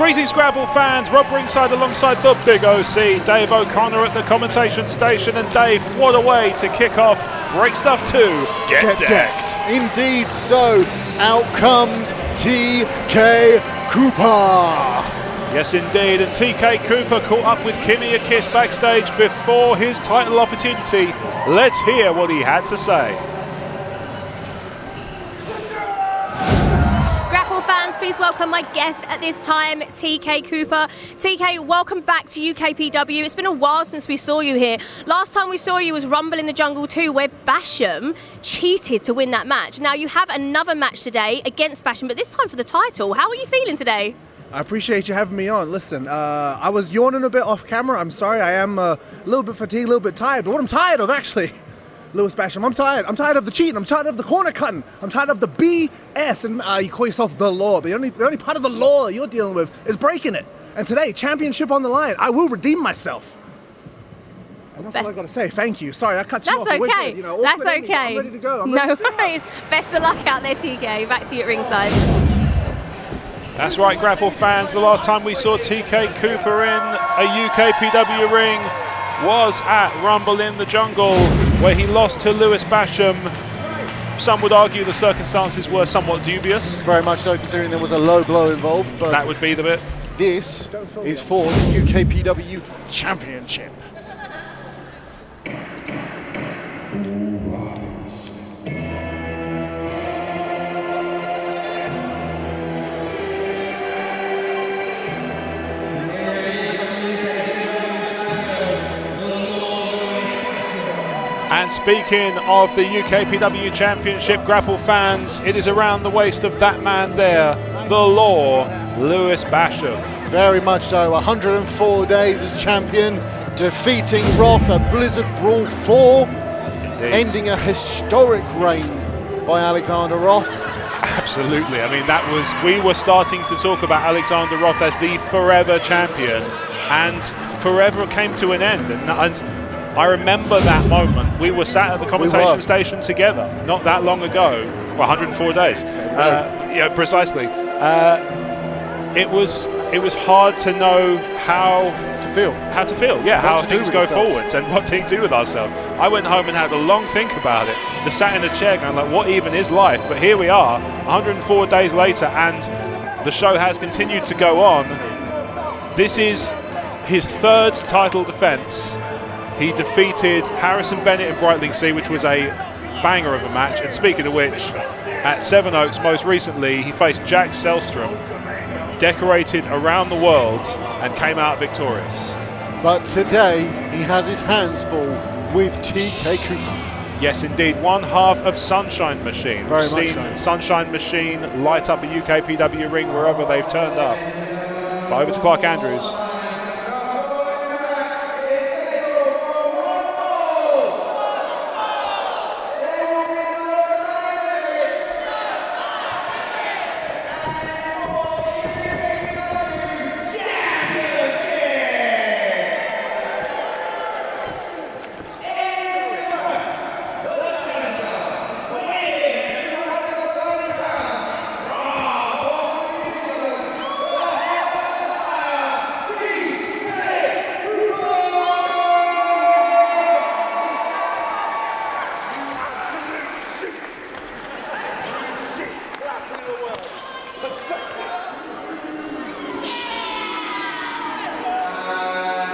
Greetings Scrabble fans, Rob ringside alongside the Big OC, Dave O'Connor at the commentation station, and Dave, what a way to kick off Break Stuff 2, Get Decked. Indeed so, out comes TK Cooper. Yes indeed, and TK Cooper caught up with Kimmy a kiss backstage before his title opportunity. Let's hear what he had to say. Fans, please welcome my guest at this time, TK Cooper. TK, welcome back to UKPW. It's been a while since we saw you here. Last time we saw you was Rumble in the Jungle 2, where Basham cheated to win that match. Now you have another match today against Basham, but this time for the title. How are you feeling today? I appreciate you having me on. Listen, I was yawning a bit off camera. I'm sorry, I am a little bit fatigued, a little bit tired. But what I'm tired of, actually, Lewis Basham, I'm tired. I'm tired of the cheating. I'm tired of the corner cutting. I'm tired of the BS. And you call yourself the law. The only part of the law you're dealing with is breaking it. And today, championship on the line. I will redeem myself. And that's all I got to say. Thank you. Sorry, I cut you off. That's okay. You know, that's okay. I'm ready to go. No worries. Best of luck out there, TK. Back to you at ringside. That's right, Grapple fans. The last time we saw TK Cooper in a UKPW ring was at Rumble in the Jungle, where he lost to Lewis Basham. Some would argue the circumstances were somewhat dubious. Very much so, considering there was a low blow involved. But that would be the bit. This is for the UKPW Championship. And speaking of the UKPW Championship, Grapple fans, it is around the waist of that man there, the Law, Lewis Basham. Very much so. 104 days as champion, defeating Roth at Blizzard Brawl 4, Indeed. Ending a historic reign by Alexander Roth. Absolutely. I mean, that was, we were starting to talk about Alexander Roth as the forever champion, and forever came to an end. And I remember that moment. We were sat at the commentation station together not that long ago. Well, 104 days. Yeah, precisely. It was hard to know how to feel. Yeah, how things go forwards and what to do with ourselves. I went home and had a long think about it. Just sat in the chair going like, what even is life? But here we are, 104 days later, and the show has continued to go on. This is his third title defense. He defeated Harrison Bennett in Brightling Sea, which was a banger of a match. And speaking of which, at Sevenoaks most recently, he faced Jack Selstrom, decorated around the world, and came out victorious. But today, he has his hands full with TK Cooper. Yes, indeed. One half of Sunshine Machine. Very We've much seen so. Sunshine Machine light up a UKPW ring wherever they've turned up. But over to Clark Andrews.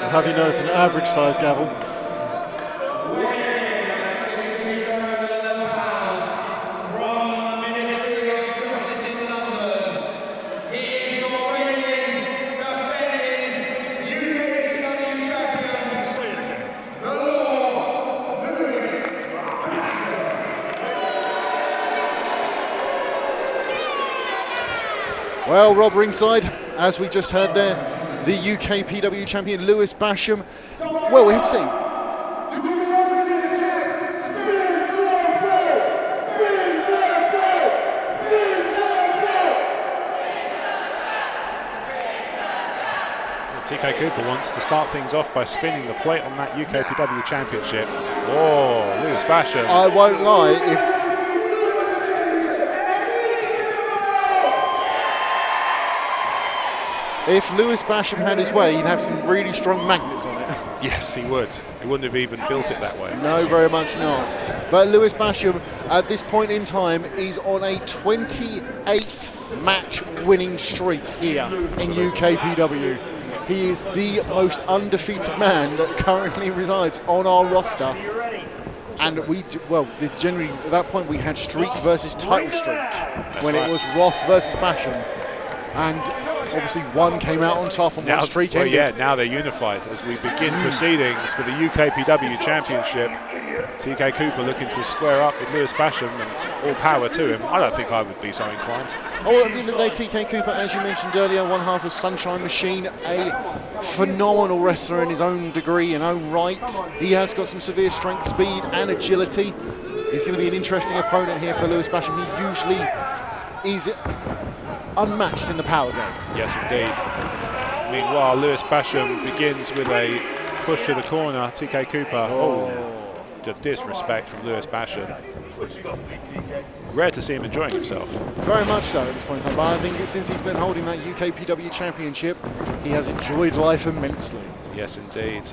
Have you noticed an average size gavel? Well, Rob ringside, as we just heard there, the UKPW champion Lewis Basham. Well, we've seen. TK Cooper wants to start things off by spinning the plate on that UKPW Championship. Oh, Lewis Basham. I won't lie, If Lewis Basham had his way, he'd have some really strong magnets on it. Yes, he would. He wouldn't have even built it that way. No, very much not. But Lewis Basham, at this point in time, is on a 28-match winning streak here in UKPW. He is the most undefeated man that currently resides on our roster. And generally, at that point, we had streak versus title streak. When it was Roth versus Basham. And obviously one came out on top and one streak ended. Yeah, now they're unified as we begin proceedings for the UKPW Championship. TK Cooper looking to square up with Lewis Basham, and all power to him. I don't think I would be so inclined. Oh, at the end of the day, TK Cooper, as you mentioned earlier, one half of Sunshine Machine, a phenomenal wrestler in his own degree and own right. He has got some severe strength, speed and agility. He's going to be an interesting opponent here for Lewis Basham. He usually is unmatched in the power game. Yes, indeed. Meanwhile, Lewis Basham begins with a push to the corner. TK Cooper. Oh, the disrespect from Lewis Basham. Rare to see him enjoying himself. Very much so at this point in time, but I think since he's been holding that UKPW Championship, he has enjoyed life immensely. Yes, indeed.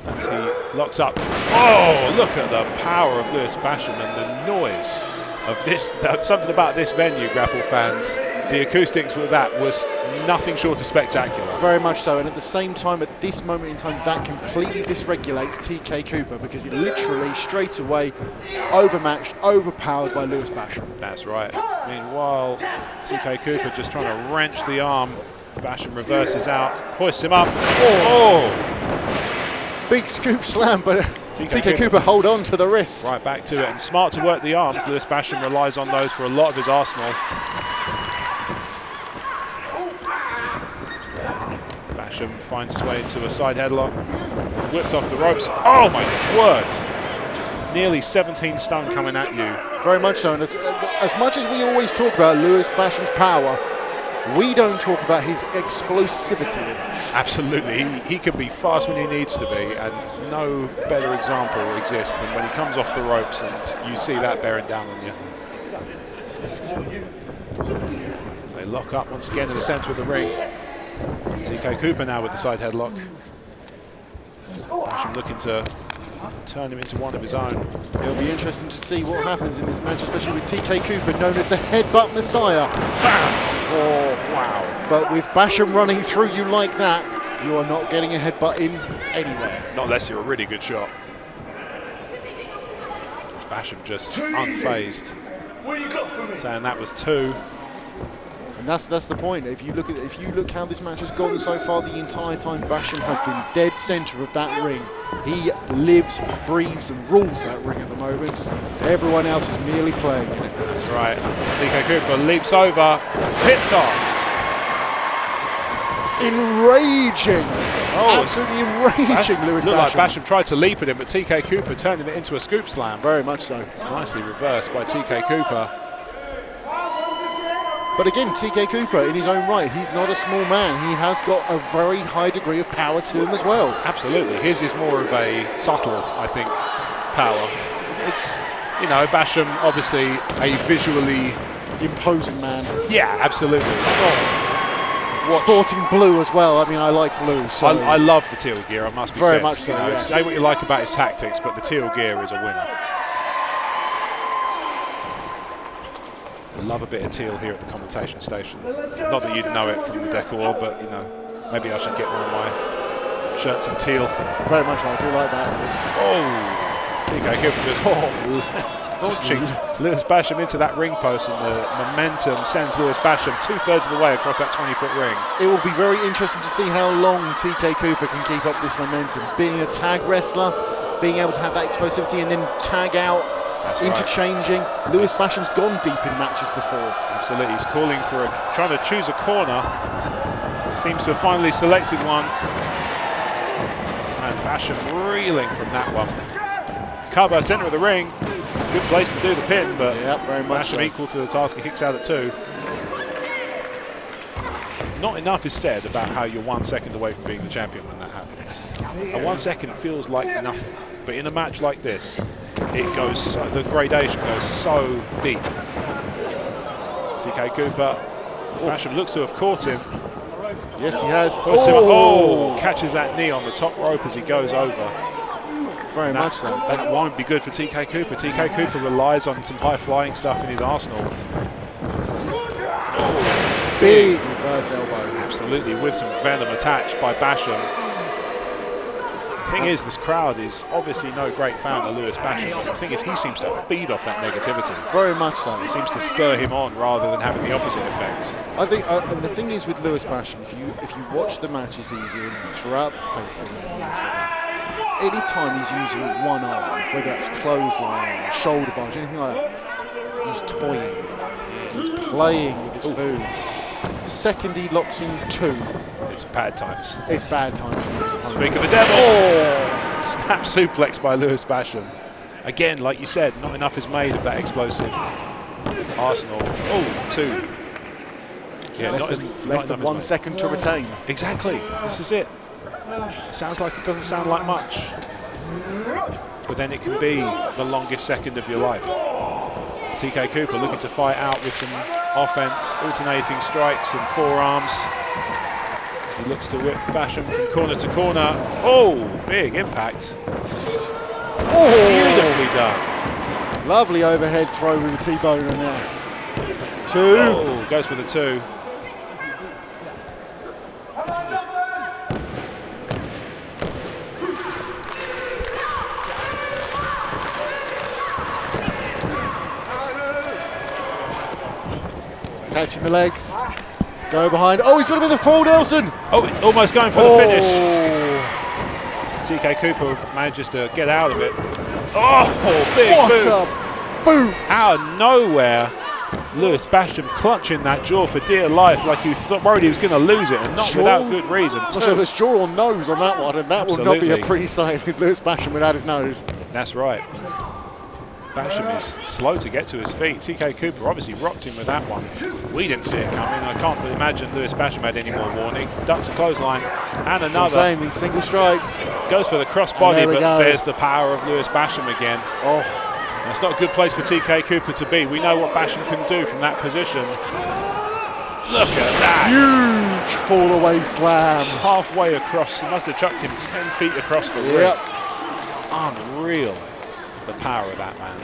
As he locks up. Oh, look at the power of Lewis Basham and the noise of this. Something about this venue, Grapple fans. The acoustics with that was nothing short of spectacular. Very much so, and at the same time, at this moment in time, that completely dysregulates TK Cooper because it literally straight away overmatched, overpowered by Lewis Basham. That's right. Meanwhile, TK Cooper just trying to wrench the arm. Basham reverses out, hoists him up. Oh! Big scoop slam, but TK Cooper hold on to the wrist. Right back to it, and smart to work the arms. Lewis Basham relies on those for a lot of his arsenal. Basham finds his way into a side headlock, whipped off the ropes. Oh my word! Nearly 17 stone coming at you. Very much so, and as much as we always talk about Lewis Basham's power, we don't talk about his explosivity enough. Absolutely, he can be fast when he needs to be, and no better example exists than when he comes off the ropes and you see that bearing down on you. As they lock up once again in the centre of the ring. TK Cooper now with the side headlock. Basham looking to turn him into one of his own. It'll be interesting to see what happens in this match, especially with TK Cooper, known as the Headbutt Messiah. Oh, wow. But with Basham running through you like that, you are not getting a headbutt in anywhere. Not unless you're a really good shot. It's Basham just unfazed, saying that was two. And that's the point. If you look how this match has gone so far, the entire time Basham has been dead centre of that ring. He lives, breathes, and rules that ring at the moment. Everyone else is merely playing in it. That's right. TK Cooper leaps over, hit toss. Enraging, absolutely enraging, Lewis Basham. Looked like Basham tried to leap at him, but TK Cooper turning it into a scoop slam. Very much so. Nicely reversed by TK Cooper. But again, TK Cooper, in his own right, he's not a small man. He has got a very high degree of power to him as well. Absolutely. His is more of a subtle, I think, power. It's, you know, Basham, obviously a visually imposing man. Yeah, absolutely. Sporting blue as well. I mean, I like blue. So I love the teal gear, I must be said. Very much so, yes. Say what you like about his tactics, but the teal gear is a winner. Love a bit of teal here at the commentation station. Not that you'd know it from the decor, but you know, maybe I should get one of my shirts in teal. Very much, I do like that. Oh, TK Cooper just launching Lewis Basham into that ring post, and the momentum sends Lewis Basham 2/3 of the way across that 20-foot ring. It will be very interesting to see how long TK Cooper can keep up this momentum. Being a tag wrestler, being able to have that explosivity and then tag out. That's interchanging. Right. Lewis Basham's gone deep in matches before. Absolutely, he's calling for trying to choose a corner. Seems to have finally selected one. And Basham reeling from that one. Cover, centre of the ring. Good place to do the pin, but very much Basham equal to the task. He kicks out at 2. Not enough is said about how you're 1 second away from being the champion when that happens. And 1 second feels like nothing, but in a match like this, it goes. The gradation goes so deep. TK Cooper. Basham looks to have caught him. Yes, he has. Oh, catches that knee on the top rope as he goes over. Very much so. That won't be good for TK Cooper. TK Cooper relies on some high-flying stuff in his arsenal. Big reverse elbow. Absolutely, with some venom attached by Basham. The thing is, this crowd is obviously no great fan of Lewis Basham. But the thing is, he seems to feed off that negativity. Very much so. It seems to spur him on rather than having the opposite effect. I think, and the thing is with Lewis Basham, if you watch the matches he's in throughout the place, any time he's using one arm, whether that's clothesline, shoulder barge, anything like that, he's toying. He's playing with his food. Second he locks in 2. It's bad times. It's bad times for him. Speak of the devil. Oh. Snap suplex by Lewis Basham. Again, like you said, not enough is made of that explosive arsenal. Oh, 2. Yeah, less than 1 second to retain. Exactly. This is it. It sounds like it doesn't sound like much, but then it can be the longest second of your life. It's TK Cooper looking to fight out with some offense, alternating strikes and forearms as he looks to whip Basham from corner to corner. Oh, big impact. Oh, beautifully done. Lovely overhead throw with the T-bone in there. 2. Oh, goes for the 2. Catching the legs. Go behind. Oh, he's got him in the full Nelson. Oh, almost going for the finish. TK Cooper manages to get out of it. Oh, big boot. What a boot. Out of nowhere, Lewis Basham clutching that jaw for dear life, like he worried he was going to lose it, and not without good reason. Not sure if it's jaw or nose on that one, and that would not be a pretty sight with Lewis Basham without his nose. That's right. Basham is slow to get to his feet. TK Cooper obviously rocked him with that one. We didn't see it coming. I can't imagine Lewis Basham had any more warning. Ducks a clothesline and That's another. what I'm saying, these single strikes. Goes for the crossbody, but there's the power of Lewis Basham again. Oh, that's not a good place for TK Cooper to be. We know what Basham can do from that position. Look at that. Huge fall away slam. Halfway across, he must have chucked him 10 feet across the ring. Yep. Unreal, the power of that man.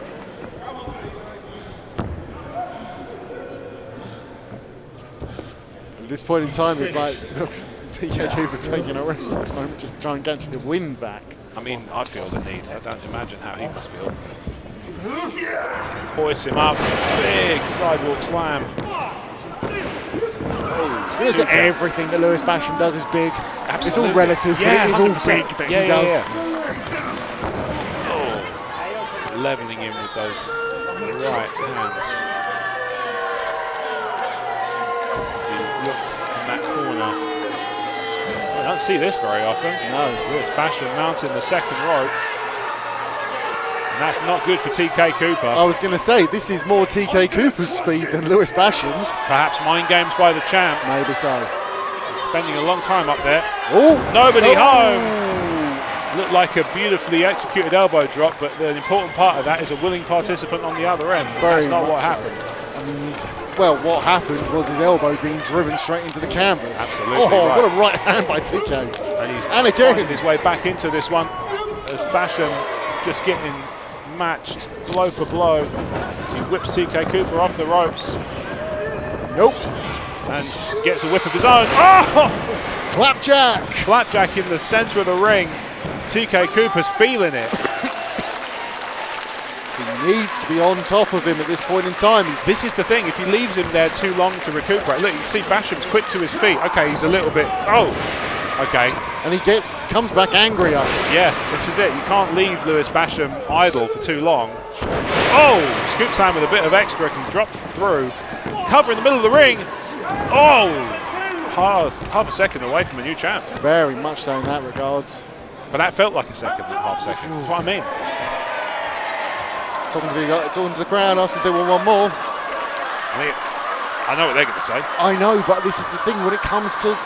At this point in time, it's like, look, TK Cooper taking a rest at this moment, just try and catch the wind back. I mean, I feel the need. I don't imagine how he must feel. Hoists him up, big sidewalk slam. Oh, everything that Lewis Basham does is big. Absolutely. It's all relative, but it is all 100%. big that he does. Oh, leveling him with those right hands. As he looks from that corner. I don't see this very often. No. Lewis Basham mounting the second rope. And that's not good for TK Cooper. I was going to say, this is more TK Cooper's speed than Lewis Basham's. Perhaps mind games by the champ. Maybe so. Spending a long time up there. Oh, Nobody home. Looked like a beautifully executed elbow drop, but the important part of that is a willing participant on the other end. Very That's not what much so. happened. I mean, well, what happened was his elbow being driven straight into the canvas. Absolutely Oh, right. what a right hand by TK. And he's And again. finding his way back into this one as Basham just getting matched blow for blow as he whips TK Cooper off the ropes. Nope. And gets a whip of his own. Oh! Flapjack. Flapjack in the centre of the ring. TK Cooper's feeling it. He needs to be on top of him at this point in time. This is the thing, if he leaves him there too long to recuperate. Look, you see Basham's quick to his feet. Okay, he's a little bit, okay. And he comes back angrier. Yeah, this is it. You can't leave Lewis Basham idle for too long. Oh, scoop slam with a bit of extra because he dropped through. Cover in the middle of the ring. Oh, half a second away from a new champ. Very much so in that regards. But that felt like a second, not half second. That's what I mean. Talking to the crowd, I said they want one more. I know what they're going to say. I know, but this is the thing when it comes to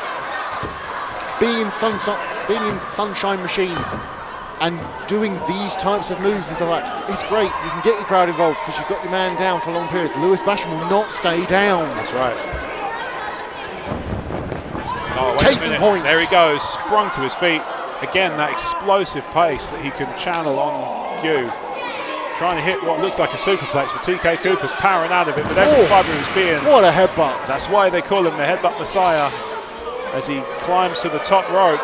being in Sunshine Machine and doing these types of moves and stuff like that. It's great. You can get your crowd involved because you've got your man down for long periods. Lewis Basham will not stay down. That's right. Oh, wait Case a in minute. point. There he goes, sprung to his feet. Again, that explosive pace that he can channel on cue. Trying to hit what looks like a superplex, but TK Cooper's powering out of it with every fibre of his being. What a headbutt. That's why they call him the Headbutt Messiah as he climbs to the top rope.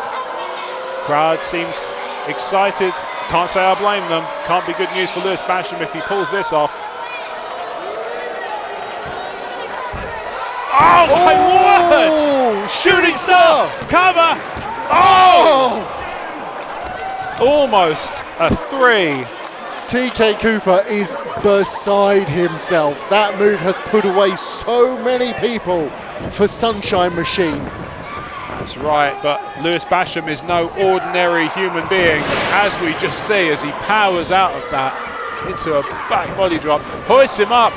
Crowd seems excited. Can't say I blame them. Can't be good news for Lewis Basham if he pulls this off. Oh my word! Shooting star! Cover! Oh! Almost a 3. TK Cooper is beside himself. That move has put away so many people for Sunshine Machine. That's right, but Lewis Basham is no ordinary human being, as we just see as he powers out of that into a back body drop. Hoists him up.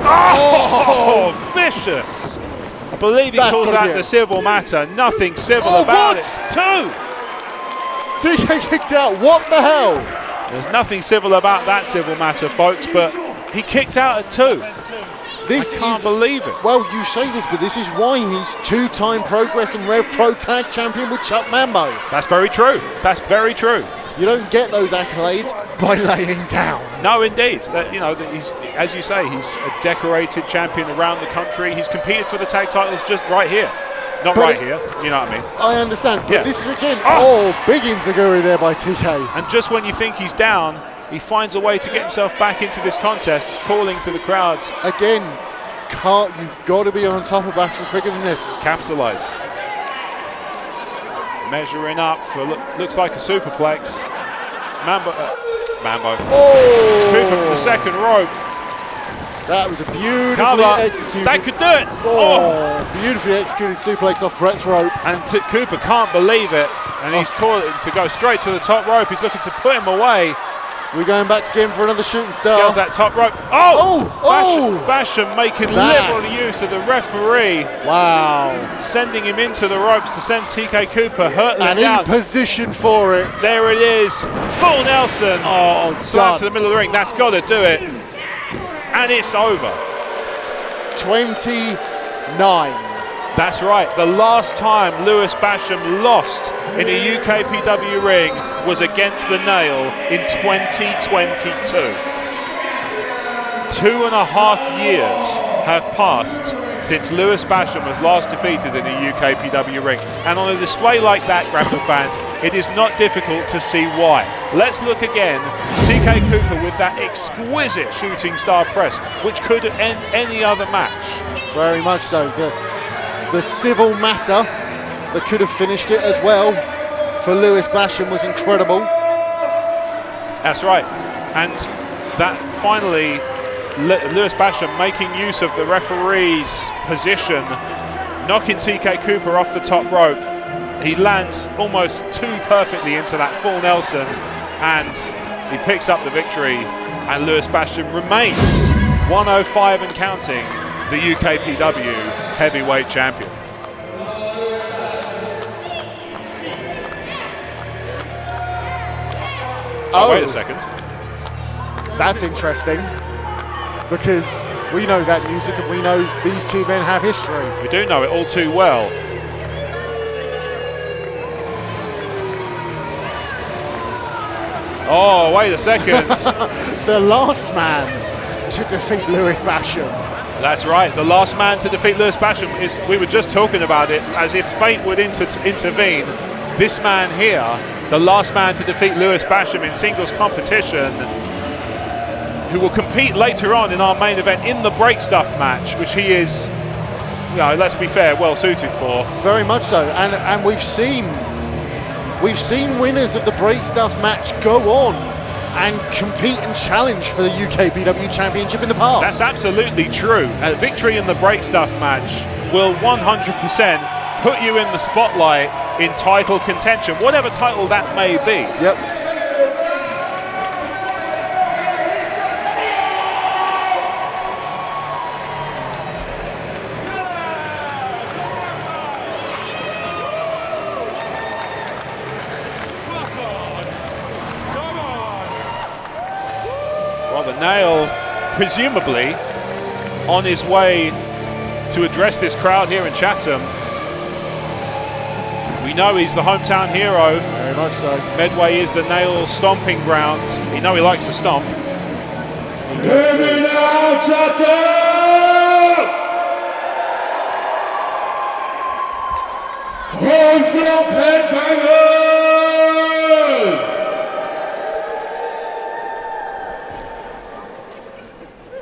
Oh, vicious. I believe he calls that the civil matter. Nothing civil about it. 2. TK kicked out. What the hell? There's nothing civil about that civil matter, folks, but he kicked out at 2. I can't believe it. Well, you say this, but this is why he's 2-time Progress and Rev Pro Tag Champion with Chuck Mambo. That's very true. That's very true. You don't get those accolades by laying down. No, indeed. That he's, as you say, he's a decorated champion around the country. He's competed for the tag titles just right here. Not but here, you know what I mean? I understand, but this is again, big Inzaguri there by TK. And just when you think he's down, he finds a way to get himself back into this contest. He's calling to the crowd. Again, you've got to be on top of Basham quicker than this. Capitalise. Measuring up for, looks like a superplex. Mambo. It's Cooper from the second rope. That was a beautifully executed. That could do it. Beautifully executed suplex off Brett's rope. And Cooper can't believe it. And he's calling to go straight to the top rope. He's looking to put him away. We're going back again for another shooting star. Scales that top rope. Basham making liberal use of the referee. Wow. Sending him into the ropes to send TK Cooper hurtling down. And in position for it. There it is. Full Nelson. Slam to the middle of the ring. That's got to do it. And it's over. 29. That's right. The last time Lewis Basham lost in a UKPW ring was against the Nail in 2022. 2.5 years have passed since Lewis Basham was last defeated in a UKPW ring. And on a display like that, Grapple fans, it is not difficult to see why. Let's look again. TK Cooper with that exquisite shooting star press, which could end any other match. Very much so. The civil matter that could have finished it as well for Lewis Basham was incredible. That's right. And that finally, Lewis Basham making use of the referee's position, knocking TK Cooper off the top rope. He lands almost too perfectly into that full Nelson, and he picks up the victory, and Lewis Basham remains 105 and counting the UKPW heavyweight champion. Wait a second. That's interesting, because we know that music and we know these two men have history. We do know it all too well. Oh, wait a second. The last man to defeat Lewis Basham. That's right, the last man to defeat Lewis Basham is, we were just talking about it, as if fate would intervene. This man here, the last man to defeat Lewis Basham in singles competition, who will compete later on in our main event in the break stuff match, which he is, let's be fair, well suited for. Very much so, and we've seen winners of the break stuff match go on and compete and challenge for the UKPW Championship in the past. That's absolutely true. A victory in the break stuff match will 100% put you in the spotlight in title contention, whatever title that may be. Yep. Nail, presumably on his way to address this crowd here in Chatham, We know he's the hometown hero. Very much so. Medway is the nail stomping ground. We know he likes to stomp. Hear me now, Chatham! Horns up, headbangers!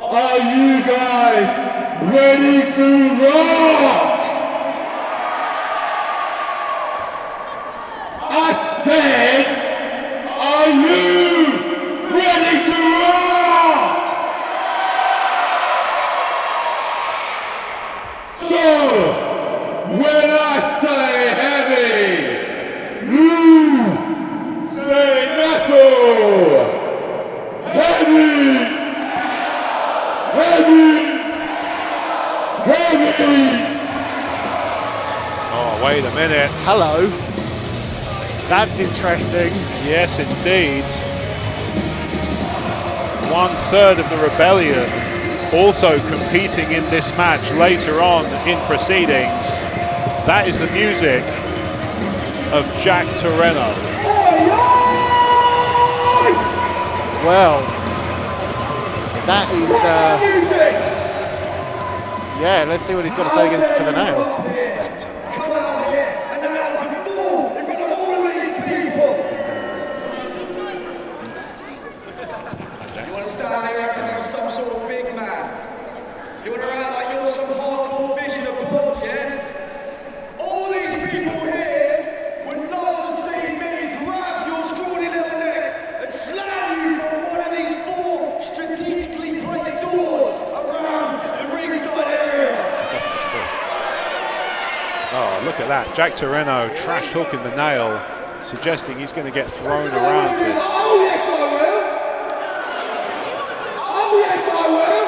Are you guys ready to rock? I said, are you ready to rock? So, when I say heavy, you say metal. Heavy, heavy, heavy. Oh, wait a minute. Hello. That's interesting. Yes, indeed. 1/3 of the Rebellion also competing in this match later on in proceedings. That is the music of Jack Toreno. Well, that is, yeah, let's see what he's got to say against for the nail. Look at that, Jack Toreno trash talking the nail, suggesting he's going to get thrown around this. Oh yes I will! Oh yes I will!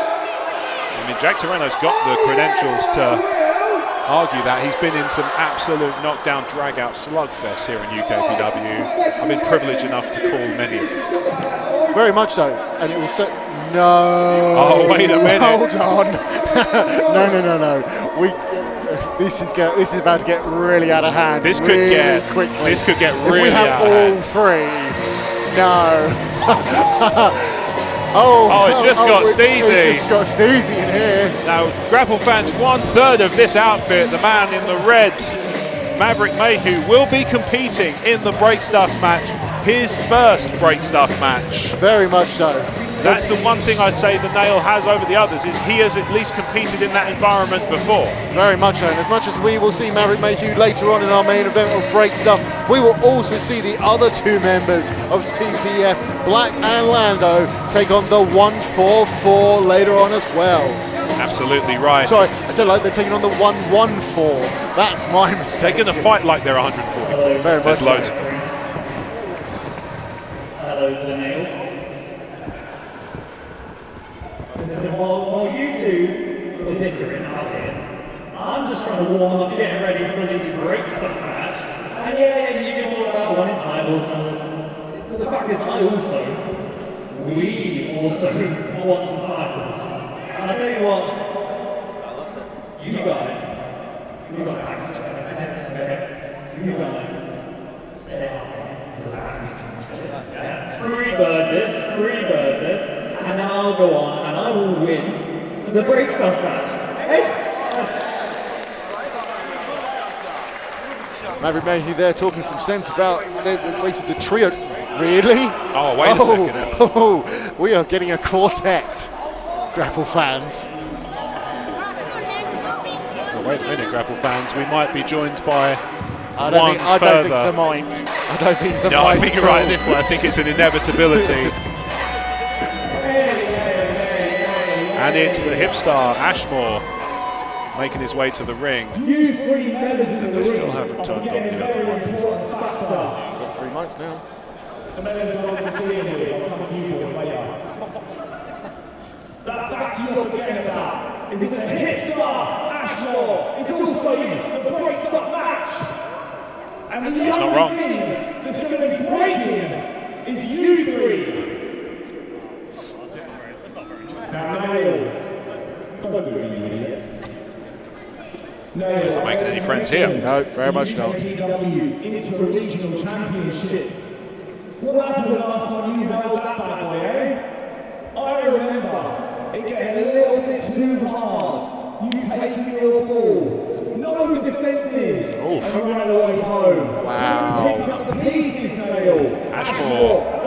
I mean, Jack Toreno's got the credentials to argue that. He's been in some absolute knockdown, drag-out slugfests here in UKPW. I've been privileged enough to call many of them. Very much so, and it was so... No. Oh, wait a minute. Hold on. No. This is about to get really out of hand. This could really get quickly. This could get really if we have out of all hand. three. No. It just got steezy. It just got steezy in here. Now, Grapple fans, 1/3 of this outfit, the man in the red, Maverick Mayhew, will be competing in the break stuff match. His first break stuff match. Very much so. That's the one thing I'd say the nail has over the others, is he has at least competed in that environment before. Very much so. And as much as we will see Maverick Mayhew later on in our main event of break stuff, we will also see the other two members of CPF, Black and Lando, take on the 144 later on as well. Absolutely right. Sorry, I said like they're taking on the 114. That's my mistake. They're going to fight like they're 144. Very much There's loads so. of them. Hello, the nail. So while you two are bickering out here, I'm just trying to warm up, getting ready for this great stuff match. And yeah, you can talk about winning titles and all this. But the fact is, we also want some titles. And I tell you what, you guys, you've got a tag match, okay? You guys, stay up for the tag match. Free bird this, and then I'll go on and I will win the break stuff match. Hey? Maverick Mayhew there talking some sense about basically the trio. Really? Oh, wait a second. Oh, we are getting a quartet, Grapple fans. Oh, wait a minute, Grapple fans. We might be joined by I don't think so, might. I don't think so. No, I think you're right at this point. I think it's an inevitability. And it's the hip star, Ashmore, making his way to the ring. You three members And they still haven't turned on the other microphone. Got 3 mics now. That fact you're forgetting about is that the hip star, Ashmore, is also in the break stuff match. And the He's not only wrong. thing that's going to be breaking is you three. Now, He's not making any friends here. No, very much not. UKPW into a regional championship. What happened last time you held that bad boy, eh? I remember it getting a little bit too hard. You taking your ball, no defences, and ran away home. Wow. Picked up the pieces, Nail. Ashmore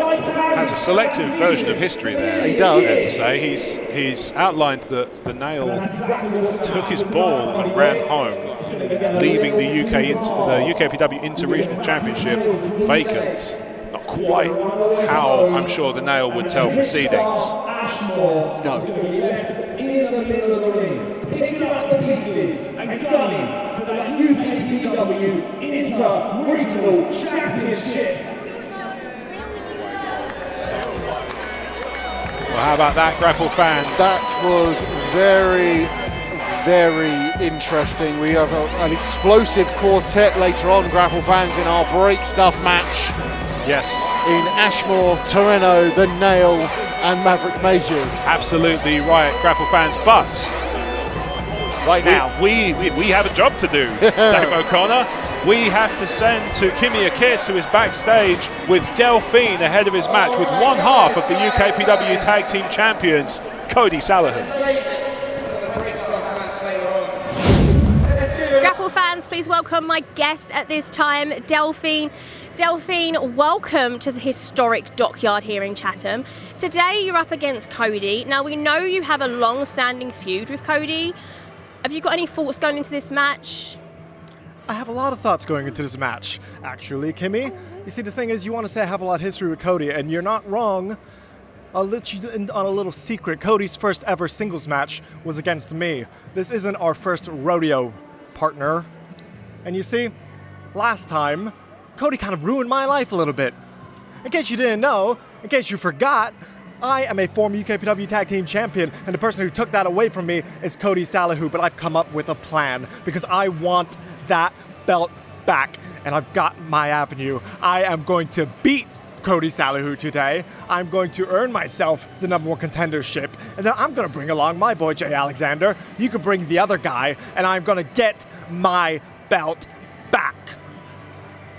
has a selective version of history there. He does. Fair to say. He's outlined that the Nail took his ball and ran home, leaving the UKPW Inter-Regional Championship vacant. Not quite how I'm sure the Nail would tell proceedings. No. In the middle of the ring, picking up the pieces and gunning for that UKPW Inter-Regional Championship. Well, how about that, Grapple fans? That was very, very interesting. We have an explosive quartet later on, Grapple fans, in our break stuff match. Yes. In Ashmore, Toreno, The Nail, and Maverick Mayhew. Absolutely right, Grapple fans. But Right now, we have a job to do, Dave O'Connor. We have to send to Kimmy a kiss, who is backstage with Delphine ahead of his match with one half of the UKPW Tag Team Champions, Kodi Salihu. Grapple fans, please welcome my guest at this time, Delphine. Delphine, welcome to the historic Dockyard here in Chatham. Today you're up against Kodi. Now we know you have a long-standing feud with Kodi. Have you got any thoughts going into this match? I have a lot of thoughts going into this match, actually, Kimmy. You see, the thing is, you want to say I have a lot of history with Kodi, and you're not wrong. I'll let you in on a little secret. Kodi's first ever singles match was against me. This isn't our first rodeo, partner. And you see, last time, Kodi kind of ruined my life a little bit. In case you didn't know, in case you forgot, I am a former UKPW Tag Team Champion, and the person who took that away from me is Kodi Salihu, but I've come up with a plan because I want that belt back, and I've got my avenue. I am going to beat Kodi Salihu today. I'm going to earn myself the #1 contendership, and then I'm going to bring along my boy Jay Alexander. You can bring the other guy, and I'm going to get my belt back.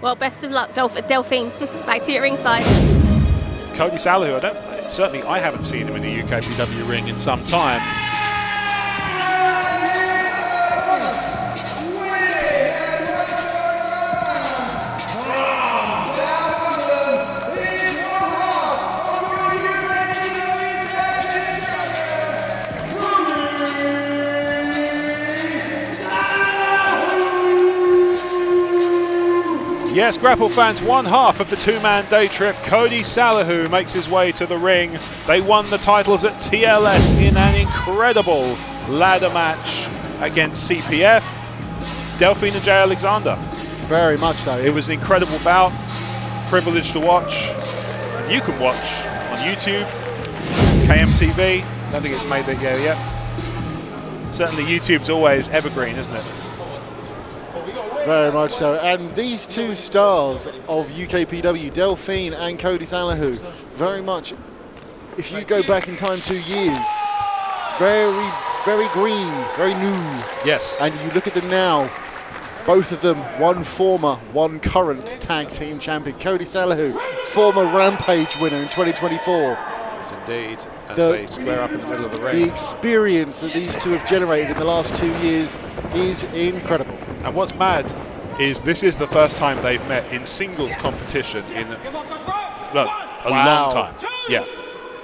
Well, best of luck, Delphine. Back to your ringside. Kodi Salihu, certainly I haven't seen him in the UKPW ring in some time. Yes, Grapple fans, one half of the two-man day trip, Kodi Salihu makes his way to the ring. They won the titles at TLS in an incredible ladder match against CPF, Delphine and Jay Alexander. very much so. It was an incredible bout, privilege to watch. And you can watch on YouTube, KMTV. I don't think it's made that yet. Certainly YouTube's always evergreen, isn't it? Very much so. And these two stars of UKPW, Delphine and Kodi Salihu, very much, if you go back in time 2 years, very green, very new. Yes. And you look at them now, both of them, one former, one current tag team champion. Kodi Salihu, former Rampage winner in 2024. Yes, indeed. As they square up in the middle of the ring. The experience that these two have generated in the last 2 years is incredible. And what's mad is this is the first time they've met in singles competition in a long time. Yeah,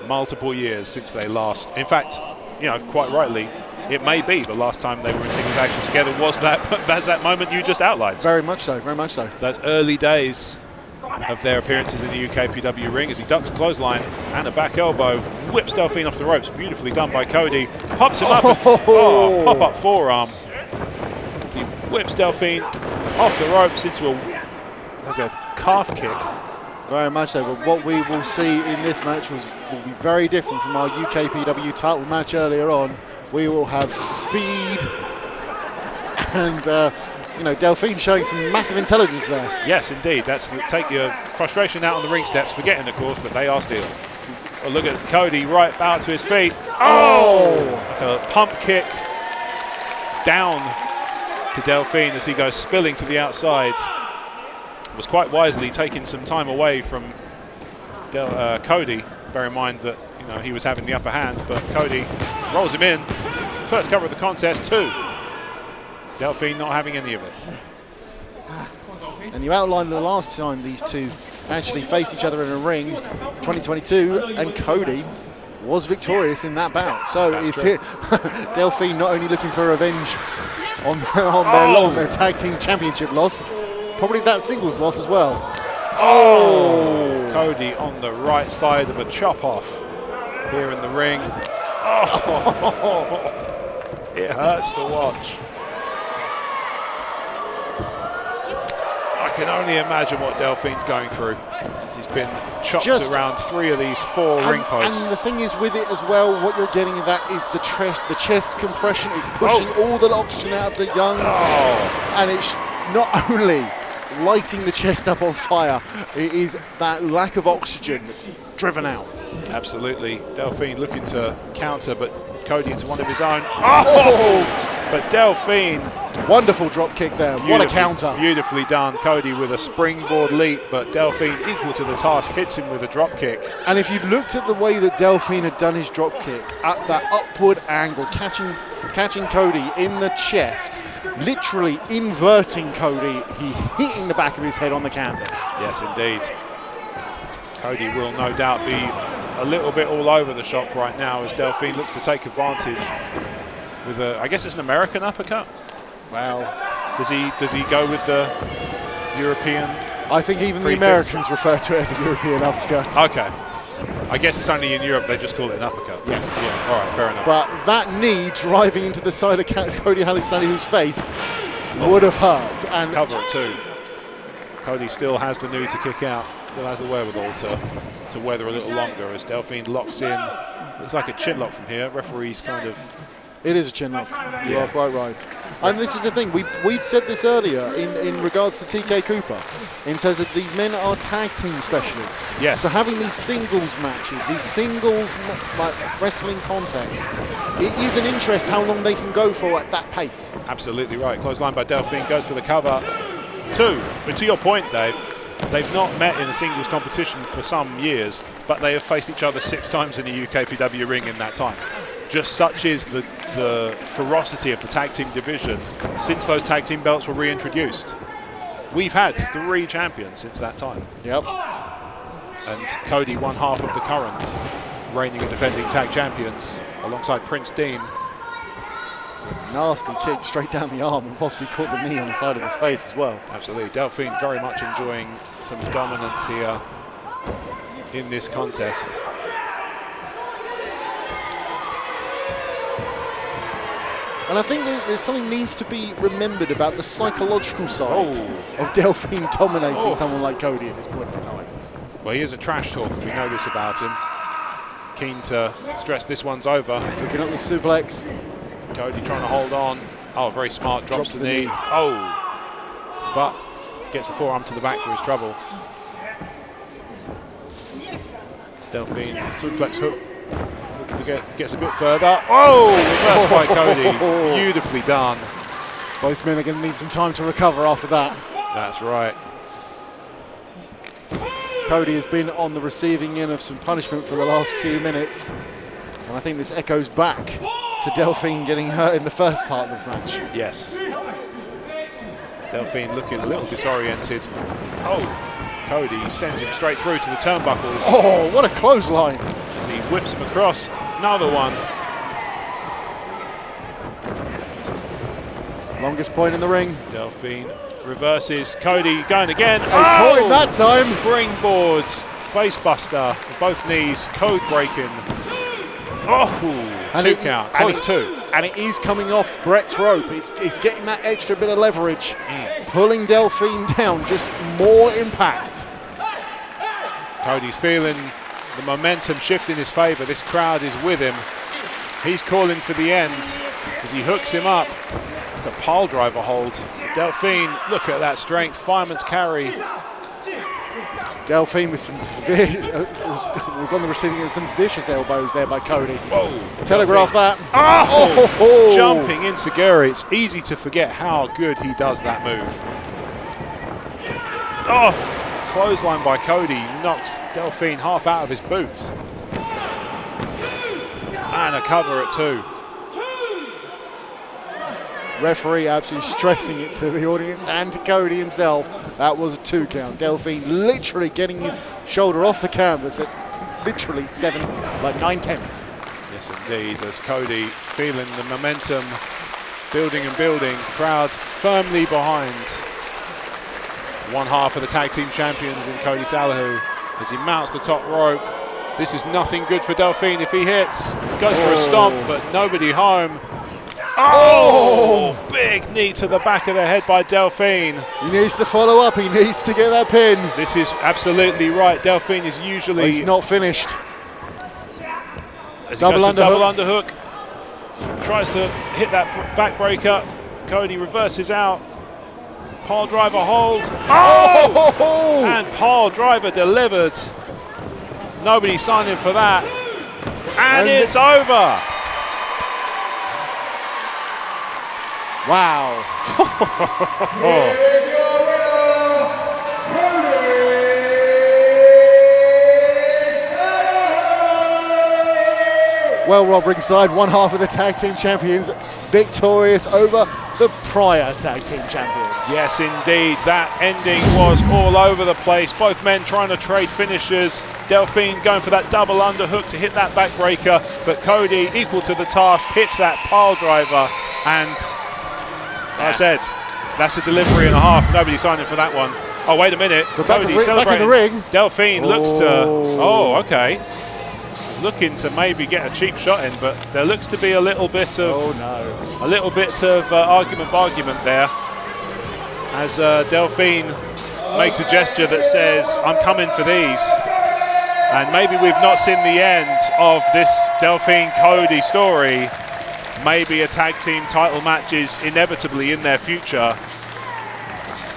multiple years since they last. In fact, you know, quite rightly, it may be the last time they were in singles action together was that moment you just outlined. Very much so, very much so. Those early days of their appearances in the UKPW ring as he ducks a clothesline and a back elbow, whips Delphine off the ropes, beautifully done by Kodi, pops him up, pop-up forearm. He whips Delphine off the ropes into a calf kick. Very much so, but what we will see in this match will be very different from our UKPW title match earlier on. We will have speed and, Delphine showing some massive intelligence there. Yes, indeed. That's take your frustration out on the ring steps, forgetting, of course, that they are steel. Oh, look at Kodi right out to his feet. Oh! Like a pump kick down to to Delphine as he goes spilling to the outside. Was quite wisely taking some time away from Kodi. Bear in mind that he was having the upper hand, but Kodi rolls him in. First cover of the contest, 2. Delphine not having any of it. And you outlined the last time these two actually faced each other in a ring, 2022, and Kodi was victorious in that bout. So it's here. Delphine not only looking for revenge on their tag team championship loss, probably that singles loss as well. Kodi on the right side of a chop off here in the ring. It hurts to watch. I can only imagine what Delphine's going through, as he's been chopped around 3 of these 4 ring posts. And the thing is with it as well, what you're getting at that is the chest compression is pushing all the oxygen out of the lungs, and it's not only lighting the chest up on fire, it is that lack of oxygen driven out. Absolutely. Delphine looking to counter, but Kodi into one of his own. But Delphine. Wonderful drop kick there. What a counter. Beautifully done. Kodi with a springboard leap, but Delphine equal to the task, hits him with a drop kick. And if you looked at the way that Delphine had done his drop kick, at that upward angle, catching Kodi in the chest, literally inverting Kodi, he hitting the back of his head on the canvas. Yes, indeed. Kodi will no doubt be a little bit all over the shop right now as Delphine looks to take advantage with I guess it's an American uppercut. Wow. Does he go with the European? I think even the Americans refer to it as a European uppercut. Okay. I guess it's only in Europe they just call it an uppercut. Yes. Yeah, all right, fair enough. But that knee driving into the side of Kodi Salihu's face would have hurt. And cover it too. Kodi still has the knee to kick out. Still has the wherewithal to weather a little longer as Delphine locks in. Looks like a chin lock from here. Referee's kind of... It is a chin lock. You are quite right. And this is the thing. We've said this earlier in regards to TK Cooper, in terms of these men are tag team specialists. Yes. So having these singles matches, these singles wrestling contests, it is an interest how long they can go for at that pace. Absolutely right. Clothesline by Delphine, goes for the cover. 2. But to your point, Dave, they've not met in a singles competition for some years, but they have faced each other 6 times in the UKPW ring in that time. Just such is the ferocity of the tag team division since those tag team belts were reintroduced. We've had 3 champions since that time. Yep. And Kodi, one half of the current reigning and defending tag champions, alongside Prince Dean. Nasty kick straight down the arm and possibly caught the knee on the side of his face as well. Absolutely. Delphine very much enjoying some dominance here in this contest. And I think that there's something needs to be remembered about the psychological side of Delphine dominating someone like Kodi at this point in time. Well, he is a trash talker. We know this about him. Keen to stress this one's over. Looking up the suplex. Kodi trying to hold on. Oh, very smart. Drops the knee. But gets a forearm to the back for his trouble. Delphine, suplex hook. Gets a bit further. Reversed by Kodi. Beautifully done. Both men are going to need some time to recover after that. That's right. Kodi has been on the receiving end of some punishment for the last few minutes. And I think this echoes back to Delphine getting hurt in the first part of the match. Yes. Delphine looking a little disoriented. Kodi sends him straight through to the turnbuckles. Oh, what a clothesline. As he whips him across. Another one. Longest point in the ring. Delphine reverses. Kodi going again. Caught him that time. Springboards. Facebuster. Both knees. Code breaking. And 2 count. Close 2. And it is coming off Brett's rope. It's getting that extra bit of leverage. Pulling Delphine down. Just more impact. Kodi's feeling the momentum shift in his favour. This crowd is with him. He's calling for the end as he hooks him up. The pile driver hold. Delphine, look at that strength. Fireman's carry. Delphine with some was on the receiving end of some vicious elbows there by Kodi. Whoa, Telegraph Delphine. that. Oh! Jumping into Guri. It's easy to forget how good he does that move. Oh, clothesline by Kodi knocks Delphine half out of his boots. And a cover at 2. Referee absolutely stressing it to the audience and to Kodi himself. That was a 2 count. Delphine literally getting his shoulder off the canvas at literally 9/10. Yes, indeed, as Kodi feeling the momentum building and building. Crowd firmly behind one half of the tag team champions in Kodi Salihu as he mounts the top rope. This is nothing good for Delphine if he hits. Goes for a stomp, but nobody home. Oh! Big knee to the back of the head by Delphine. He needs to follow up. He needs to get that pin. This is absolutely right. Delphine is usually... he's not finished. Double underhook. Tries to hit that backbreaker. Kodi reverses out. Pile driver holds. Oh! And pile driver delivered. Nobody signing for that. And it's over. Wow. Well, Rob Ringside, one half of the tag team champions, victorious over the prior tag team champions. Yes, indeed. That ending was all over the place. Both men trying to trade finishers. Delphine going for that double underhook to hit that backbreaker, but Kodi, equal to the task, hits that pile driver. And like I said, that's a delivery and a half. Nobody signing for that one. Oh, wait a minute. Kodi celebrating. Back in the ring. Delphine looks to... Oh, okay. Looking to maybe get a cheap shot in, but there looks to be a little bit of argument there, as Delphine makes a gesture that says, "I'm coming for these." And maybe we've not seen the end of this Delphine Kodi story. Maybe a tag team title match is inevitably in their future.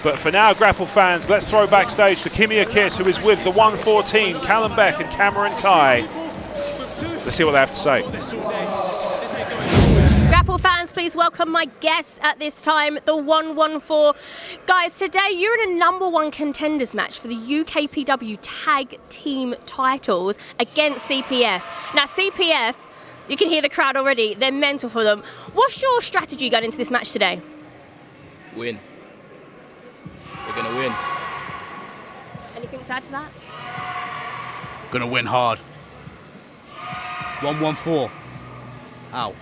But for now, Grapple fans, let's throw backstage to Kimia Kiss, who is with the 114, Callum Beck and Cameron Khai. Let's see what they have to say. Grapple fans, please welcome my guests at this time, the 114. Guys, today you're in a #1 contenders match for the UKPW Tag Team titles against CPF. Now, CPF, you can hear the crowd already, they're mental for them. What's your strategy going into this match today? Win. We're going to win. Anything to add to that? Going to win hard. 114. Out.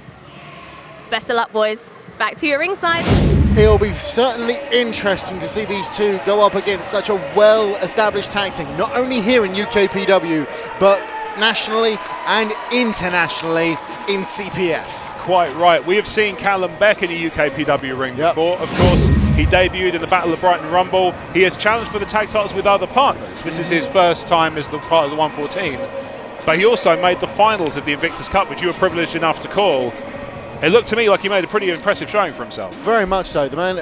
Best of luck, boys. Back to your ringside. It'll be certainly interesting to see these two go up against such a well-established tag team, not only here in UKPW, but nationally and internationally in CPF. Quite right. We have seen Callum Beck in a UKPW ring before. Of course, he debuted in the Battle of Brighton Rumble. He has challenged for the tag titles with other partners. This is his first time as the part of the 114. But he also made the finals of the Invictus Cup, which you were privileged enough to call. It looked to me like he made a pretty impressive showing for himself. Very much so. The man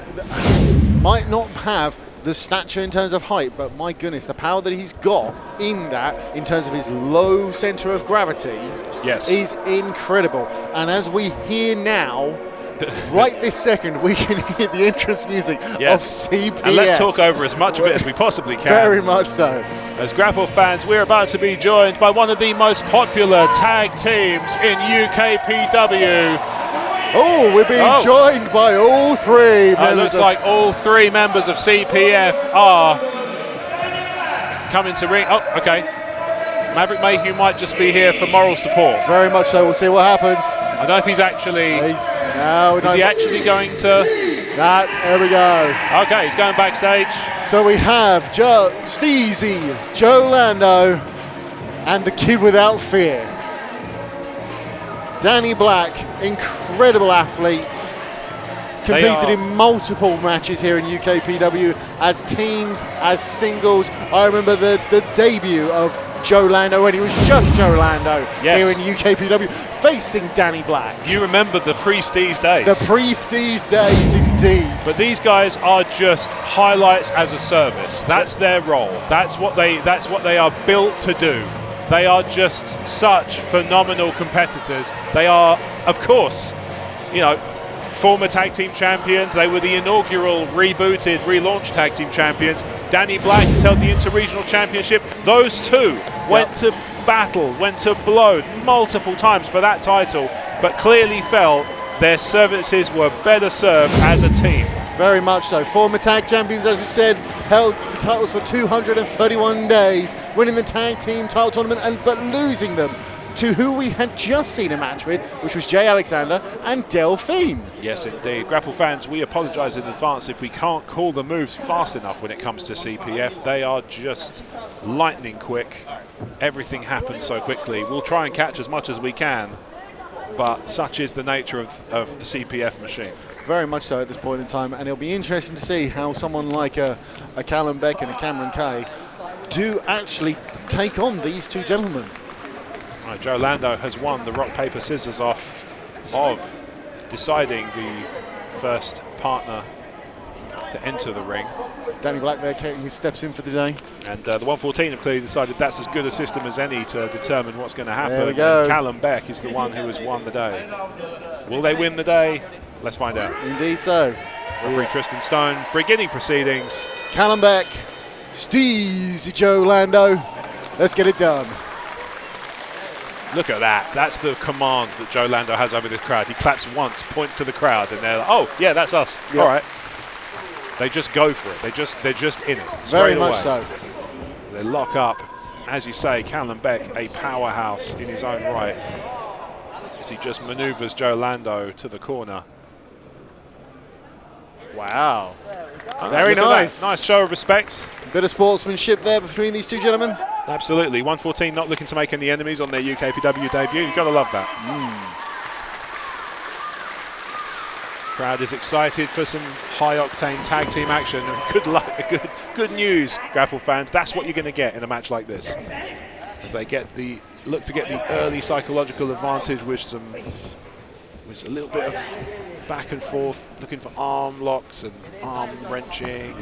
might not have the stature in terms of height, but my goodness, the power that he's got in that, in terms of his low centre of gravity, is incredible. And as we hear now, right this second, we can hear the entrance music of CPF. And let's talk over as much of it as we possibly can. Very much so. As Grapple fans, we're about to be joined by one of the most popular tag teams in UKPW. Oh, we're being joined by all three members. It looks like all three members of CPF are coming to ring. Oh, okay. Maverick Mayhew might just be here for moral support. Very much so. We'll see what happens. I don't know if he's actually... is he actually going to... There we go. Okay, he's going backstage. So we have Steezy, Joe Lando, and the Kid Without Fear. Danny Black, incredible athlete. Competed in multiple matches here in UKPW as teams, as singles. I remember the debut of Joe Lando when he was just Joe Lando Yes. here in UKPW, facing Danny Black. You remember the Prestige days. The Prestige days, indeed. But these guys are just highlights as a service. That's their role. That's what they are built to do. They are just such phenomenal competitors. They are, of course, you know, former tag team champions. They were the inaugural rebooted, relaunched tag team champions. Danny Black has held the Inter-Regional Championship. Those two went to battle, went to blow multiple times for that title, but clearly felt their services were better served as a team. Very much so. Former tag champions, as we said, held the titles for 231 days, winning the tag team title tournament but losing them to who we had just seen a match with, which was Jay Alexander and Delphine. Yes, indeed. Grapple fans, we apologise in advance if we can't call the moves fast enough when it comes to CPF. They are just lightning quick. Everything happens so quickly. We'll try and catch as much as we can, but such is the nature of the CPF machine. Very much so at this point in time, and it'll be interesting to see how someone like a Callum Beck and a Cameron Khai do actually take on these two gentlemen. Right, Joe Lando has won the rock, paper, scissors off of deciding the first partner to enter the ring. Danny Black there, he steps in for the day. And the 114 have clearly decided that's as good a system as any to determine what's going to happen. There we go. And Callum Beck is the one who has won the day. Will they win the day? Let's find out. Indeed so. Referee Tristan Stone, beginning proceedings. Callum Beck, Steezy Joe Lando. Let's get it done. Look at that. That's the command that Joe Lando has over the crowd. He claps once, points to the crowd, and they're like, oh, yeah, that's us. Yep. All right. They just go for it. They're just in it. Very Straight much away. so. They lock up. As you say, Callum Beck, a powerhouse in his own right, as he just manoeuvres Joe Lando to the corner. Wow. Very Look at nice. that. Nice show of respect. Bit of sportsmanship there between these two gentlemen. Absolutely. 114 not looking to make any enemies on their UKPW debut. You've got to love that. Crowd is excited for some high-octane tag team action. Good luck, good news, Grapple fans. That's what you're going to get in a match like this, as they look to get the early psychological advantage with a little bit of back and forth, looking for arm locks and arm wrenching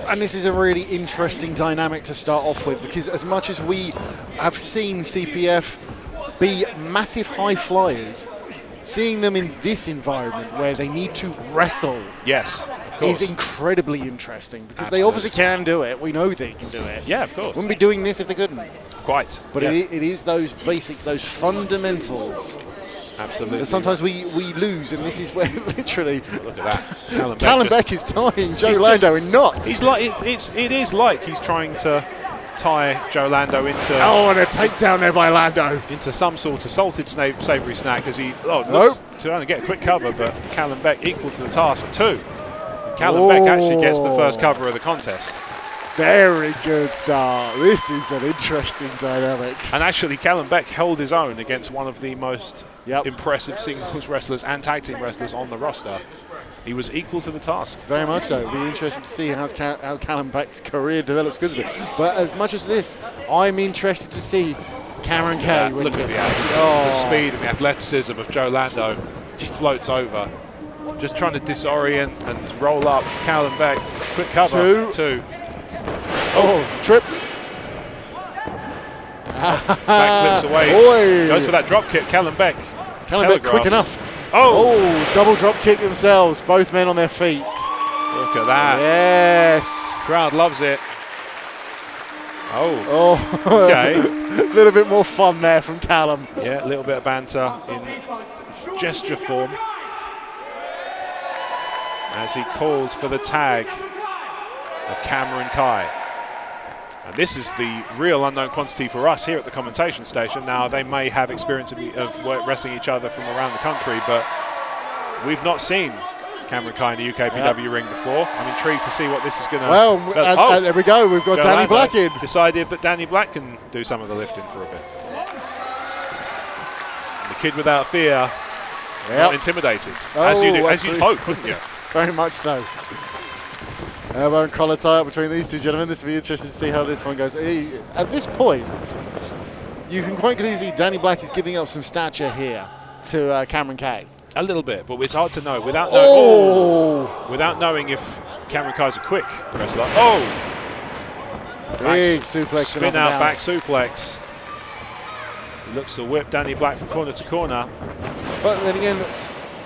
And this is a really interesting dynamic to start off with, because as much as we have seen CPF be massive high flyers, seeing them in this environment where they need to wrestle is incredibly interesting, because they obviously can do it. We know they can do it. Yeah, of course. Wouldn't be doing this if they couldn't. Quite. But yes. it is those basics, those fundamentals. Absolutely. And sometimes we lose, and this is where literally Look at that. Callum Beck is tying Joe Lando in knots. He's like it is like he's trying to tie Joe Lando into and a takedown there by Lando into some sort of salted savoury snack as he looks trying to get a quick cover, but Callum Beck equal to the task too. And Callum Beck actually gets the first cover of the contest. Very good start. This is an interesting dynamic. And actually, Callum Beck held his own against one of the most impressive singles wrestlers and tag team wrestlers on the roster. He was equal to the task. Very much so. It'll be interesting to see how Callum Beck's career develops because of it. But as much as this, I'm interested to see Cameron Khai. Look at the speed and the athleticism of Joe Lando. Just floats over. Just trying to disorient and roll up Callum Beck. Quick cover. Two. Trip. Backflips away. Goes for that drop kick. Callum Beck. Callum Beck quick enough. Double drop kick themselves. Both men on their feet. Look at that. Yes. Crowd loves it. Okay. A little bit more fun there from Callum. Yeah, a little bit of banter in gesture form as he calls for the tag of Cameron Khai. And this is the real unknown quantity for us here at the commentation station. Now, they may have experience of wrestling each other from around the country, but we've not seen Cameron Khai in the UKPW ring before. I'm intrigued to see what this is going to... and there we go. We've got Danny Black in. Decided that Danny Black can do some of the lifting for a bit. And the kid without fear, not intimidated. As you'd hope, wouldn't you? Very much so. Elbow and collar tie up between these two gentlemen. This will be interesting to see how this one goes. At this point, you can quite clearly see Danny Black is giving up some stature here to Cameron Khai. A little bit, but it's hard to know without knowing if Cameron Khai's a quick wrestler. Big suplex. Spin out back suplex. So he looks to whip Danny Black from corner to corner. But then again,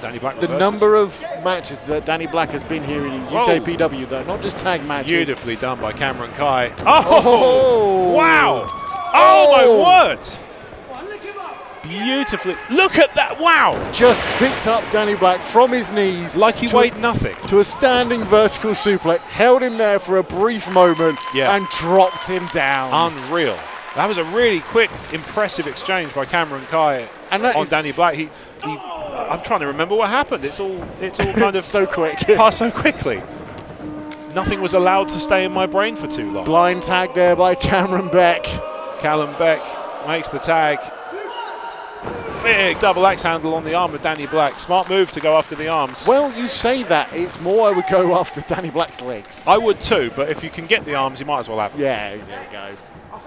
Danny Black the reverses. number of matches that Danny Black has been here in UKPW, though, not just tag matches. Beautifully done by Cameron Khai. Oh, wow. Oh, my word. Beautifully. Look at that. Wow. Just picked up Danny Black from his knees. Like he weighed nothing. To a standing vertical suplex. Held him there for a brief moment and dropped him down. Unreal. That was a really quick, impressive exchange by Cameron Khai on Danny Black. I'm trying to remember what happened. It's all kind of so quick. Passed so quickly. Nothing was allowed to stay in my brain for too long. Blind tag there by Callum Beck. Callum Beck makes the tag. Big double axe handle on the arm of Danny Black. Smart move to go after the arms. Well, you say that. It's more I would go after Danny Black's legs. I would too, but if you can get the arms, you might as well have them. Yeah, there we go.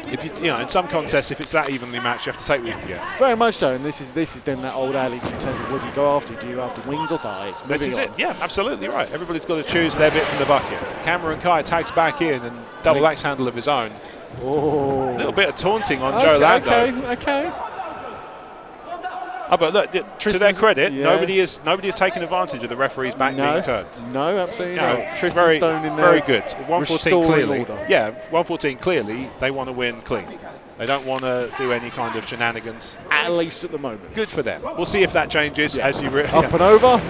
If you in some contests, if it's that evenly matched, you have to take what you can get. Very much so, and this is then that old adage in terms of what do you go after? Do you go after wings or thighs? This is it. Yeah, absolutely right. Everybody's got to choose their bit from the bucket. Cameron Khai tags back in and double axe handle of his own. Oh, a little bit of taunting on Joe Lando. Okay. Oh, but look, to their credit, nobody has taken advantage of the referee's back being turned. No, absolutely not. Tristan Stone in there. Very good. 114 clearly. Order. Yeah, 114 clearly. They want to win clean. They don't want to do any kind of shenanigans. At least at the moment. Good for them. We'll see if that changes as you. Up and over.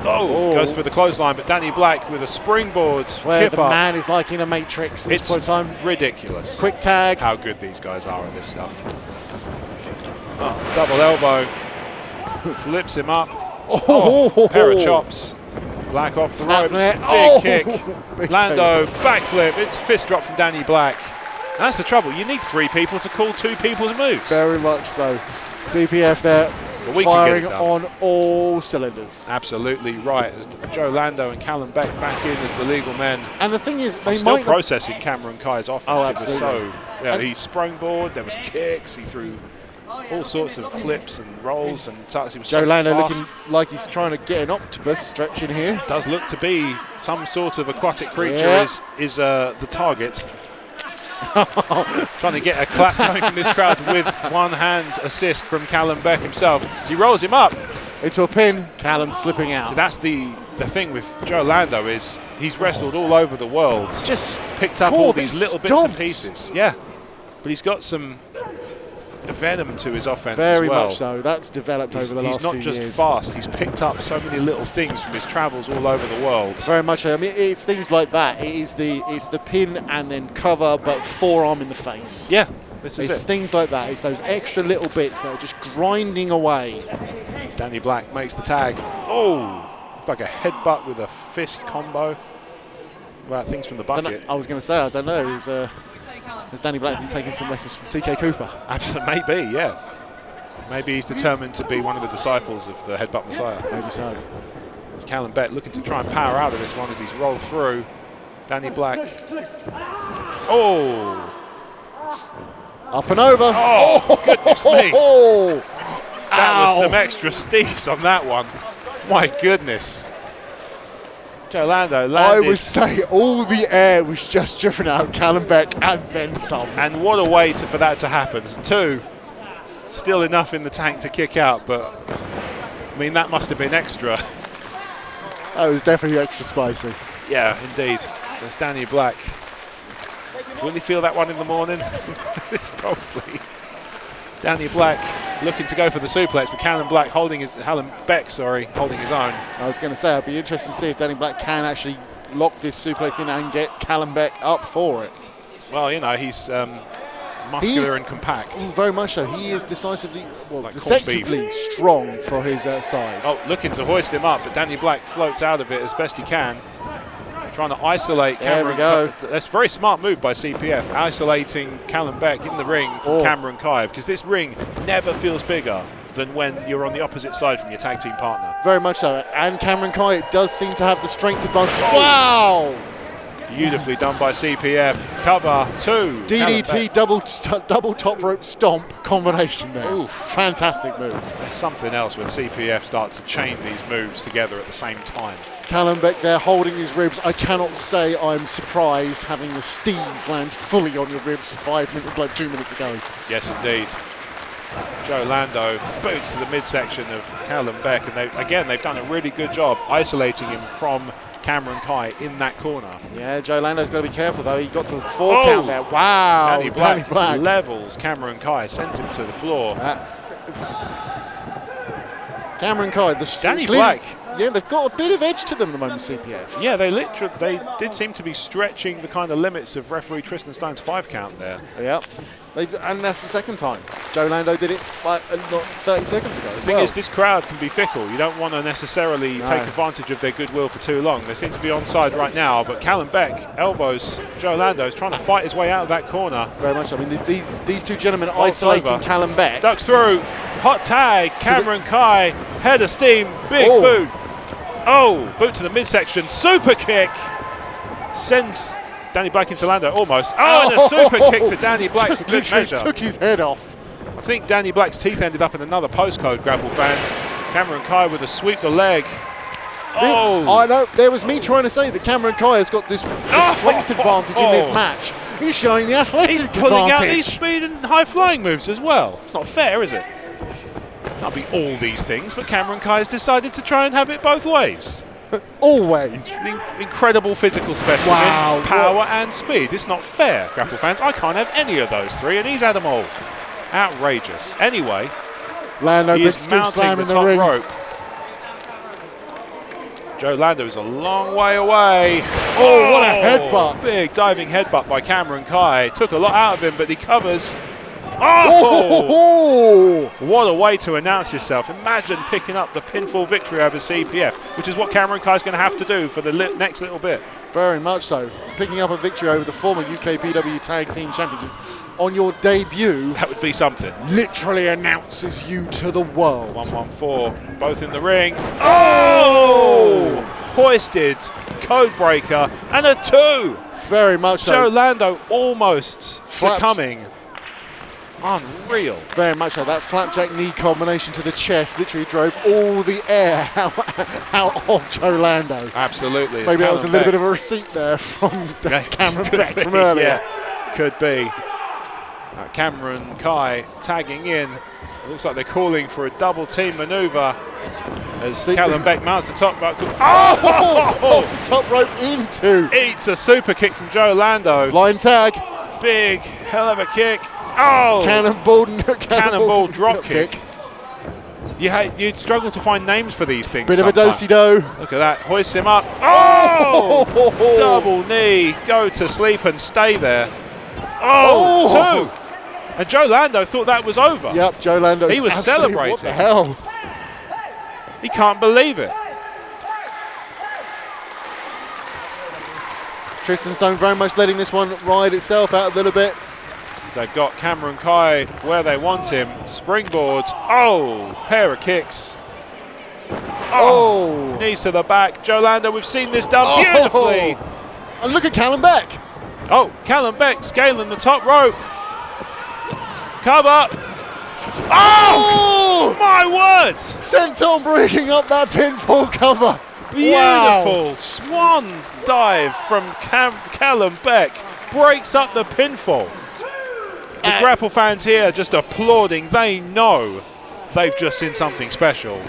Goes for the clothesline, but Danny Black with a springboard. Where the man is like in a Matrix at this point in time. Ridiculous. Quick tag. How good these guys are at this stuff. Double elbow. Flips him up. Pair of chops. Black off the ropes. Big kick. Lando, backflip. It's fist drop from Danny Black. And that's the trouble. You need 3 people to call 2 people's moves. Very much so. CPF there. Firing on all cylinders. Absolutely right. As Joe Lando and Callum Beck back in as the legal men. And the thing is, they still processing Cameron Khai's offense. It was so. Yeah, he springboard. There was kicks. He threw all sorts of flips and rolls and tucks. He was Joe so Lando fast. looking like he's trying to get an octopus stretching here. Does look to be some sort of aquatic creature. Is the target. Trying to get a clap going from this crowd with one hand assist from Callum Beck himself as he rolls him up into a pin. Callum slipping out. So that's the thing with Joe Lando is he's wrestled all over the world. Just picked up all these little bits and pieces. Yeah, but he's got some venom to his offense as well. Very much so. That's developed over the last few years. He's not just fast. He's picked up so many little things from his travels all over the world. Very much so. I mean, it's things like that. It's the pin and then cover, but forearm in the face. Yeah, this is it's things like that. It's those extra little bits that are just grinding away. Danny Black makes the tag. Oh, it's like a headbutt with a fist combo. Well, things from the bucket. I was going to say, I don't know. Has Danny Black been taking some lessons from TK Cooper? Absolutely, maybe, yeah. Maybe he's determined to be one of the disciples of the Headbutt Messiah. Maybe so. There's Callum Beck looking to try and power out of this one as he's rolled through. Danny Black. Oh! Up and over. Oh, goodness me. That was some extra steez on that one. My goodness. Joe Lando landed. I would say all the air was just driven out of Callum Beck and then some. And what a way for that to happen. 2, still enough in the tank to kick out, but I mean, that must have been extra. That was definitely extra spicy. Yeah, indeed. There's Danny Black. Will he feel that one in the morning? It's probably. Danny Black looking to go for the suplex, but Callum Beck holding his own. I was going to say, I'd be interested to see if Danny Black can actually lock this suplex in and get Callum Beck up for it. Well, you know, he's muscular and compact. Very much so. He is decisively, deceptively strong for his size. Oh, looking to hoist him up, but Danny Black floats out of it as best he can. Trying to isolate Cameron. There we go. That's a very smart move by CPF, isolating Callum Beck in the ring from Cameron Khai, because this ring never feels bigger than when you're on the opposite side from your tag team partner. Very much so. And Cameron Khai does seem to have the strength advantage. Wow! Beautifully done by CPF. Cover 2. DDT double top rope stomp combination there. Oof. Fantastic move. There's something else when CPF starts to chain these moves together at the same time. Callum Beck there holding his ribs. I cannot say I'm surprised having the steeds land fully on your ribs 2 minutes ago. Yes, indeed. Joe Lando boots to the midsection of Callum Beck, and they've done a really good job isolating him from Cameron Khai in that corner. Yeah, Joe Lando's got to be careful though. He got to the 4 count there. Wow, Danny Black levels Cameron Khai, sent him to the floor. Cameron Khai, Danny Black. Yeah, they've got a bit of edge to them at the moment, CPF. Yeah, they did seem to be stretching the kind of limits of referee Tristan Stone's 5 count there. Yep. And that's the second time. Joe Lando did it not 30 seconds ago. The thing is, this crowd can be fickle. You don't want to necessarily take advantage of their goodwill for too long. They seem to be onside right now, but Callum Beck elbows Joe Lando. Is trying to fight his way out of that corner. Very much. I mean, these two gentlemen isolating over. Callum Beck. Ducks through. Hot tag. Cameron Khai. Head of steam. Big boot. Oh, boot to the midsection. Super kick. Sends Danny Black into Lando, almost. Oh, and a super kick to Danny Black for good measure. Took his head off. I think Danny Black's teeth ended up in another postcode, Grapple fans. Cameron Khai with a sweep the leg. I know, there was me trying to say that Cameron Khai has got this strength advantage in this match. He's showing the athletic He's advantage. pulling out these speed and high flying moves as well. It's not fair, is it? Can't be all these things, but Cameron Khai has decided to try and have it both ways. Always. The incredible physical specimen, Wow, power and speed. It's not fair, Grapple fans. I can't have any of those 3, and he's had them all. Outrageous. Anyway, Lando he is mounting the top ring. rope. Joe Lando is a long way away. Oh, what a headbutt. Big diving headbutt by Cameron Khai. Took a lot out of him, but he covers. What a way to announce yourself. Imagine picking up the pinfall victory over CPF, which is what Cameron Khai is going to have to do for the next little bit. Very much so. Picking up a victory over the former UKPW Tag Team Championship on your debut. That would be something. Literally announces you to the world. 1-1-4, both in the ring. Oh! Hoisted, code breaker, and a 2. Very much so. Joe Lando almost succumbing. Unreal. Very much so. That flapjack knee combination to the chest literally drove all the air out of Joe Lando. Absolutely. Maybe that was a little bit of a receipt there from Cameron Beck from earlier. Yeah, could be. Cameron Khai tagging in. It looks like they're calling for a double team maneuver as Callum Beck mounts the top rope. Off the top rope into. Eats a super kick from Joe Lando. Line tag. Big hell of a kick. Oh! Cannonball drop kick. You'd struggle to find names for these things. Bit of a do-si-do. Look at that. Hoists him up. Oh! Double knee. Go to sleep and stay there. Oh! 2. And Joe Lando thought that was over. Yep, Joe Lando. He was celebrating. What the hell? He can't believe it. Tristan Stone very much letting this one ride itself out a little bit. So they've got Cameron Khai where they want him. Springboards. Oh, pair of kicks. Oh, knees to the back. Joe Lando, we've seen this done beautifully. And look at Callum Beck. Oh, Callum Beck scaling the top rope. Cover. Oh, my word. Senton breaking up that pinfall cover. Beautiful swan dive from Callum Beck. Breaks up the pinfall. The Grapple fans here just applauding. They know they've just seen something special.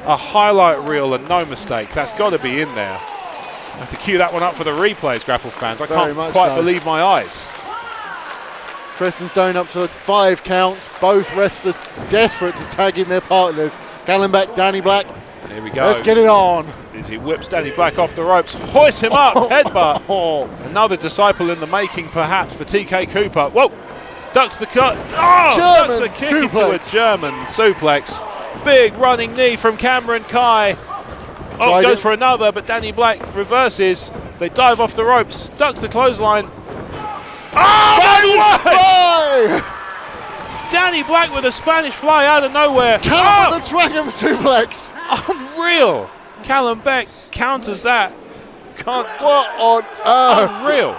A highlight reel and no mistake. That's got to be in there. I have to cue that one up for the replays, Grapple fans. I can't quite believe my eyes. Tristan Stone up to a 5 count. Both wrestlers desperate to tag in their partners. Callum Beck, Danny Black. Here we go. Let's get it on. As he whips Danny Black off the ropes, hoists him up, headbutt. Another disciple in the making, perhaps, for TK Cooper. Whoa! Ducks the cut. Oh! Ducks the kick into a German suplex. Big running knee from Cameron Khai. Oh, goes for another, but Danny Black reverses. They dive off the ropes. Ducks the clothesline. Oh, my word! Danny Black with a Spanish fly out of nowhere. Callum with the dragon suplex. Unreal. Callum Beck counters that. What on earth? Unreal.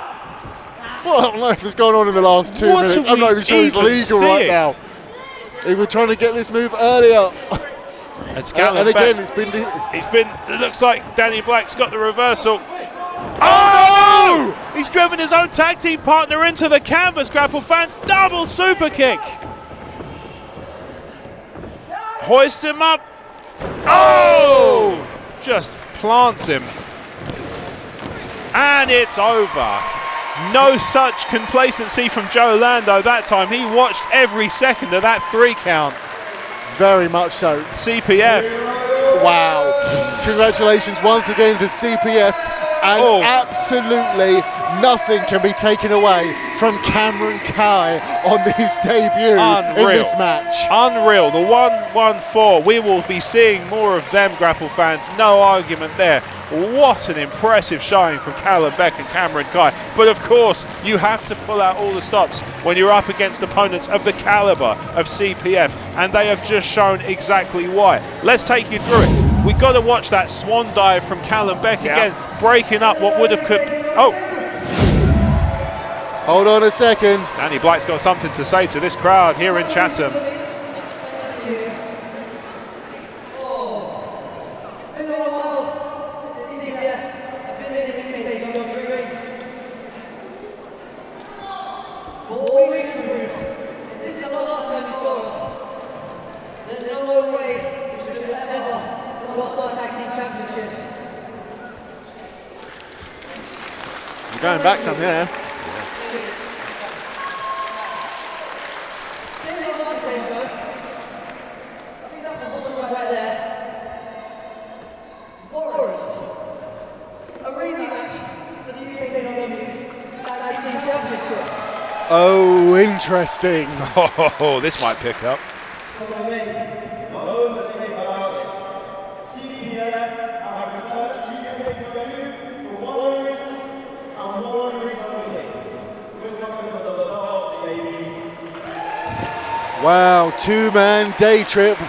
What on earth is going on in the last 2 What minutes? are I'm not we even sure he's even legal right seeing? now. He was trying to get this move earlier. It's Callum and again, Beck. it's been. It looks like Danny Black's got the reversal. Oh! He's driven his own tag team partner into the canvas, Grapple fans. Double super kick. Hoist him up. Oh! Just plants him. And it's over. No such complacency from Joe Lando that time. He watched every second of that 3 count. Very much so. CPF. Wow. Congratulations once again to CPF. And absolutely nothing can be taken away from Cameron Khai on his debut in this match. Unreal. The 1-1-4. We will be seeing more of them, Grapple fans. No argument there. What an impressive showing from Callum Beck and Cameron Khai. But of course, you have to pull out all the stops when you're up against opponents of the caliber of CPF. And they have just shown exactly why. Let's take you through it. We got to watch that swan dive from Callum Beck again, breaking up what would have could. Oh, hold on a second. Danny Black's got something to say to this crowd here in Chatham. Going back some there. Oh, interesting. Oh, this might pick up. Wow, 2-man day trip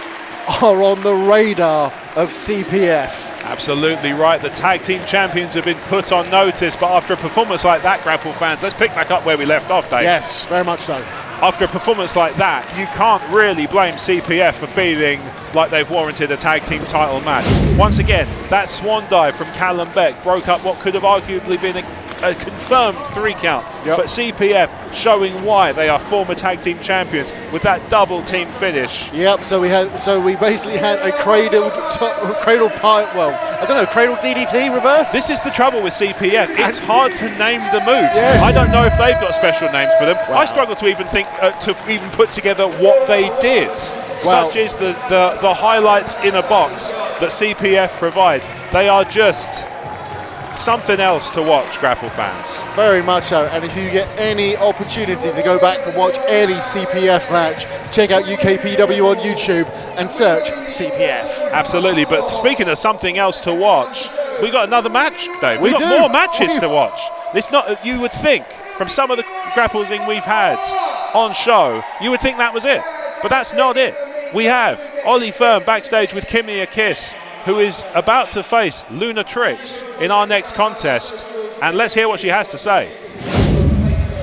are on the radar of CPF. Absolutely right. The tag team champions have been put on notice, but after a performance like that, Grapple fans, let's pick back up where we left off, Dave. Yes, very much so. After a performance like that, you can't really blame CPF for feeling like they've warranted a tag team title match. Once again, that swan dive from Callum Beck broke up what could have arguably been a confirmed 3 count. Yep. But CPF showing why they are former tag team champions with that double team finish. Yep. So we basically had a cradle DDT reverse. This is the trouble with CPF. It's hard to name the moves. Yes. I don't know if they've got special names for them. Wow. I struggle to even think to even put together what they did. Wow. Such is the highlights in a box that CPF provide. They are just something else to watch, Grapple fans. Very much so. And if you get any opportunity to go back and watch any CPF match, check out UKPW on YouTube and search CPF. Absolutely. But speaking of something else to watch, we got another match, Dave. We've got more matches to watch. It's not. You would think from some of the grapplesing we've had on show, you would think that was it, but that's not it. We have Ollie Fern backstage with Kimmy a Kiss, who is about to face Luna Trix in our next contest. And let's hear what she has to say.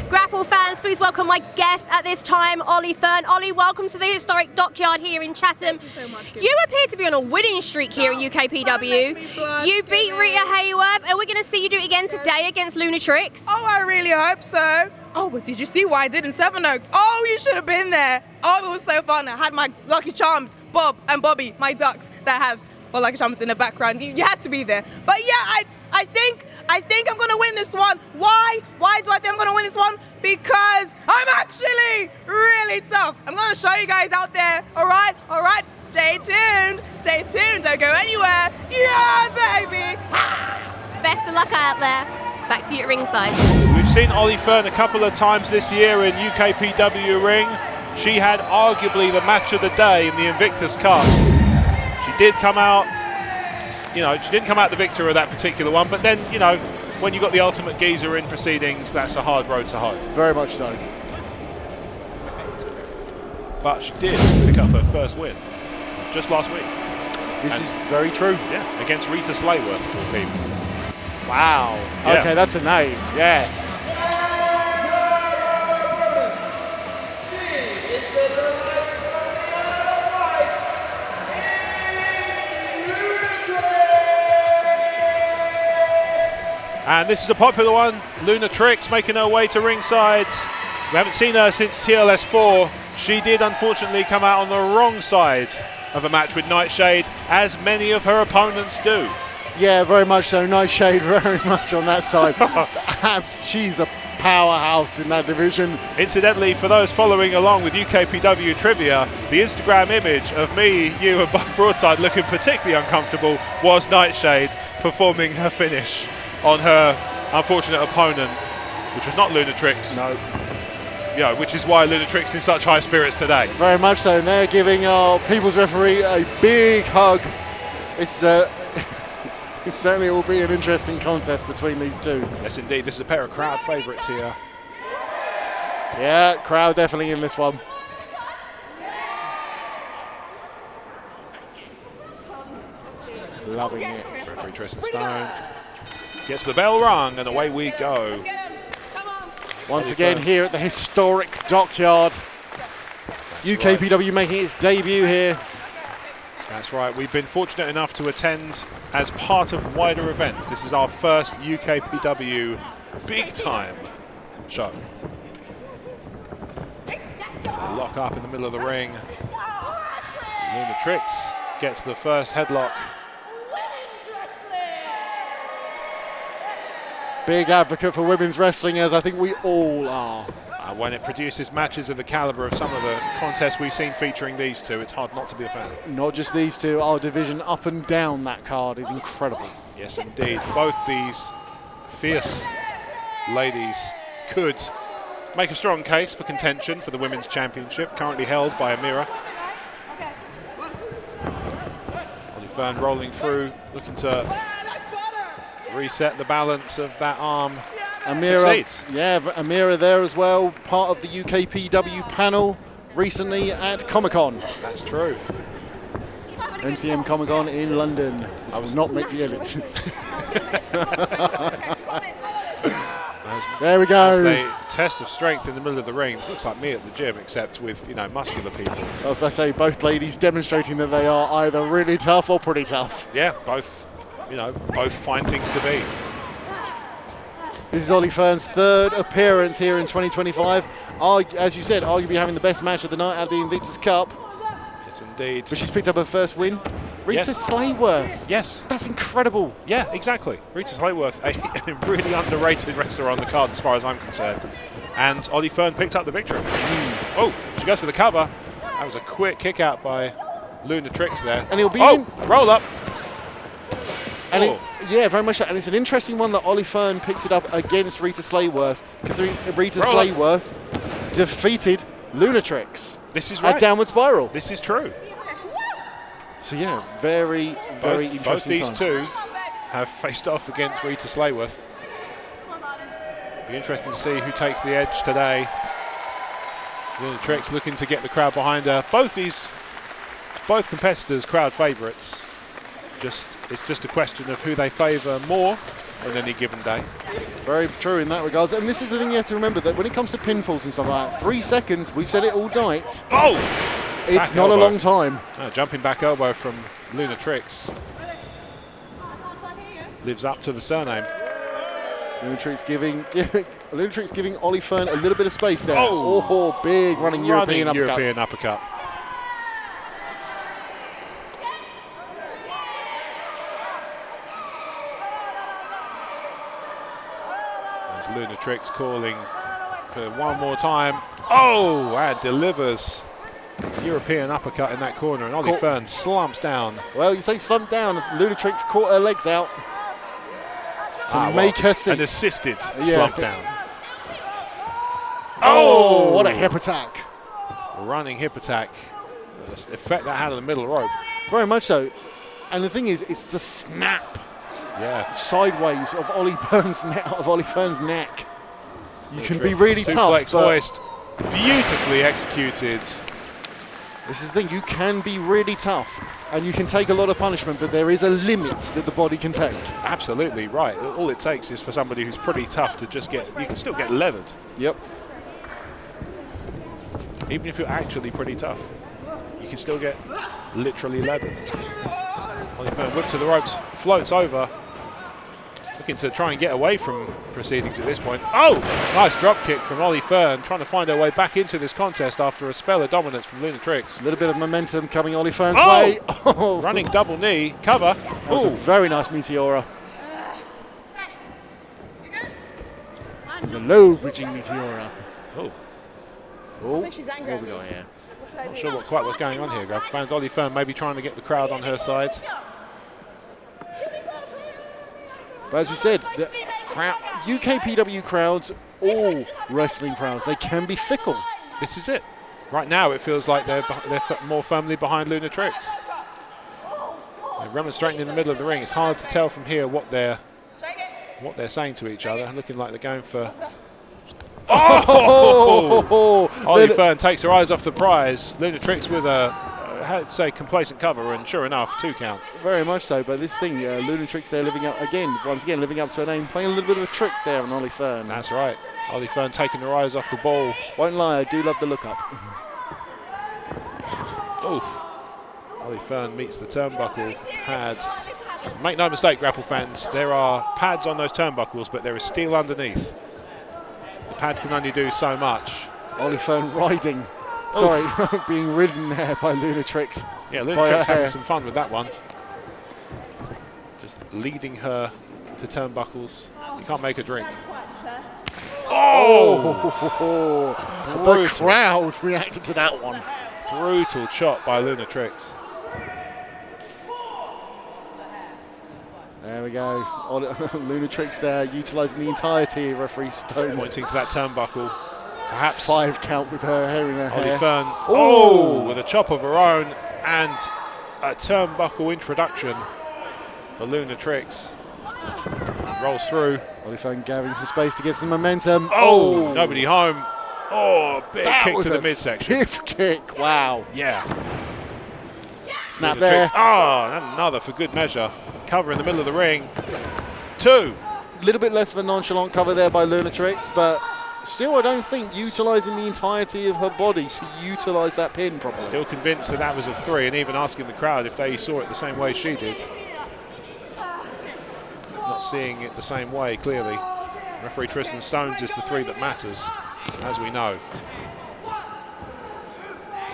Grapple fans, please welcome my guest at this time, Ollie Fern. Ollie, welcome to the Historic Dockyard here in Chatham. Thank you so much. You appear to be on a winning streak here in UKPW. You beat Rita Hayworth, and we're going to see you do it again today against Luna Trix. Oh, I really hope so. Oh, but did you see what I did in Seven Oaks? Oh, you should have been there. Oh, it was so fun. I had my Lucky Charms, Bob and Bobby, my ducks that had Lucky Charms in the background. You had to be there. But yeah, I think I'm gonna win this one. Why? Why do I think I'm gonna win this one? Because I'm actually really tough. I'm gonna show you guys out there. All right. Stay tuned. Don't go anywhere. Yeah, baby. Best of luck out there. Back to you at ringside. We've seen Ollie Fern a couple of times this year in UKPW ring. She had arguably the match of the day in the Invictus Cup. She did come out, she didn't come out the victor of that particular one, but then, when you got the ultimate geezer in proceedings, that's a hard road to hoe. Very much so. but she did pick up her first win just last week. This is very true. Yeah, against Rita Slayworth, of all people. Wow. Yeah. Okay, that's a name. Yes. And this is a popular one. Luna Trix making her way to ringside. We haven't seen her since TLS 4. She did unfortunately come out on the wrong side of a match with Nightshade, as many of her opponents do. Yeah, very much so. Nightshade very much on that side. Perhaps she's a powerhouse in that division. Incidentally, for those following along with UKPW trivia, the Instagram image of me, you and Buff Broadside looking particularly uncomfortable was Nightshade performing her finish on her unfortunate opponent, which was not Luna Trix. No. Yeah, which is why Luna Trix in such high spirits today. Very much so. And they're giving our People's Referee a big hug. It's it certainly will be an interesting contest between these two. Yes, indeed. This is a pair of crowd favourites here. Yeah, crowd definitely in this one. Loving it. Referee Tristan Stone gets the bell rung, and away we go. Once again here at the Historic Dockyard. UKPW making its debut here. That's right. We've been fortunate enough to attend as part of wider events. This is our first UKPW big-time show. So they lock up in the middle of the ring. Luna Trix gets the first headlock. Big advocate for women's wrestling, as I think we all are. When it produces matches of the caliber of some of the contests we've seen featuring these two, it's hard not to be a fan. Not just these two, our division up and down that card is incredible. Yes, indeed. Both these fierce ladies could make a strong case for contention for the Women's Championship, currently held by Amira. Ollie Fern rolling through, looking to reset the balance of that arm. Amira, succeeds. yeah, Amira there as well, part of the UKPW panel recently at Comic-Con. That's true. MCM Comic-Con in London. This will not make the edit. There we go. As they test of strength in the middle of the ring. This looks like me at the gym, except with, you know, muscular people. As I say, both ladies demonstrating that they are either really tough or pretty tough. Yeah, both, you know, both fine things to be. This is Ollie Fern's third appearance here in 2025. As you said, arguably having the best match of the night at the Invictus Cup. Yes, indeed. But she's picked up her first win. Rita Yes. Slayworth. Yes. That's incredible. Yeah, exactly. Rita Slayworth, a really underrated wrestler on the card as far as I'm concerned. And Ollie Fern picked up the victory. Oh, she goes for the cover. That was a quick kick out by Luna Trix there. And it'll be roll up. And yeah, very much so. And it's an interesting one that Ollie Fern picked it up against Rita Slayworth, because Rita Slayworth defeated Luna Trix. This is right. At Downward Spiral. This is true. So yeah, very interesting Both these time. two have faced off against Rita Slayworth. Be interesting to see who takes the edge today. Luna Trix looking to get the crowd behind her. Both competitors crowd favourites. It's just a question of who they favour more on any given day. Very true in that regards. And this is the thing you have to remember, that when it comes to pinfalls and stuff like that, 3 seconds, we've said it all night. Oh! It's not a long time. Jumping back elbow from Luna Trix. Lives up to the surname. Luna Trix giving Ollie Fern a little bit of space there. Oh, big running European uppercut. There's Luna Trix calling for one more time. Oh, and delivers European uppercut in that corner, and Ollie Fern slumps down. Well, you say slumped down. Luna Trix caught her legs out to make her see. An assisted slump down. Oh, what a hip attack. A running hip attack. The effect that had on the middle rope. Very much so. And the thing is, it's the snap sideways of Ollie Fern's neck. You can be really tough. Suplex hoist, beautifully executed. This is the thing, you can be really tough and you can take a lot of punishment, but there is a limit that the body can take. Absolutely right. All it takes is for somebody who's pretty tough to just get, you can still get leathered. Yep. Even if you're actually pretty tough, you can still get literally leathered. Ollie Fern whipped to the ropes, floats over, looking to try and get away from proceedings at this point. Oh, nice drop kick from Ollie Fern, trying to find her way back into this contest after a spell of dominance from Luna Trix. A little bit of momentum coming Ollie Fern's way. Oh! Running double knee, cover. That was a very nice Meteora. It was a low bridging Meteora. Oh. Oh, what have we got here? Not sure quite what's going on here, Grab fans. Ollie Fern maybe trying to get the crowd on her side. But as we said, the UKPW crowds, all wrestling crowds, they can be fickle. This is it. Right now it feels like they're more firmly behind Luna Trix. They're remonstrating in the middle of the ring. It's hard to tell from here what they're saying to each other. Looking like they're going for... Oh! Ollie Fern takes her eyes off the prize. Luna Trix with a, how to say, complacent cover, and sure enough, 2 count. Very much so, but this thing, Luna Trix there once again, living up to her name, playing a little bit of a trick there on Ollie Fern. That's right. Ollie Fern taking her eyes off the ball. Won't lie, I do love the look up. Oof. Ollie Fern meets the turnbuckle pad. Make no mistake, grapple fans, there are pads on those turnbuckles, but there is steel underneath. The pads can only do so much. Ollie Fern riding. Sorry, being ridden there by Luna Trix. Yeah, Luna Trix having some fun with that one. Just leading her to turnbuckles. You can't make a drink. Oh! The crowd reacted to that one. Brutal chop by Luna Trix. There we go. Luna Trix there, utilising the entirety of referee Stone's. Pointing to that turnbuckle. Perhaps 5 count with her hair in her hair. Ollie Fern, oh, with a chop of her own and a turnbuckle introduction for Luna Trix. Rolls through. Ollie Fern gathering some space to get some momentum. Oh, nobody home. Oh, big kick to the midsection. Stiff kick, wow. Yeah. Snap Luna there. Trix. Oh, and another for good measure. Cover in the middle of the ring. 2. A little bit less of a nonchalant cover there by Luna Trix, but still, I don't think utilising the entirety of her body to utilise that pin properly. Still convinced that was a 3, and even asking the crowd if they saw it the same way she did. Not seeing it the same way, clearly. Referee Tristan Stones is the 3 that matters, as we know.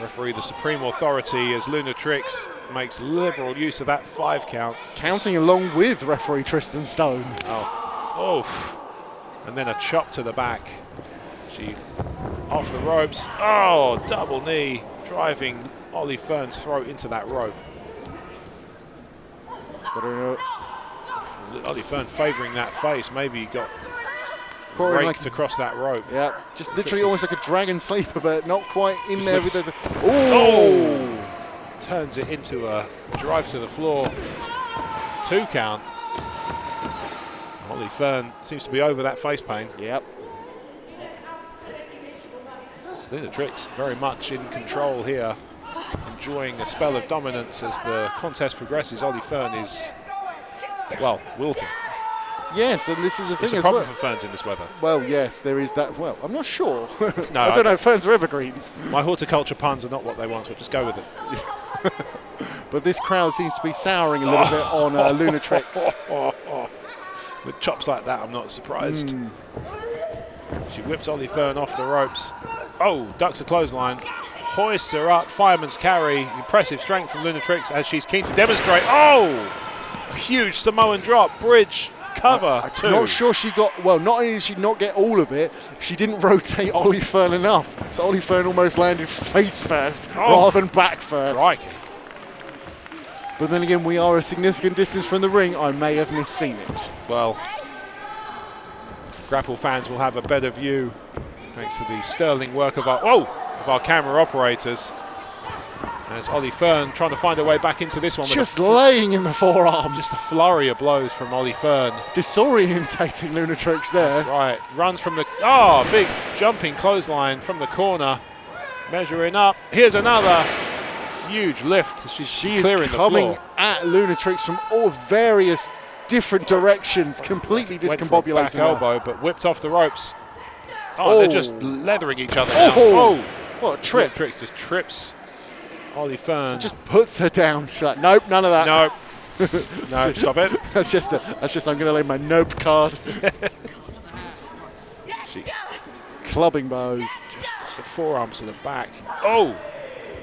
Referee the supreme authority as Luna Trix makes liberal use of that 5 count. Counting along with referee Tristan Stone. Oh, oof. And then a chop to the back. She off the ropes. Oh, double knee, driving Ollie Fern's throat into that rope. Ollie Fern favouring that face. Maybe he got raked across that rope. Yeah, just literally almost like a dragon sleeper, but not quite in just there with the... Oh! Turns it into a drive to the floor. 2 count. Ollie Fern seems to be over that face pain. Yep. Luna Trix very much in control here, enjoying a spell of dominance as the contest progresses. Ollie Fern is, well, wilting. Yes, and this is the thing It's a as problem well. for Ferns in this weather. Well, yes, there is that. Well, I'm not sure. No, I don't know. Ferns are evergreens. My horticulture puns are not what they want, so just go with it. But this crowd seems to be souring a little bit on Luna Trix. With chops like that, I'm not surprised. She whips Ollie Fern off the ropes. Oh, ducks a clothesline. Hoists her up, fireman's carry. Impressive strength from Luna Trix as she's keen to demonstrate. Oh! Huge Samoan drop, bridge, cover. I'm not sure she got, well, not only did she not get all of it, she didn't rotate Ollie Fern enough. So Ollie Fern almost landed face first rather than back first. Crikey. But then again, we are a significant distance from the ring. I may have misseen it. Well, grapple fans will have a better view thanks to the sterling work of our camera operators. As Ollie Fern trying to find her way back into this one. Just laying in the forearms. Just a flurry of blows from Ollie Fern. Disorientating Luna Trix there. That's right. Runs from the... big jumping clothesline from the corner. Measuring up. Here's another. huge lift. She is clearing the coming floor. at Lunatrix from all various different directions, completely Went for a discombobulating back her. elbow, but whipped off the ropes. Oh, they're just leathering each other now. Oh, what a trip. Trix just trips Ollie Fern. Just puts her down. She's like, nope, none of that. Nope. No, stop it. That's just I'm going to lay my nope card. Clubbing bows. Just the forearms to the back. Oh!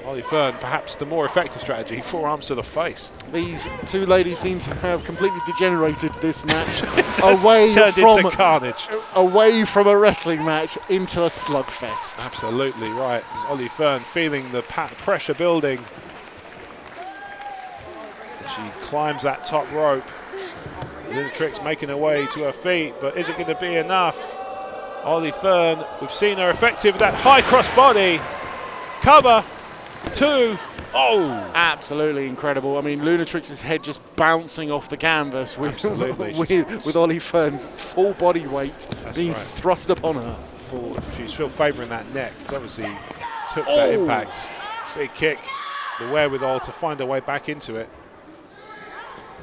Ollie Fern, perhaps the more effective strategy, forearms to the face. These two ladies seem to have completely degenerated this match away into carnage. Away from a wrestling match into a slugfest. Absolutely right. Ollie Fern feeling the pressure building. She climbs that top rope. Lunatrix making her way to her feet, but is it going to be enough? Ollie Fern, we've seen her effective with that high cross body. Cover. 2. Oh! Absolutely incredible. I mean, Lunatrix's head just bouncing off the canvas with Ollie Fern's full body weight being thrust upon her. She's still favouring that neck. She's obviously took that impact. Big kick. The wherewithal to find her way back into it.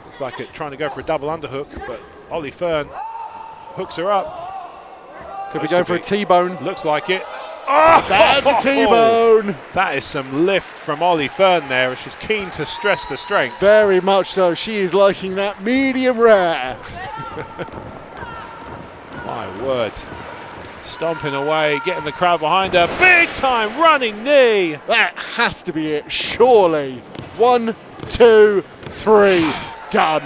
Looks like it trying to go for a double underhook, but Ollie Fern hooks her up. Could be going for a T-bone. Looks like it. Oh, that's a T-bone. That is some lift from Ollie Fern there. She's keen to stress the strength. Very much so. She is liking that medium rare. My word. Stomping away, getting the crowd behind her. Big time running knee. That has to be it, surely. 1, 2, 3, done.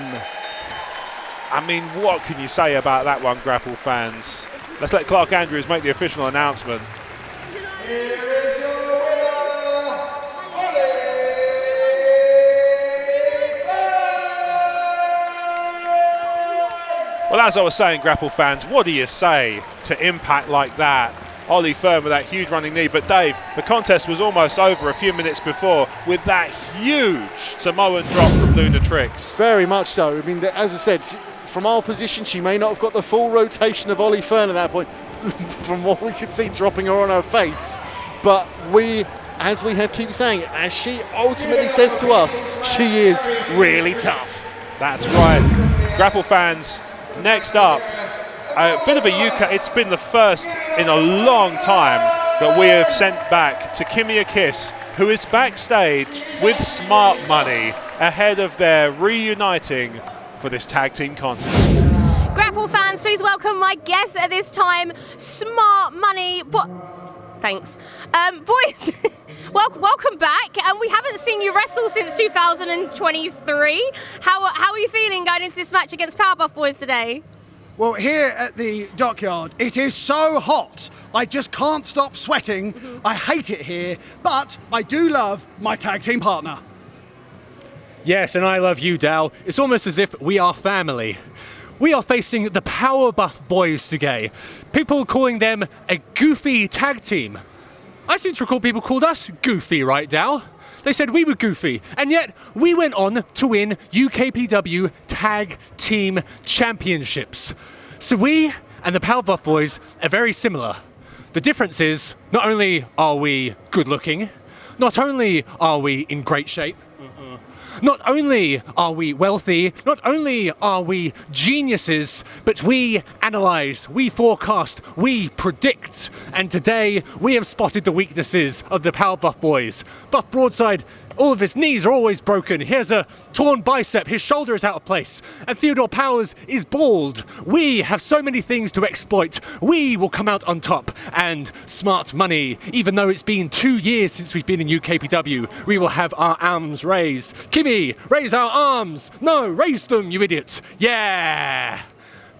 I mean, what can you say about that one, Grapple fans? Let's let Clark Andrews make the official announcement. Here is your winner, Ollie Fern! Well, as I was saying, Grapple fans, what do you say to impact like that? Ollie Fern with that huge running knee. But Dave, the contest was almost over a few minutes before with that huge Samoan drop from Lunatrix. Very much so. I mean, as I said, from our position, she may not have got the full rotation of Ollie Fern at that point, from what we could see dropping her on her face. But we, as we have keep saying, as she ultimately says to us, she is really tough. That's right. Grapple fans, next up, a bit of a UK, it's been the first in a long time that we have sent back to Kimia Kiss, who is backstage with Smart Money ahead of their reuniting for this tag team contest. Grapple fans, please welcome my guest at this time, Smart Money. Thanks. Boys, welcome back. And we haven't seen you wrestle since 2023. How are you feeling going into this match against Powerbuff Boys today? Well, here at the dockyard, it is so hot. I just can't stop sweating. I hate it here, but I do love my tag team partner. Yes, and I love you, Dal. It's almost as if we are family. We are facing the Powerbuff Boys today. People calling them a goofy tag team. I seem to recall people called us goofy, right, Dal? They said we were goofy, and yet we went on to win UKPW Tag Team Championships. So we and the Powerbuff Boys are very similar. The difference is, not only are we good looking, not only are we in great shape, not only are we wealthy, not only are we geniuses, but we analyse, we forecast, we predict. And today, we have spotted the weaknesses of the Powerbuff Boys. Buff Broadside, all of his knees are always broken. He has a torn bicep, his shoulder is out of place. And Theodore Powers is bald. We have so many things to exploit. We will come out on top. And Smart Money, even though it's been 2 years since we've been in UKPW, we will have our arms raised. Kimmy, raise our arms. No, raise them, you idiot. Yeah.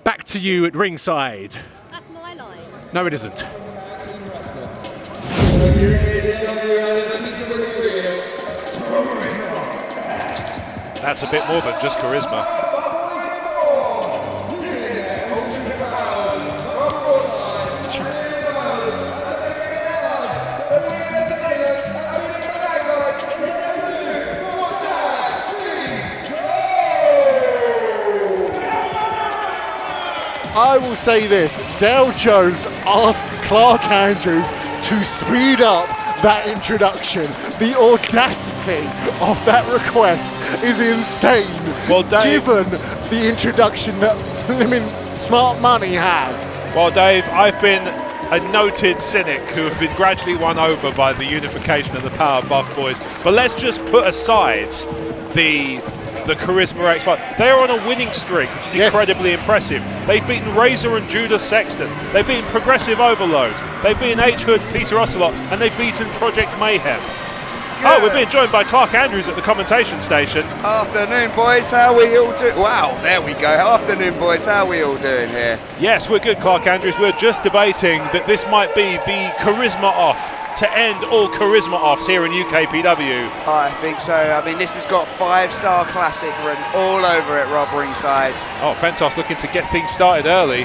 Back to you at ringside. That's my line. No, it isn't. That's a bit more than just charisma. I will say this, Dale Jones asked Clark Andrews to speed up that introduction. The audacity of that request is insane. Well, Dave, given the introduction that Smart Money had. Well, Dave, I've been a noted cynic who have been gradually won over by the unification of the Powerbuff boys. But let's just put aside the Charisma X. They're on a winning streak, which is incredibly impressive. They've beaten Razor and Judas Sexton. They've beaten Progressive Overload. They've beaten H-Hood, Peter Ocelot, and they've beaten Project Mayhem. Oh, we're being joined by Clark Andrews at the commentation station. Afternoon, boys. How we all doing? Wow, there we go. Afternoon, boys. How we all doing here? Yes, we're good, Clark Andrews. We're just debating that this might be the Charisma off to end all Charisma offs here in UKPW. I think so. I mean, this has got 5-star classic written all over it, Rob, ringside. Oh, Fentos looking to get things started early.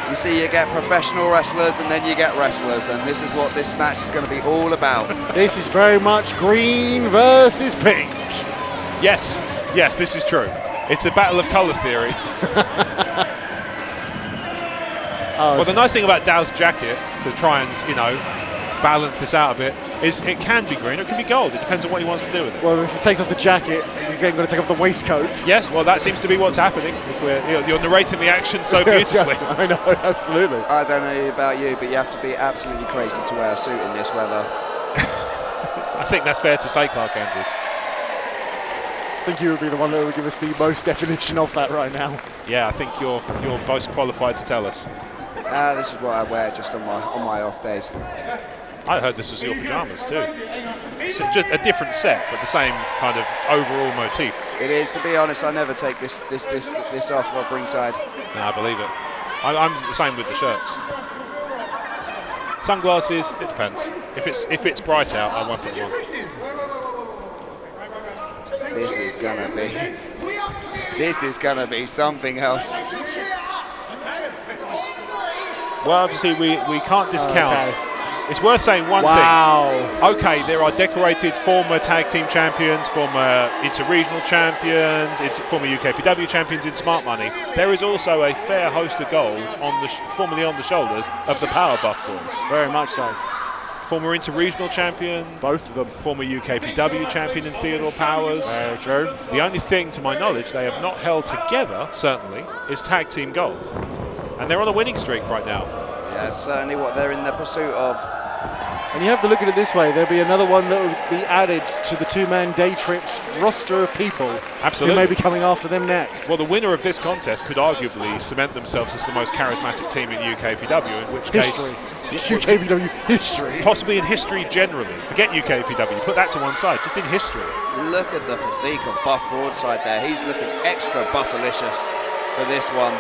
You see, you get professional wrestlers and then you get wrestlers, and this is what this match is going to be all about. This is very much green versus pink. Yes, this is true. It's a battle of colour theory. Well, the nice thing about Dow's jacket, to try and, balance this out a bit, is it can be green or it can be gold. It depends on what he wants to do with it. Well, if he takes off the jacket, he's then going to take off the waistcoat. Yes, well, that seems to be what's happening. If you're narrating the action so beautifully. I know, absolutely. I don't know about you, but you have to be absolutely crazy to wear a suit in this weather. I think that's fair to say, Clark Andrews. I think you would be the one that would give us the most definition of that right now. Yeah, I think you're most qualified to tell us. This is what I wear just on my off days. I heard this was your pyjamas too. It's just a different set, but the same kind of overall motif. It is. To be honest, I never take this off of ringside. No, I believe it. I'm the same with the shirts. Sunglasses, it depends. If it's bright out, I won't put them on. This is gonna be something else. Well, obviously we can't discount. Okay. It's worth saying one thing. Okay, there are decorated former tag team champions, former inter-regional champions, former UKPW champions in Smart Money. There is also a fair host of gold formerly on the shoulders of the Powerbuff boys. Very much so. Former inter-regional champion. Both of them. Former UKPW champion in Theodore Powers. Very true. The only thing, to my knowledge, they have not held together, certainly, is tag team gold. And they're on a winning streak right now. Yeah, that's certainly what they're in the pursuit of. And you have to look at it this way. There'll be another one that will be added to the two-man Day Trips roster of people. Absolutely. Who may be coming after them next. Well, the winner of this contest could arguably cement themselves as the most charismatic team in UKPW, in which case... UKPW history. Possibly in history generally. Forget UKPW, put that to one side, just in history. Look at the physique of Buff Broadside there. He's looking extra buffalicious for this one.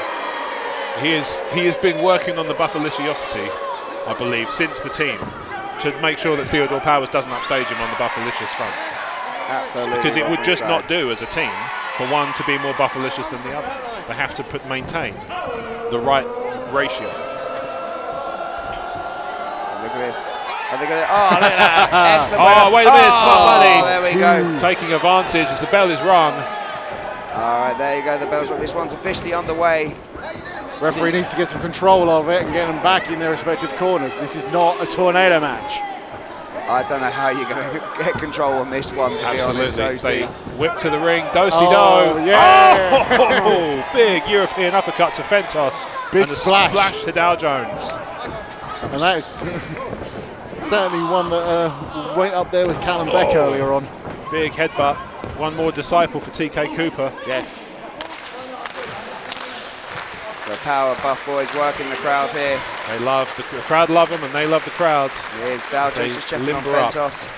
He has been working on the buffaliciosity, I believe, since the team, to make sure that Theodore Powers doesn't upstage him on the buffalicious front. Absolutely. Because it would just not do as a team for one to be more buffalicious than the other. They have to maintain the right ratio. Look at this. Oh, look at that. Excellent. Oh, wait a minute, Smart Money. There we go. Taking advantage as the bell is rung. All right, there you go. The bell's rung. This one's officially underway. Referee needs to get some control of it and get them back in their respective corners. This is not a tornado match. I don't know how you're going to get control on this one, to be honest. They whip to the ring, do-si-do. Oh, yeah. Oh, big European uppercut to Fentos. Big and a splash to Dow Jones. And that is certainly one that went up there with Callum Beck earlier on. Big headbutt. One more disciple for TK Cooper. Yes. The Powerbuff boys working the crowd here. The crowd love them and they love the crowd. Here's Dow Jones just checking on limber up. Fentos.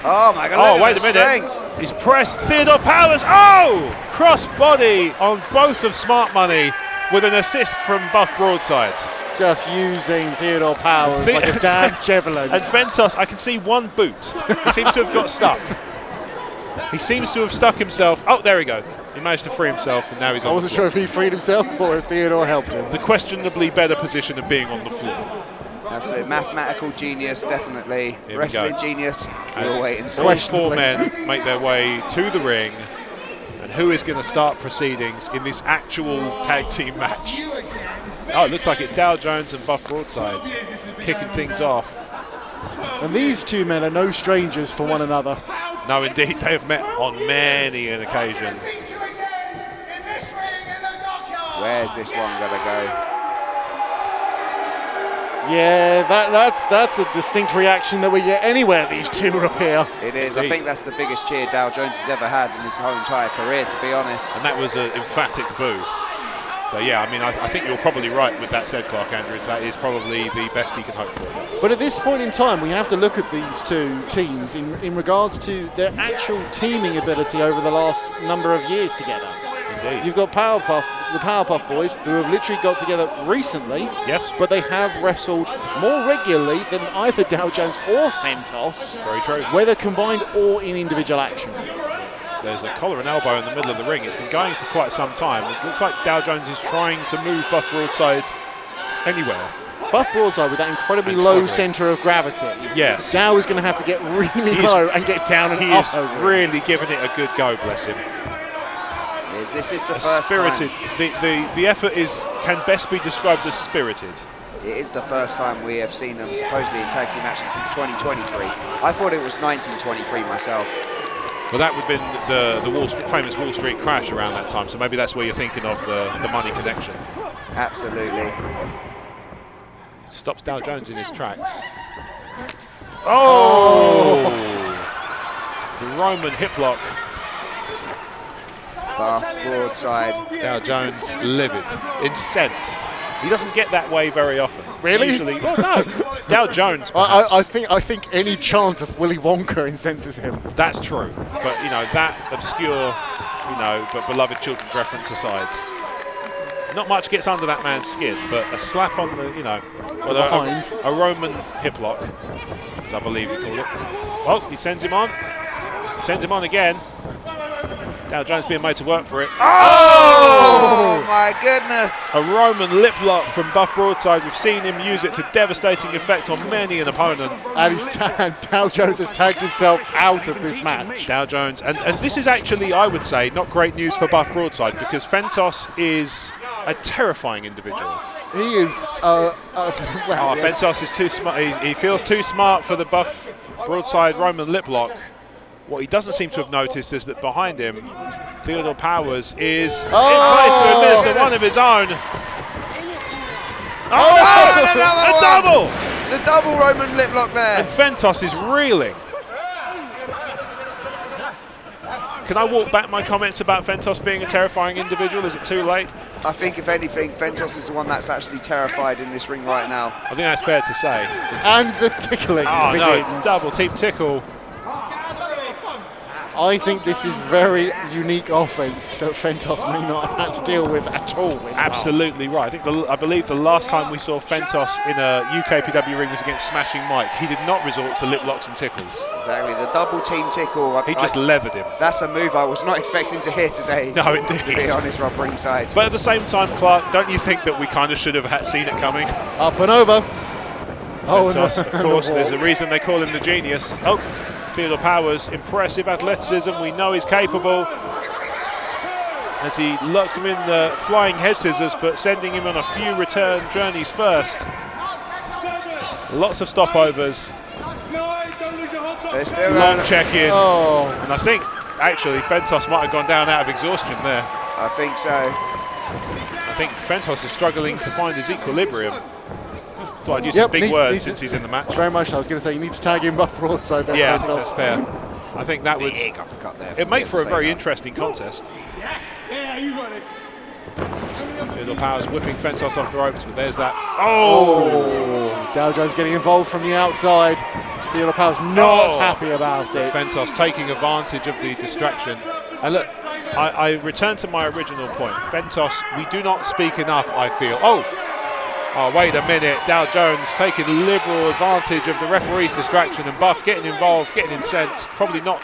Oh my God! Oh, wait a minute. He's pressed Theodore Powers. Oh! Cross body on both of Smart Money with an assist from Buff Broadside. Just using Theodore Powers like a damn javelin. And Fentos, I can see one boot. He seems to have got stuck. He seems to have stuck himself. Oh, there he goes. He managed to free himself, and now he's on the floor. I wasn't sure if he freed himself or if Theodore helped him. The questionably better position of being on the floor. Absolute mathematical genius, definitely. Here Wrestling genius. We'll wait and see. All four men make their way to the ring. And who is going to start proceedings in this actual tag team match? Oh, it looks like it's Dow Jones and Buff Broadside kicking things off. And these two men are no strangers for one another. No, indeed, they have met on many an occasion. Where's this one gonna go? Yeah, that's a distinct reaction that we get anywhere these two appear. It is. Indeed. I think that's the biggest cheer Dow Jones has ever had in his whole entire career, to be honest. And that was an emphatic boo. So yeah, I mean, I think you're probably right with that said, Clark Andrews. That is probably the best he can hope for. But at this point in time, we have to look at these two teams in regards to their actual teaming ability over the last number of years together. Indeed. You've got the Powerbuff boys, who have literally got together recently. Yes. But they have wrestled more regularly than either Dow Jones or Fentos. Very true. Whether combined or in individual action. There's a collar and elbow in the middle of the ring. It's been going for quite some time. It looks like Dow Jones is trying to move Buff Broadside anywhere. Buff Broadside with that incredibly low centre of gravity. Yes. Dow is going to have to get really low and get down and he up is over it. really giving it a good go, bless him. This is the first spirited. time. The effort can best be described as spirited. It is the first time we have seen them supposedly in tag team action since 2023. I thought it was 1923 myself. Well, that would have been the famous Wall Street crash around that time, so maybe that's where you're thinking of the money connection. Absolutely. Stops Dow Jones in his tracks. Oh! The Roman hip lock. Buff Broadside. Dow Jones livid, incensed. He doesn't get that way very often. Really? Usually, well, no. Dow Jones, I think any chant of Willy Wonka incenses him. That's true. But, you know, that obscure, but beloved children's reference aside, not much gets under that man's skin, but a slap on the, behind. A Roman hip lock, as I believe you call it. Oh, he sends him on. Sends him on again. Dow Jones being made to work for it. Oh my goodness! A Roman lip lock from Buff Broadside. We've seen him use it to devastating effect on many an opponent. And Dow Jones has tagged himself out of this match. Dow Jones, and this is actually, I would say, not great news for Buff Broadside, because Fentos is a terrifying individual. He is. Fentos is too smart. He feels too smart for the Buff Broadside Roman lip lock. What he doesn't seem to have noticed is that behind him, Theodore Powers is in place to administer one of his own. A double! The double Roman lip lock there. And Fentos is reeling. Can I walk back my comments about Fentos being a terrifying individual? Is it too late? I think, if anything, Fentos is the one that's actually terrified in this ring right now. I think that's fair to say. And the tickling. Oh, no, double team tickle. I think this is very unique offense that Fentos may not have had to deal with at all. Absolutely right. I believe the last time we saw Fentos in a UKPW ring was against Smashing Mike. He did not resort to lip locks and tickles. Exactly, the double team tickle. He just leathered him. That's a move I was not expecting to hear today. No, indeed. To be honest, Rob Ringside. But at the same time, Clark, don't you think that we kind of should have seen it coming? Up and over. Fentos, of course, there's a reason they call him the genius. Oh. Theodore Powers, impressive athleticism, we know he's capable. As he locks him in the flying head scissors, but sending him on a few return journeys first. Lots of stopovers. There's still long check-in. Oh. And I think, actually, Fentos might have gone down out of exhaustion there. I think so. I think Fentos is struggling to find his equilibrium. I'd use some big words since he's in the match. Very much. I was going to say you need to tag him Buff Broadside. Yeah, I think that's fair. I think that would it'd make for a very interesting contest. Theodore Powers whipping Fentos off the ropes, but there's that. Oh! Dow Jones getting involved from the outside. Theodore Powers not happy about it. Fentos taking advantage of the distraction. And look, I return to my original point. Fentos, we do not speak enough, I feel. Oh, wait a minute. Dow Jones taking liberal advantage of the referee's distraction, and Buff getting involved, getting incensed. Probably not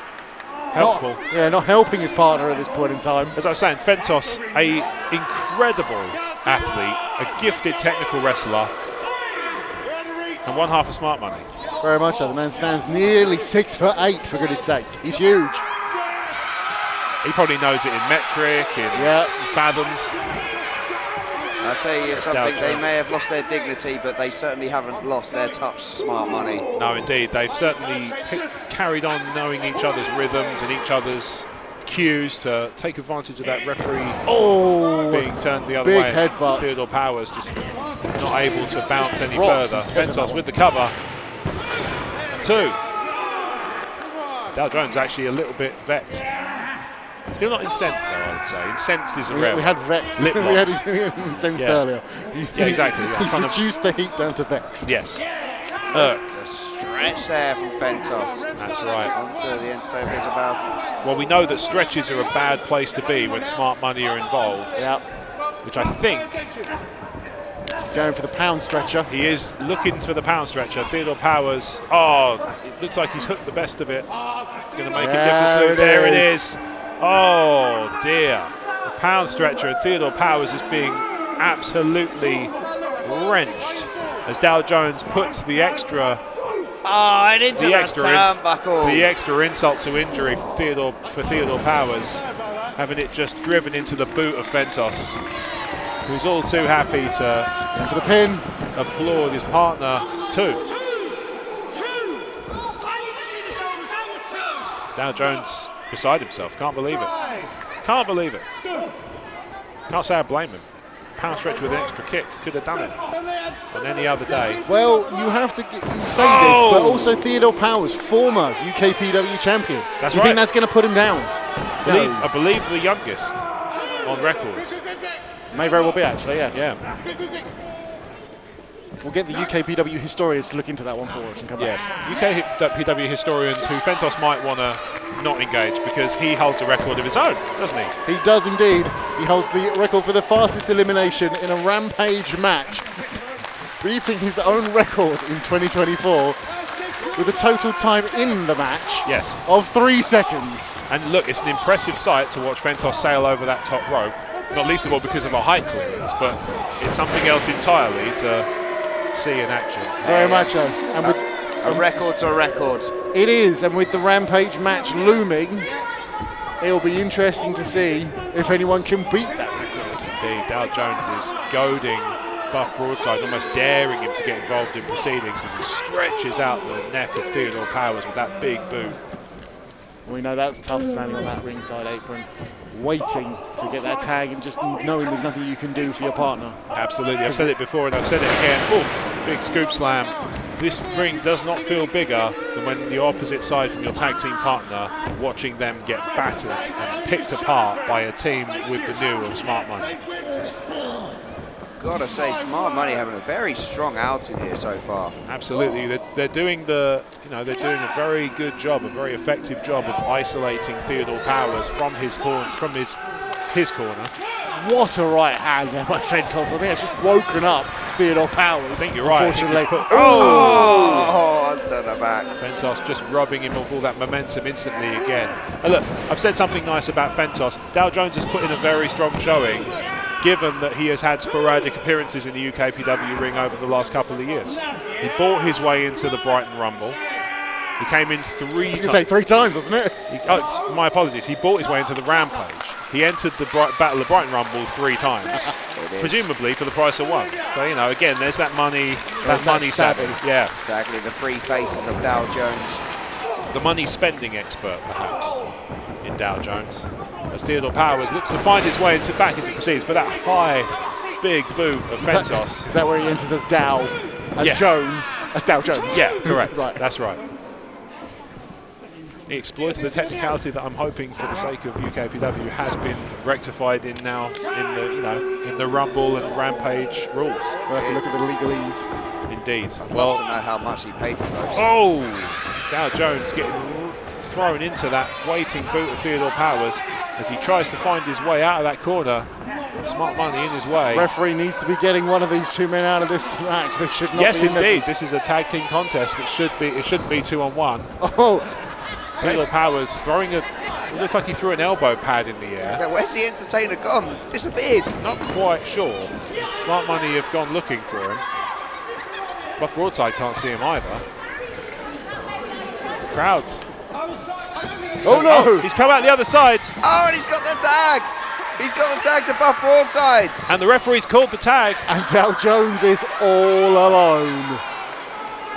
helpful. Not helping his partner at this point in time. As I was saying, Fentos, a incredible athlete, a gifted technical wrestler, and one half of smart money. Very much so. The man stands nearly 6'8", for goodness sake. He's huge. He probably knows it in metric, in fathoms. I'll tell you something, they may have lost their dignity, but they certainly haven't lost their touch, Smart Money. No, indeed. They've certainly carried on knowing each other's rhythms and each other's cues to take advantage of that referee being turned the other way. Big headbutt. Theodore Powers just not able to bounce any further. Ventos with the cover. 2. Dow Jones actually a little bit vexed. Still not incensed though, I would say. Incensed is a rare. We had vexed. Lip we had incensed earlier. Yeah, exactly. Yeah, He's reduced the heat down to vexed. Yes. The stretch there from Ventos. That's right. Onto the entertainment about. Well, we know that stretches are a bad place to be when Smart Money are involved. Yeah. Which I think... Going for the pound stretcher. He is looking for the pound stretcher. Theodore Powers. Oh, it looks like he's hooked the best of it. It's going to make it difficult too. There it is. Oh, dear. The pound stretcher and Theodore Powers is being absolutely wrenched as Dow Jones puts the extra... Oh, and into the turnbuckle. The extra insult to injury for Theodore Powers, having it just driven into the boot of Ventos, who's all too happy to and for the pin. Applaud his partner too. Dow Jones beside himself, can't believe it. Can't believe it. Can't say I blame him. Pound stretch with an extra kick, could have done it on any other day. Well, you have to say this, but also Theodore Powers, former UKPW champion. That's Do you think that's going to put him down? I believe the youngest on records. May very well be, actually, yes. Yeah. We'll get the UKPW historians to look into that one for us and come back. UKPW historians who Ventos might want to not engage because he holds a record of his own, doesn't he? He does indeed. He holds the record for the fastest elimination in a Rampage match, beating his own record in 2024 with a total time in the match of 3 seconds. And look, it's an impressive sight to watch Ventos sail over that top rope, not least of all because of a height clearance, but it's something else entirely to see in action. Very much so. And with a record's a record. It is, and with the Rampage match looming, it'll be interesting to see if anyone can beat that record. Indeed, Dow Jones is goading Buff Broadside, almost daring him to get involved in proceedings as he stretches out the neck of Theodore Powers with that big boot. We know that's tough standing on that ringside apron, waiting to get that tag and just knowing there's nothing you can do for your partner. Absolutely, I've said it before and I've said it again. Oof, big scoop slam. This ring does not feel bigger than when the opposite side from your tag team partner, watching them get battered and picked apart by a team with the new of Smart Money. Gotta say, Smart Money having a very strong outing here so far. Absolutely, they're doing they're doing a very good job, a very effective job of isolating Theodore Powers from his corner, What a right hand there by Ventos. I think it's just woken up Theodore Powers. I think you're right. Unfortunately. Onto the back. Ventos just rubbing him of all that momentum instantly again. And look, I've said something nice about Ventos. Dow Jones has put in a very strong showing, given that he has had sporadic appearances in the UKPW ring over the last couple of years. He bought his way into the Brighton Rumble. He came in 3 times. I was going to say 3 times, wasn't it? My apologies. He bought his way into the Rampage. He entered the Battle of Brighton Rumble 3 times, presumably for the price of 1. So, you know, again, there's that money, that money savvy. Yeah. Exactly, the 3 faces of Dow Jones. The money spending expert, perhaps, in Dow Jones. As Theodore Powers looks to find his way back into proceedings, but that high, big boot of Ventos. Is that where he enters as Dow, as Jones, as Dow Jones? Yeah, correct. Right. That's right. He exploited the technicality that I'm hoping, for the sake of UKPW, has been rectified in now in the Rumble and Rampage rules. We'll have to look at the legalese. Indeed. I'd love to know how much he paid for those. Oh, Dow Jones getting thrown into that waiting boot of Theodore Powers as he tries to find his way out of that corner. Smart Money in his way. Referee needs to be getting one of these 2 men out of this match. They should not yes, be indeed. This is a tag team contest. It shouldn't be 2-on-1. Oh. Theodore Powers throwing it looked like he threw an elbow pad in the air. So where's the entertainer gone? It's disappeared. Not quite sure. Smart Money have gone looking for him. Buff Broadside can't see him either. Crowd. Oh no! He's come out the other side. Oh, and he's got the tag. He's got the tag to Buff Broadside. And the referee's called the tag. And Dow Jones is all alone.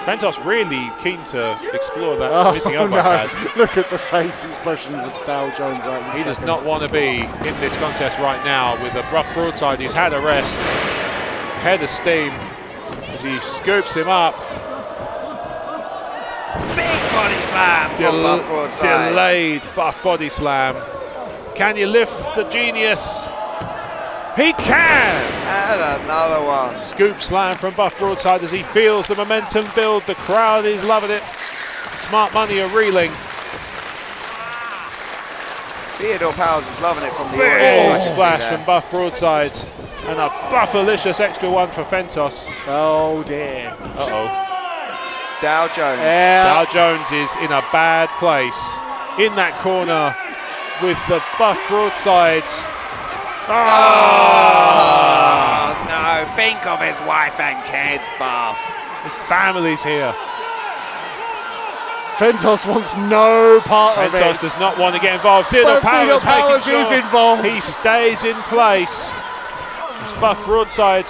Fentos really keen to explore that missing elbow pad. Look at the face expressions of Dow Jones right this He does second. not want to be in this contest right now with a Buff Broadside who's had a rest. Head of steam as he scoops him up. Big body slam from Buff Broadside. Delayed Buff body slam. Can you lift the genius? He can! And another one. Scoop slam from Buff Broadside as he feels the momentum build. The crowd is loving it. Smart Money are reeling. Theodore Powers is loving it from the Big audience. splash from Buff Broadside. And a Buffalicious extra one for Fentos. Oh dear. Uh-oh. Dow Jones. Dow Jones is in a bad place. In that corner with the Buff Broadside. Oh, no. Think of his wife and kids, Buff. His family's here. Fentos wants no part of it. Fentos does not want to get involved. Theodore But Powers, is involved. He stays in place. This Buff Broadside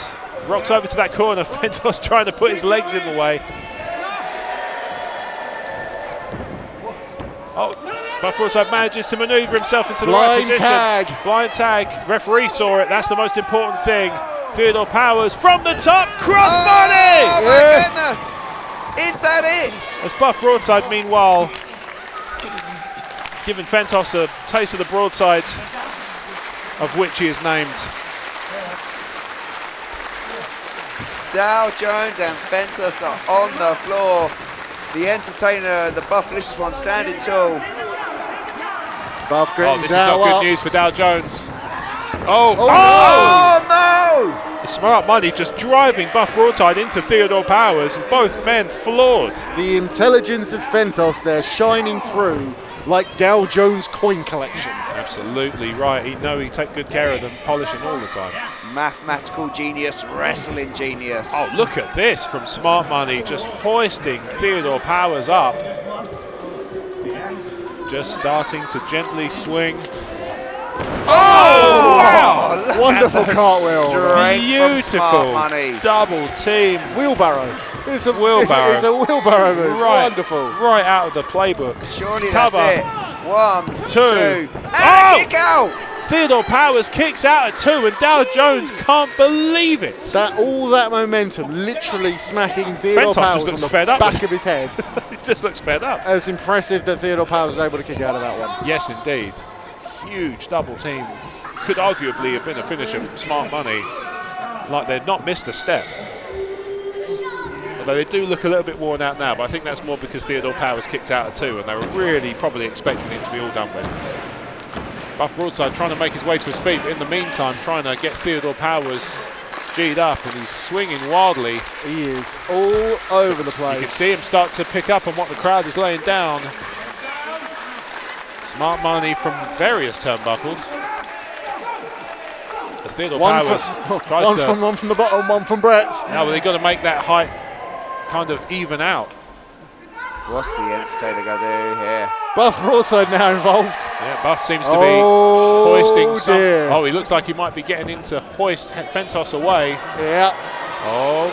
rocks over to that corner. Fentos trying to put his legs in the way. Oh, Buff Broadside manages to manoeuvre himself into the right position. Tag. Blind tag. Referee saw it. That's the most important thing. Theodore Powers from the top. Crossbody! Oh, my goodness. Is that it? As Buff Broadside, meanwhile, giving Fentos a taste of the broadside of which he is named. Dow Jones and Fentos are on the floor. The entertainer, the Buffalicious one, standing tall. Buff Oh, this is not good news for Dow Jones. Oh no! Smart Money just driving Buff Broadside into Theodore Powers, and both men floored. The intelligence of Fentos there shining through like Dow Jones coin collection. Absolutely right. He take good care of them, polish them all the time. Mathematical genius, wrestling genius. Oh, look at this from Smart Money, just hoisting Theodore Powers up. Just starting to gently swing. Oh, wow! Wonderful cartwheel. Beautiful double team. Wheelbarrow. It's a wheelbarrow. It's a wheelbarrow move. Right, Wonderful. Right out of the playbook. Surely Cover. that's it. 1, 2, and Oh! a kick out! Theodore Powers kicks out at 2, and Dow Jones can't believe it. All that momentum, literally smacking Theodore Fentos just Powers on looks the fed up. back of his head. He just looks fed up. It was impressive that Theodore Powers was able to kick out of that one. Yes, indeed. Huge double team. Could arguably have been a finisher from Smart Money. Like they'd not missed a step. Although they do look a little bit worn out now, but I think that's more because Theodore Powers kicked out at 2 and they were really probably expecting it to be all done with. Buff Broadside trying to make his way to his feet, but in the meantime trying to get Theodore Powers G'd up, and he's swinging wildly. He is all over the place. You can see him start to pick up on what the crowd is laying down. Smart Money from various turnbuckles. As Theodore Powers tries one from the bottom, one from Brett's. Now they've got to make that height kind of even out. What's the entertainer going to do here? Buff Broadside now involved. Yeah, Buff seems to be hoisting some. Dear. Oh, he looks like he might be getting in to hoist Fentos away. Yeah. Oh,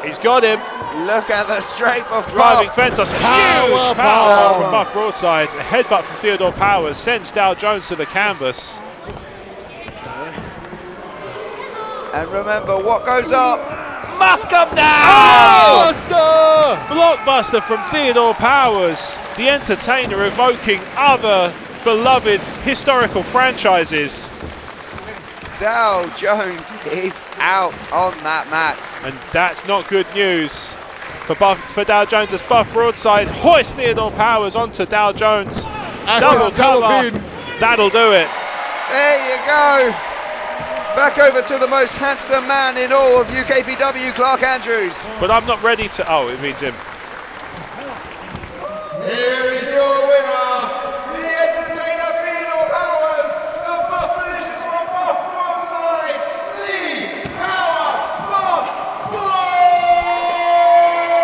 he's got him. Look at the strength of Driving Buff. Fentos. Huge power from Buff Broadside. A headbutt from Theodore Powers sends Dow Jones to the canvas. And remember, what goes up must come down! Oh! Blockbuster from Theodore Powers. The entertainer evoking other beloved historical franchises. Dow Jones is out on that mat. And that's not good news for Dow Jones as Buff Broadside hoists Theodore Powers onto Dow Jones. Double cover. That'll do it. There you go. Back over to the most handsome man in all of UKPW, Clark Andrews. But I'm not ready to... Oh, it means him. Here is your winner, the entertainer Theodore Powers, the Buffalicious from Buff Broadside, the Powerbuff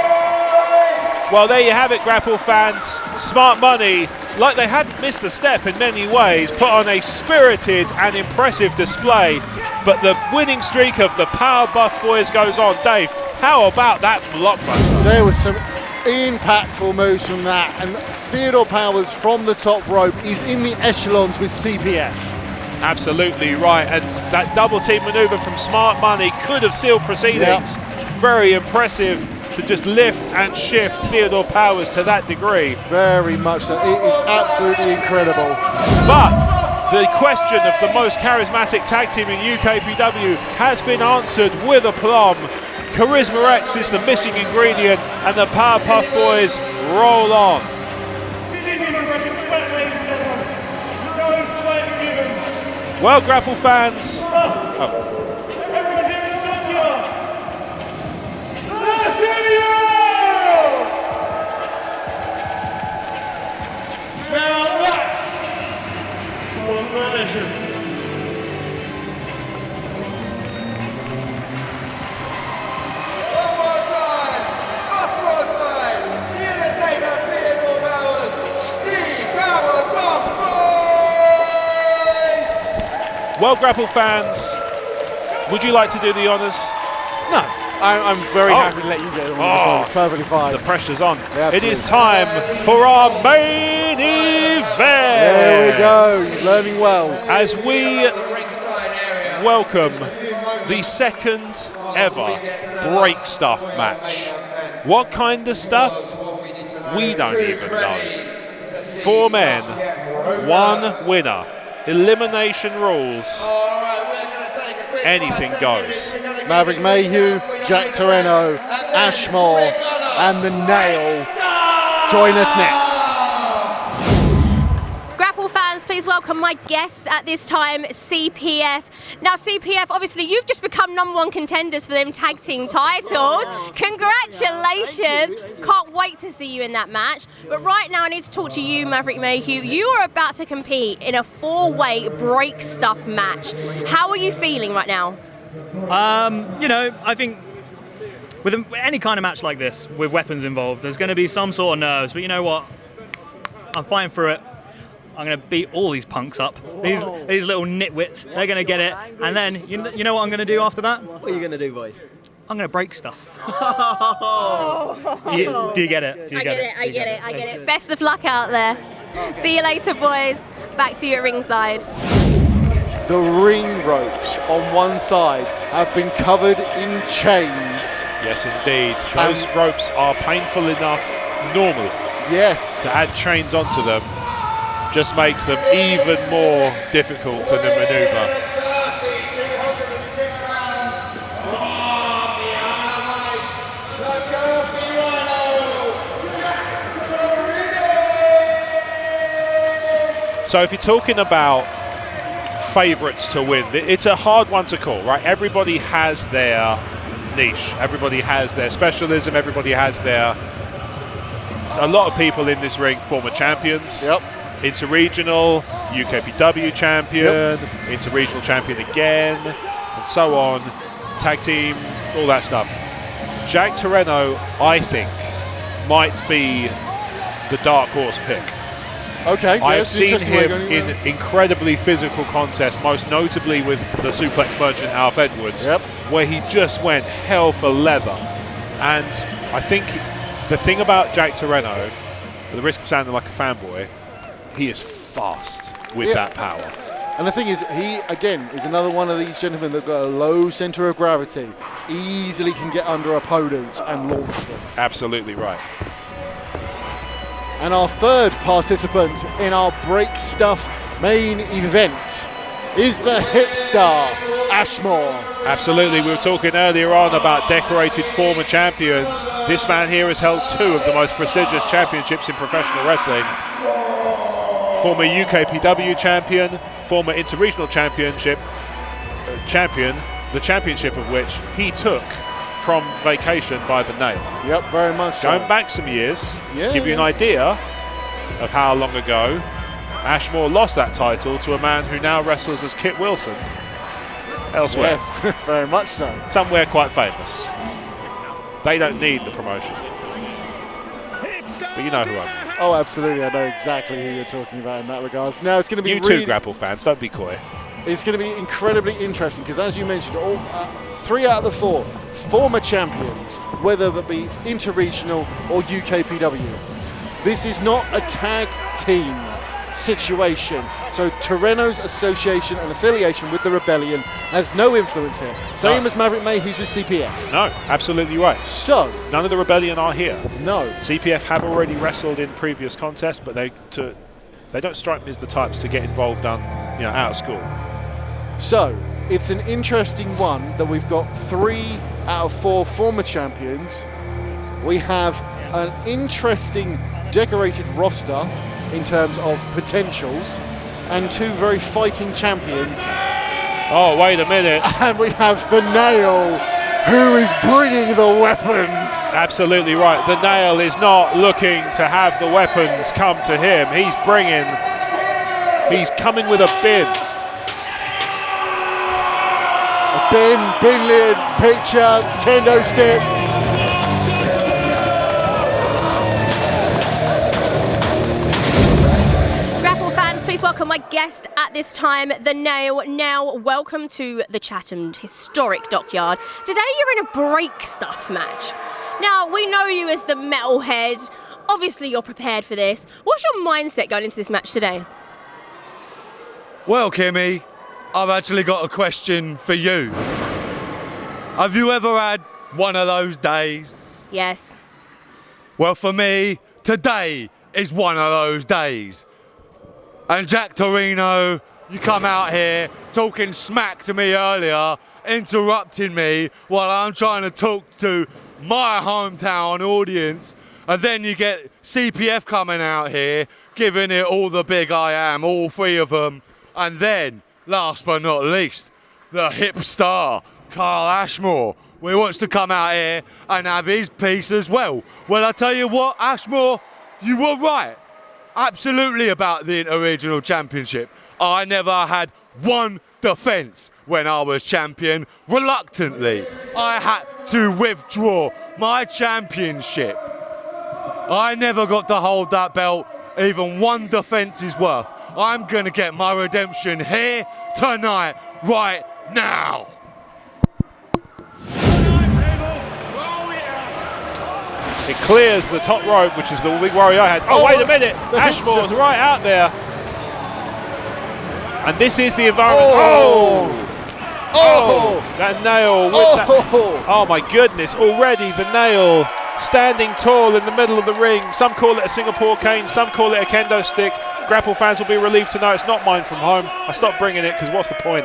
Boys! Well, there you have it, Grapple fans. Smart Money like they hadn't missed a step in many ways, put on a spirited and impressive display. But the winning streak of the Powerbuff boys goes on. Dave, how about that blockbuster? There was some impactful moves from that, and Theodore Powers from the top rope is in the echelons with CPF. Absolutely right, and that double team maneuver from Smart Money could have sealed proceedings. Very impressive to just lift and shift Theodore Powers to that degree. Very much so. It is absolutely incredible. But the question of the most charismatic tag team in UKPW has been answered with aplomb. Charisma X is the missing ingredient, and the Powerpuff Boys roll on. Well, Grapple fans. Everyone here in the Dockyard. Let's hear you! Now that's delicious. One more time. The entertainer Theodore Powers. The Powerbuff Boys. Well, Grapple fans, would you like to do the honours? No, I'm very happy to let you get on. It's perfectly fine. The pressure's on. Yeah, it is time for our main event. There we go, learning well. As we welcome the second ever break stuff match. What kind of stuff? We don't even know. 4 men, 1 winner. Elimination rules. Anything goes. Maverick Mayhew, Jack Toreno, Ashmore, and the Nail join us next. Grapple fans, please welcome my guests at this time, CPF. Now, CPF, obviously, you've just become #1 contenders for them tag team titles. Congratulations. Can't wait to see you in that match. But right now, I need to talk to you, Maverick Mayhew. You are about to compete in a 4-way break stuff match. How are you feeling right now? You know, I think with any kind of match like this, with weapons involved, there's going to be some sort of nerves. But you know what? I'm fighting through it. I'm going to beat all these punks up. These little nitwits. They're going to get it. And then, you know what I'm going to do after that? What are you going to do, boys? I'm going to break stuff. Do you get it? Do you get it? I get it. Best of luck out there. See you later, boys. Back to you at ringside. The ring ropes on one side have been covered in chains. Yes, indeed. Those ropes are painful enough normally. Yes. To add chains onto them just makes them even more difficult to maneuver. So if you're talking about favourites to win, it's a hard one to call, right? Everybody has their niche, everybody has their specialism, everybody has their... A lot of people in this ring, former champions. Yep. Interregional, UKPW champion, interregional champion again, and so on. Tag team, all that stuff. Jack Toreno, I think, might be the dark horse pick. Okay, I've seen him in incredibly physical contests, most notably with the suplex merchant Alf Edwards, where he just went hell for leather. And I think the thing about Jack Toreno, at the risk of sounding like a fanboy, he is fast with that power. And the thing is, he, again, is another one of these gentlemen that got a low centre of gravity, easily can get under opponents and launch them. Absolutely right. And our third participant in our break stuff main event is the hip star, Ashmore. Absolutely, we were talking earlier on about decorated former champions. This man here has held 2 of the most prestigious championships in professional wrestling. Former UKPW champion, former interregional championship champion, the championship of which he took from vacation by the Nail. Yep, very much so. Going back some years, to give you an idea of how long ago, Ashmore lost that title to a man who now wrestles as Kit Wilson elsewhere. Yes, very much so. Somewhere quite famous. They don't need the promotion. Hipster but you know who I mean. Oh, absolutely. I know exactly who you're talking about in that regards. Now, it's going to be You too, Grapple fans. Don't be coy. It's going to be incredibly interesting because, as you mentioned, all 3 out of the 4 former champions, whether it be interregional or UKPW. This is not a tag team situation. So Toreno's association and affiliation with the Rebellion has no influence here. Same as Maverick Mayhew's with CPF. No, absolutely right. So none of the Rebellion are here. No. CPF have already wrestled in previous contests, but they don't strike me as the types to get involved out of school. So it's an interesting one that we've got 3 out of 4 former champions. We have an interesting decorated roster in terms of potentials and 2 very fighting champions. Oh, wait a minute. And we have the Nail, who is bringing the weapons. Absolutely right. The Nail is not looking to have the weapons come to him. He's coming with a bin. A bin lid, picture, kendo stick. Please welcome my guest at this time, the Nail. Now, welcome to the Chatham Historic Dockyard. Today you're in a break stuff match. Now, we know you as the metalhead. Obviously, you're prepared for this. What's your mindset going into this match today? Well, Kimmy, I've actually got a question for you. Have you ever had one of those days? Yes. Well, for me, today is one of those days. And Jack Toreno, you come out here talking smack to me earlier, interrupting me while I'm trying to talk to my hometown audience, and then you get CPF coming out here, giving it all the big I am, all 3 of them, and then, last but not least, the hip star, Ashmore, who wants to come out here and have his piece as well. Well, I tell you what, Ashmore, you were right. Absolutely about the Interregional Championship. I never had one defence when I was champion. Reluctantly, I had to withdraw my championship. I never got to hold that belt, even one defence is worth. I'm going to get my redemption here, tonight, right now. It clears the top rope, which is the big worry I had. Oh, wait a minute. Ashmore's right out there. And this is the environment. That Nail. Oh, my goodness. Already the Nail standing tall in the middle of the ring. Some call it a Singapore cane. Some call it a kendo stick. Grapple fans will be relieved to know it's not mine from home. I stopped bringing it because what's the point?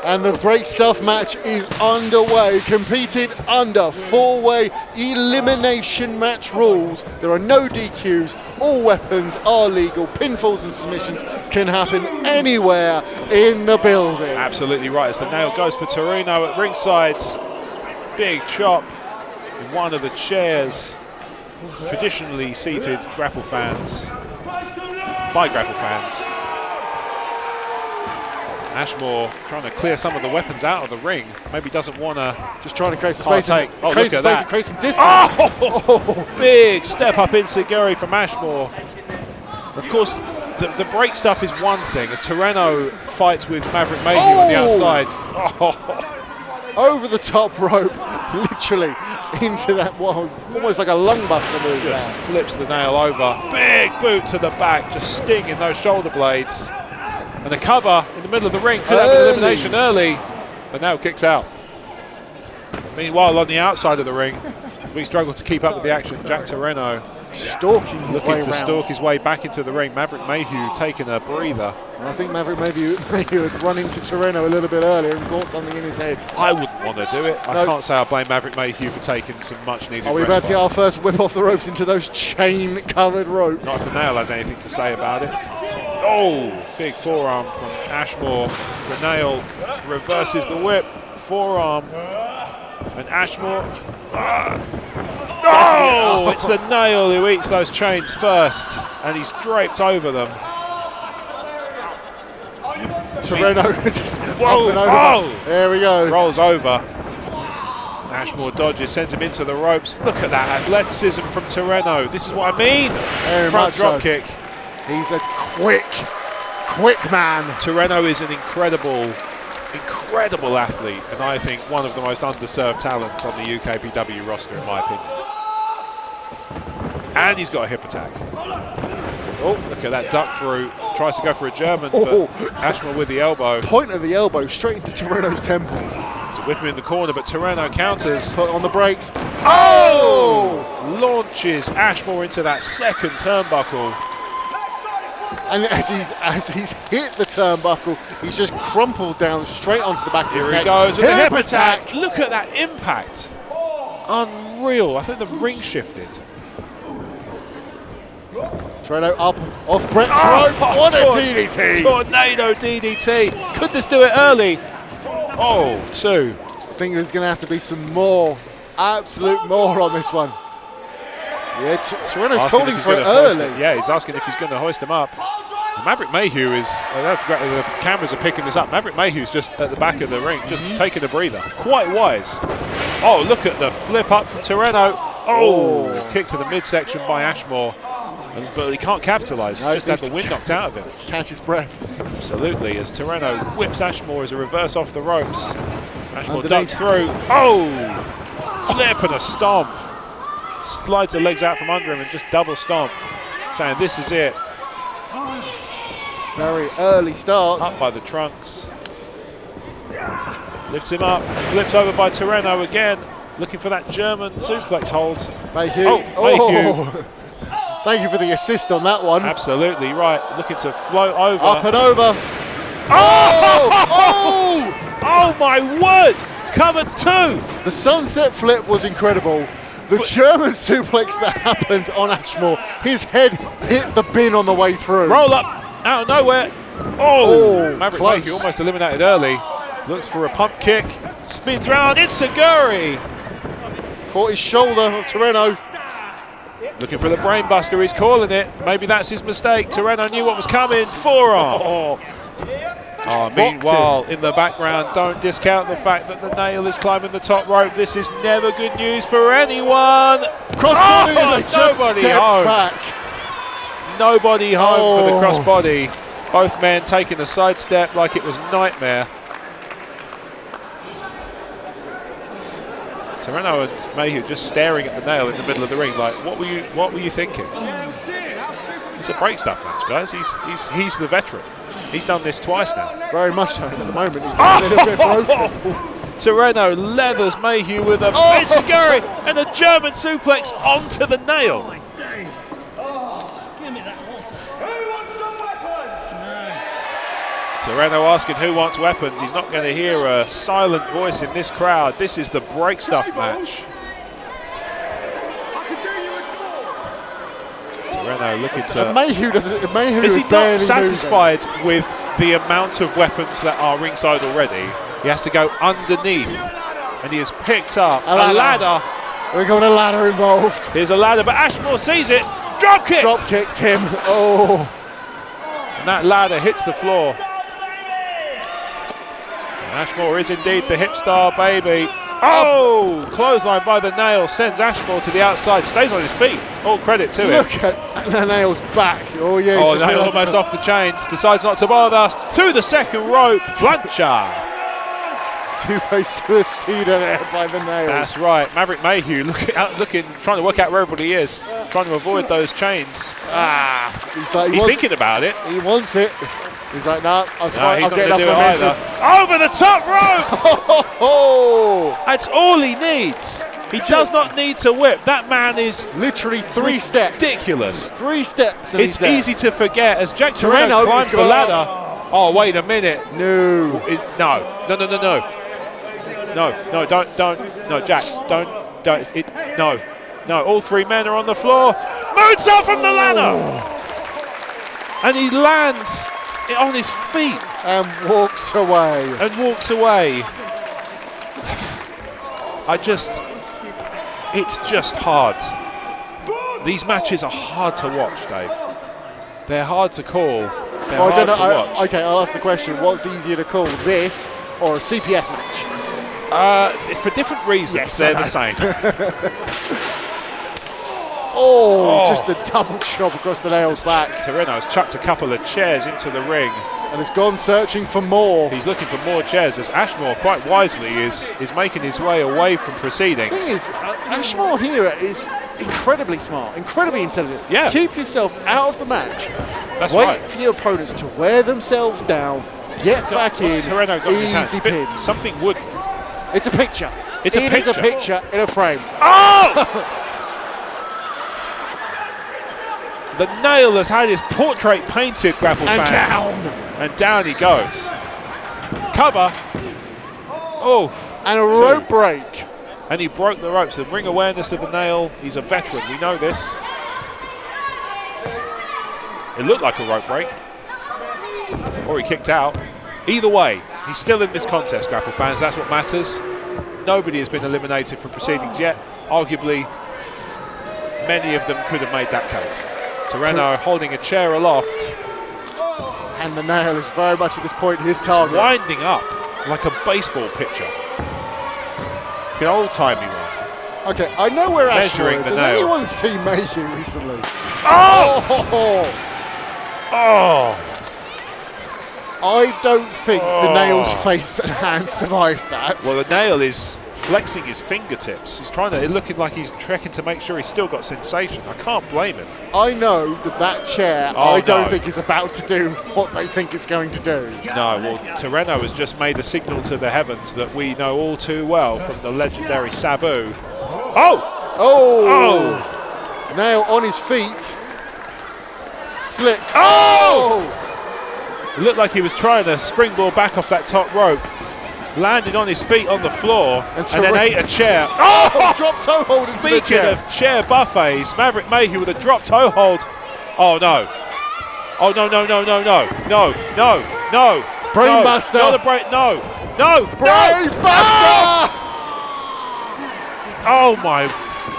And the break stuff match is underway, competed under 4-way elimination match rules. There are no DQs, all weapons are legal, pinfalls and submissions can happen anywhere in the building. Absolutely right, as the Nail goes for Toreno at ringside. Big chop in one of the chairs. Traditionally seated Grapple fans, by Grapple fans. Ashmore trying to clear some of the weapons out of the ring. Maybe doesn't want to. Just trying to create some space. Create some distance. Big step up insecurity from Ashmore. Of course, the break stuff is one thing. As Toreno fights with Maverick Mayhew on the outside. Over the top rope, literally into that wall. Almost like a lung buster move. Just flips the Nail over. Big boot to the back, just stinging those shoulder blades. And the cover in the middle of the ring could have an elimination early. The Nail kicks out. Meanwhile, on the outside of the ring, we struggle to keep up with the action. Jack Toreno looking to stalk his way back into the ring. Maverick Mayhew taking a breather. I think Maverick Mayhew had run into Toreno a little bit earlier and caught something in his head. I wouldn't want to do it. I can't say I blame Maverick Mayhew for taking some much needed. Are we about to get our first whip off the ropes into those chain covered ropes? Not if the Nail has anything to say about it. Oh, big forearm from Ashmore. The Nail reverses the whip. Forearm. And Ashmore. Oh, it's the Nail who eats those chains first. And he's draped over them. Toreno just up and over. There we go. Rolls over. Ashmore dodges, sends him into the ropes. Look at that athleticism from Toreno. This is what I mean. Very Front much drop so. kick. He's a quick man. Toreno is an incredible athlete, and I think one of the most underserved talents on the UKPW roster, in my opinion. And he's got a hip attack. Oh, look at that duck through. Tries to go for a German, but Ashmore with the elbow. Point of the elbow straight into Toreno's temple. So whip him in the corner, but Toreno counters. Put on the brakes. Oh! Launches Ashmore into that second turnbuckle. And as he's hit the turnbuckle, he's just crumpled down straight onto the back of his neck. Here he goes with hip a hip attack. Look at that impact. Unreal. I think the ring shifted. Toreno up off Brett's rope. What a DDT. Tornado DDT. Could this do it early? Oh, Sue. I think there's going to have to be some more, absolute more on this one. Yeah, Toreno's calling for it early. Yeah, he's asking if he's going to hoist him up. And Maverick Mayhew is, I don't forget, the cameras are picking this up. Maverick Mayhew's just at the back of the ring, just taking a breather. Quite wise. Oh, look at the flip up from Toreno. Oh, kick to the midsection by Ashmore. But he can't capitalise. He just had the wind knocked out of him. Just catch his breath. Absolutely, as Toreno whips Ashmore as a reverse off the ropes. Ashmore ducks through. Oh! Flip and a stomp. Slides the legs out from under him and just double stomp. Saying this is it. Very early start. Up by the trunks. Lifts him up. Flips over by Toreno again. Looking for that German suplex hold. Mayhew. Oh, Mayhew. Thank you for the assist on that one. Absolutely right. Looking to float over. Up and over. Oh! Oh my word! Covered two. The sunset flip was incredible. The German suplex that happened on Ashmore. His head hit the bin on the way through. Roll up out of nowhere. Oh! Maverick close. Mayhew almost eliminated early. Looks for a pump kick. Spins round. It's Saguri. Caught his shoulder of Toreno. Looking for the brainbuster, he's calling it. Maybe that's his mistake. Toreno knew what was coming. Forearm. Oh, meanwhile, in the background, don't discount the fact that the nail is climbing the top rope. This is never good news for anyone. Crossbody, and they just stepped back. Nobody home for the crossbody. Both men taking a sidestep like it was nightmare. Toreno and Mayhew just staring at the nail in the middle of the ring, like, what were you thinking? It's a break stuff match, guys. He's the veteran. He's done this twice now. Very much so at the moment. He's a little bit broken. Toreno leathers Mayhew with a Enziguri and a German suplex onto the nail. Toreno asking who wants weapons. He's not going to hear a silent voice in this crowd. This is the break stuff match. Toreno looking to... Mayhew doesn't... Mayhew is he not satisfied moving with the amount of weapons that are ringside already? He has to go underneath, and he has picked up a ladder. We've got a ladder involved. Here's a ladder, but Ashmore sees it. Drop kick. Drop kick, Tim. Oh. And that ladder hits the floor. Ashmore is indeed the hip star, baby. Oh! Clothesline by the nail sends Ashmore to the outside. Stays on his feet. All credit to him. Look at the nail's back. Oh, yeah. Oh, nail almost off the chains. Decides not to bother us. Through the second rope. Plancha. Two-way suicida there by the nail. That's right. Maverick Mayhew looking, trying to work out where everybody is. Trying to avoid those chains. He's thinking about it. He wants it. He's like, nah, I'll get enough momentum. Over the top rope! That's all he needs. He does not need to whip. That man is literally 3 steps. Ridiculous. 3 steps. And it's easy to forget as Jack Toreno climbs the ladder. Oh, wait a minute. No. No, don't. No, Jack, don't. No, all 3 men are on the floor. Moonsault from the ladder! And he lands on his feet. And walks away. It's just hard. These matches are hard to watch, Dave. They're hard to call. They're hard to watch. Okay, I'll ask the question. What's easier to call, this or a CPF match? It's for different reasons. Yes, They're I the same. Just a double chop across the nail's back. Toreno's chucked a couple of chairs into the ring. And has gone searching for more. He's looking for more chairs as Ashmore, quite wisely, is making his way away from proceedings. The thing is, Ashmore here is incredibly smart, incredibly intelligent. Yeah. Keep yourself out of the match. That's Wait right. for your opponents to wear themselves down, get back in, Toreno got his easy hands. pins. Something would. It's a picture. It's a It is a picture. picture in a frame. Oh! The nail has had his portrait painted, Grapple And fans. down. And down he goes. Cover. Oh. And a rope break. And he broke the ropes. The ring awareness of the nail. He's a veteran. We know this. It looked like a rope break. Or he kicked out. Either way, he's still in this contest, Grapple fans. That's what matters. Nobody has been eliminated from proceedings yet. Arguably, many of them could have made that case. Toreno holding a chair aloft. And the nail is very much at this point his target. Winding up like a baseball pitcher. An old-timey one. Okay, I know where Ashmore Measuring is. the Has nail. anyone seen Mayhew recently? Oh! Oh! I don't think the nail's face and hands survived that. Well, the nail is flexing his fingertips. He's trying to, looking like he's trekking to make sure he's still got sensation. I can't blame him. I know that chair, Oh, I don't no. think is about to do what they think it's going to do. No, well, Toreno has just made a signal to the heavens that we know all too well from the legendary Sabu. Oh! Oh! Nail on his feet. Slipped. Oh! It looked like he was trying to springboard back off that top rope. Landed on his feet on the floor and then ate a chair. Oh! Drop toe hold into the Speaking chair. of chair buffets, Maverick Mayhew with a drop toe hold. Oh no. Oh no, no, no, no, no. No, no, no. Brainbuster. No, not a brain. No. No. Brainbuster! Oh my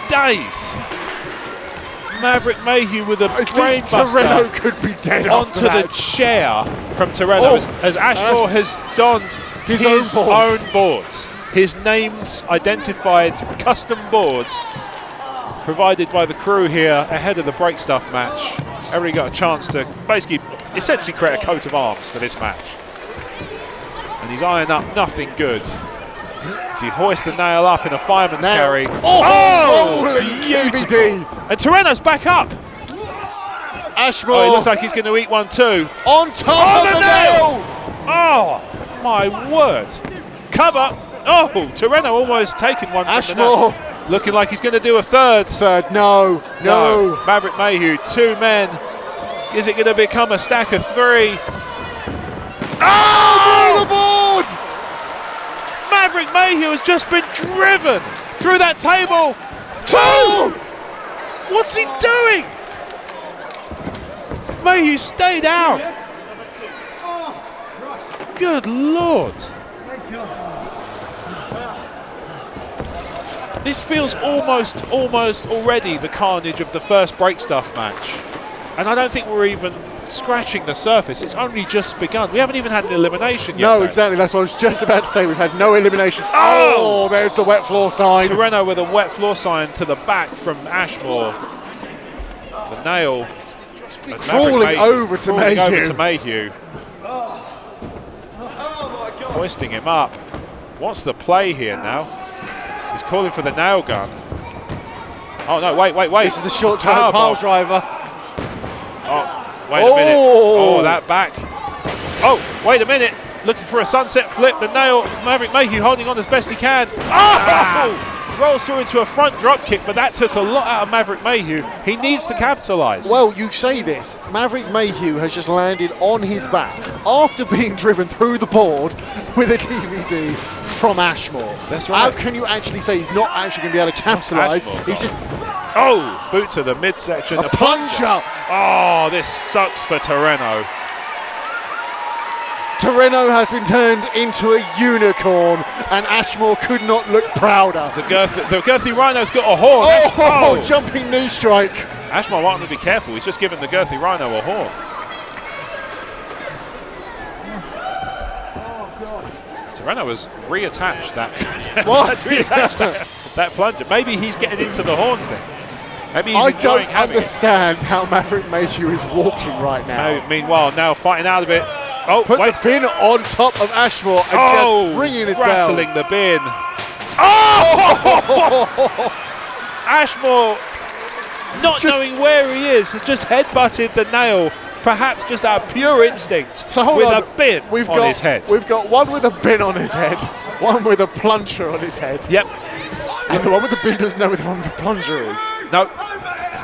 days. Maverick Mayhew with a brainbuster. Toreno could be dead onto the chair from Toreno as Ashmore has donned his own boards. His named, identified, custom boards provided by the crew here ahead of the break stuff match. Everybody got a chance to basically, essentially create a coat of arms for this match. And he's eyeing up nothing good. As he hoists the nail up in a fireman's carry. Holy DVD! And Toreno's back up. Ashmore. Oh, it looks like he's going to eat one too. On top of the nail! Oh, my word. Cover. Oh, Toreno almost taking one from Ashmore. the net. Looking like he's going to do a third. No. Maverick Mayhew, 2 men. Is it going to become a stack of 3? Oh! The board! Maverick Mayhew has just been driven through that table. 2! What's he doing? Mayhew, stay down. Good Lord. This feels almost already the carnage of the first break stuff match. And I don't think we're even scratching the surface. It's only just begun. We haven't even had an elimination yet. No, though. exactly. That's what I was just about to say. We've had no eliminations. Oh, there's the wet floor sign. Toreno with a wet floor sign to the back from Ashmore. The nail. Crawling over to Mayhew. Hoisting him up. What's the play here now? He's calling for the nail gun. Oh no, wait. This is the short drive pile driver. Oh, wait a minute. Oh, that back. Oh, wait a minute. Looking for a sunset flip. The nail, Maverick Mayhew holding on as best he can. Oh! Rolls through into a front drop kick, but that took a lot out of Maverick Mayhew. He needs to capitalise. Well, you say this. Maverick Mayhew has just landed on his back after being driven through the board with a DVD from Ashmore. That's right. How can you actually say he's not actually going to be able to capitalise? He's just... Oh, boot to the midsection. A plunger. Oh, this sucks for Toreno. Toreno has been turned into a unicorn, and Ashmore could not look prouder. The girthy Rhino's got a horn. Oh, jumping knee strike. Ashmore might want to be careful. He's just given the girthy Rhino a horn. Toreno has reattached that. What? reattached that plunger. Maybe he's getting into the horn thing. Maybe he's I enjoying don't having understand how Maverick Mayhew is walking right now. Meanwhile, now fighting out of it. Oh, Put wait. the bin on top of Ashmore and just ringing his bell. Rattling the bin. Oh! Ashmore, not knowing where he is, has just headbutted the nail, perhaps just out of pure instinct, so hold with on. a bin on his head. We've got one with a bin on his head, one with a plunger on his head. Yep. And the one with the bin doesn't know where the one with the plunger is. No.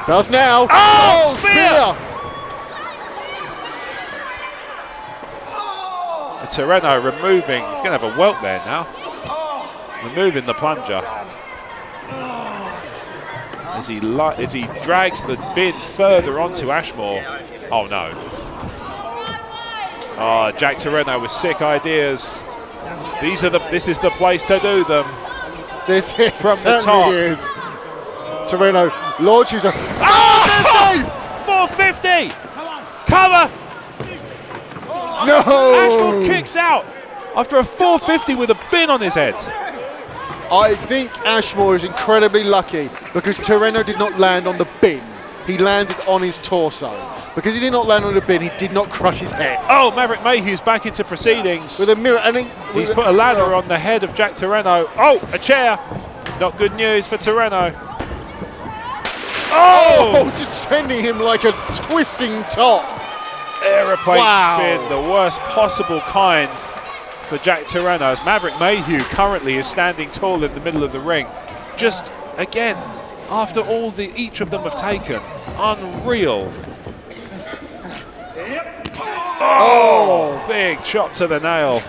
Does now. Oh, spear! Toreno removing, he's going to have a welt there now. Removing the plunger. As he drags the bin further onto Ashmore. Oh no. Oh, Jack Toreno with sick ideas. This is the place to do them. This is from the top. Is. Toreno launches a 450! Cover! No! Ashmore kicks out after a 450 with a bin on his head. I think Ashmore is incredibly lucky because Toreno did not land on the bin. He landed on his torso. Because he did not land on the bin, he did not crush his head. Oh, Maverick Mayhew's back into proceedings. With a mirror. And he's put a ladder on the head of Jack Toreno. Oh, a chair. Not good news for Toreno. Oh, just sending him like a twisting top. Aeroplane spin, the worst possible kind for Jack Toreno, as Maverick Mayhew currently is standing tall in the middle of the ring. Just, again, after all each of them have taken, unreal. Oh, big chop to the nail.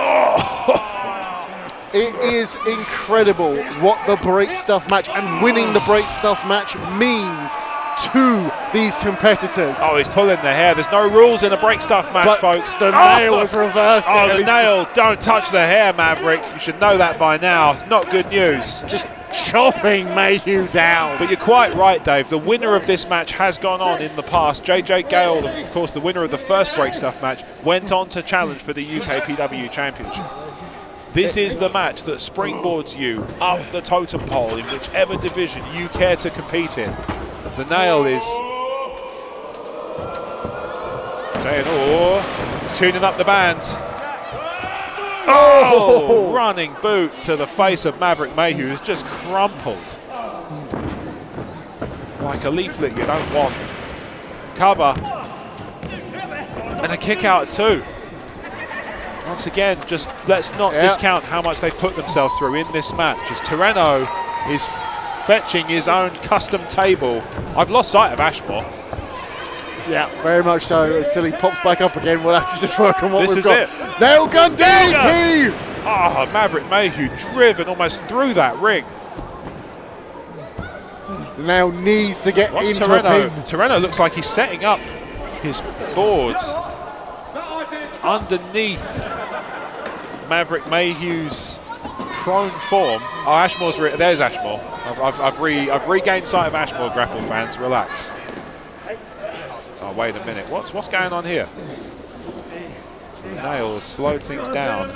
Oh. It is incredible what the break stuff match and winning the break stuff match means to these competitors. Oh, he's pulling the hair. There's no rules in a break stuff match, folks. The nail was reversed. Oh, the nail. Don't touch the hair, Maverick. You should know that by now. It's not good news. Just chopping Mayhew down. But you're quite right, Dave. The winner of this match has gone on in the past. JJ Gale, of course, the winner of the first break stuff match, went on to challenge for the UKPW Championship. This is the match that springboards you up the totem pole in whichever division you care to compete in. The nail is tuning up the band. Oh! Running boot to the face of Maverick Mayhew, who's just crumpled like a leaflet you don't want. Cover. And a kick out at 2. Once again, just let's not discount how much they put themselves through in this match, as Toreno is fetching his own custom table. I've lost sight of Ashmore. Yeah, very much so. Until he pops back up again, we'll have to just work on what This we've is got. it. Nail gun DDT! Oh, Maverick Mayhew driven almost through that ring. The nail needs to get into Toreno? a pin. Toreno looks like he's setting up his board underneath Maverick Mayhew's prone form. Oh, Ashmore's there's Ashmore. I've regained sight of Ashmore, grapple fans. Relax. Oh, wait a minute. What's going on here? So the nail has slowed things down.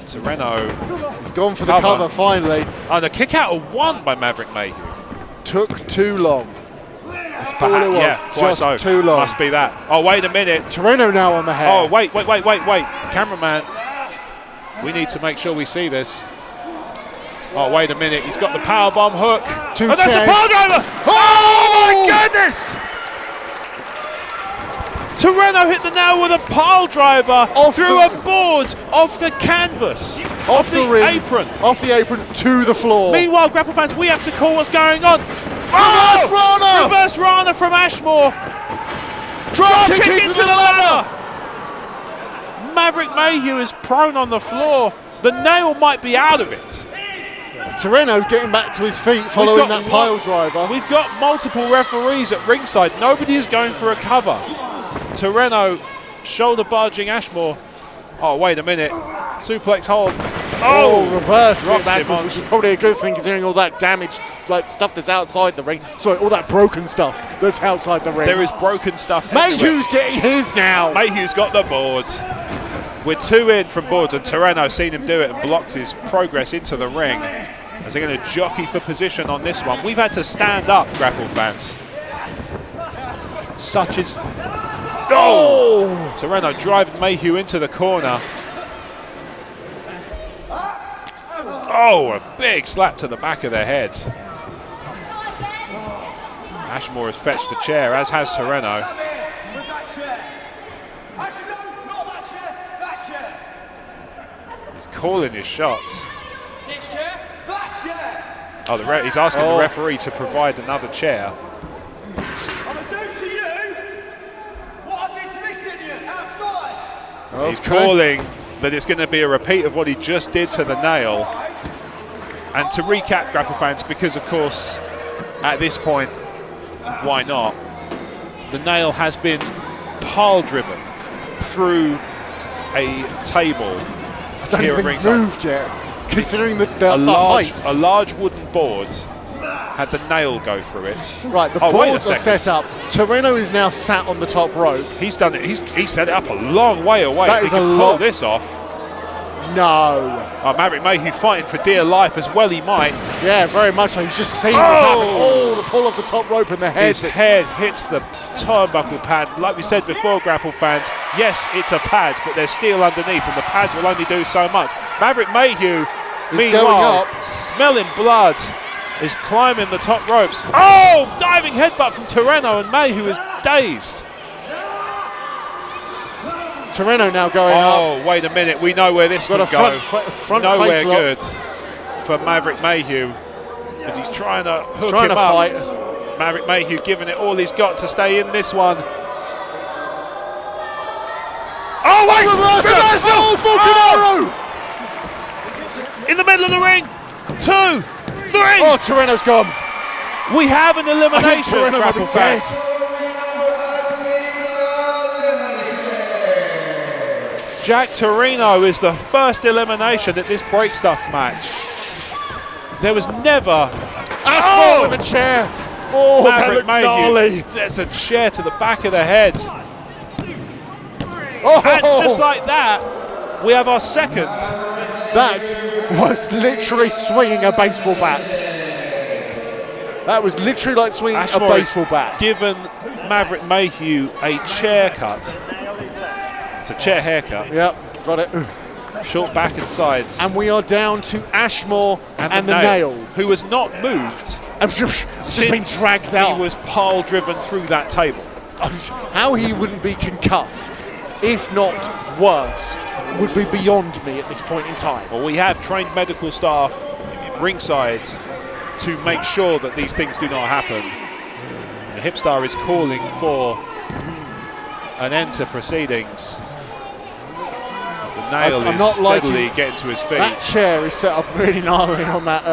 Toreno. He's gone for the cover finally. Oh, the kick out of 1 by Maverick Mayhew. Took too long. That's all it was. Yeah, just so. too long. Must be that. Oh, wait a minute. Toreno now on the hair. Oh, wait. Cameraman. We need to make sure we see this. Oh, wait a minute. He's got the powerbomb hook. That's a pile driver. Oh, my goodness. Toreno hit the nail with a pile driver through a board off the canvas. Off the apron. Off the apron to the floor. Meanwhile, grapple fans, we have to call what's going on. Reverse Rana! Reverse Rana from Ashmore. Drop kick into the ladder. Maverick Mayhew is prone on the floor. The nail might be out of it. Toreno getting back to his feet following that pile driver. We've got multiple referees at ringside. Nobody is going for a cover. Toreno shoulder barging Ashmore. Oh, wait a minute. Suplex hold. Oh, reverse it Rocks backwards, him which is probably a good thing considering all that damaged stuff that's outside the ring. Sorry, all that broken stuff that's outside the ring. There is broken stuff. Mayhew's getting his now. Mayhew's got the board. We're 2 in from boards, and Toreno seen him do it and blocked his progress into the ring. As they're going to jockey for position on this one. We've had to stand up, Grapple fans. Such is... Oh! Toreno driving Mayhew into the corner. Oh, a big slap to the back of the head. Ashmore has fetched a chair, as has Toreno. He's calling his shots. Oh, he's asking the referee to provide another chair. So he's calling that it's going to be a repeat of what he just did to the nail. And to recap, Grapple fans, because of course, at this point, why not? The nail has been pile driven through a table. I don't even think it's moved yet, considering the height. A large wooden board had the nail go through it. Right, the boards are set up. Toreno is now sat on the top rope. He's done it. He's set it up a long way away. That if is he can pull this off. No. Oh, Maverick Mayhew fighting for dear life as well he might. Yeah, very much so. He's just seen what's happening. Oh, the pull of the top rope and the head. His head hits the turnbuckle pad. Like we said before, Grapple fans, yes, it's a pad, but there's steel underneath, and the pads will only do so much. Maverick Mayhew, meanwhile, smelling blood, is climbing the top ropes. Oh, diving headbutt from Toreno, and Mayhew is dazed. Toreno now going up. Oh, wait a minute. We know where this could go. Front Nowhere face lock. good for Maverick Mayhew as he's trying to hook him up. Fight. Maverick Mayhew giving it all he's got to stay in this one. Oh, wait! Reversal! Oh, Falconaro! In the middle of the ring. 2, 3. Oh, Toreno's gone. We have an elimination. Toreno might be dead. Jack Toreno is the first elimination at this break stuff match. There was never... Ashmore with a chair. Oh, Maverick Mayhew. There's a chair to the back of the head. Oh. And just like that, we have our second. That was literally swinging a baseball bat. That was literally like swinging a baseball bat. Given Maverick Mayhew a chair cut. It's a chair haircut. Yep, got it. Short back and sides. And we are down to Ashmore and the nail. Who has not moved since been dragged out. He was pile driven through that table. How he wouldn't be concussed, if not worse, would be beyond me at this point in time. Well, we have trained medical staff ringside to make sure that these things do not happen. The Hipstar is calling for an end to proceedings. As the nail is steadily getting to his feet. That chair is set up really gnarly on that.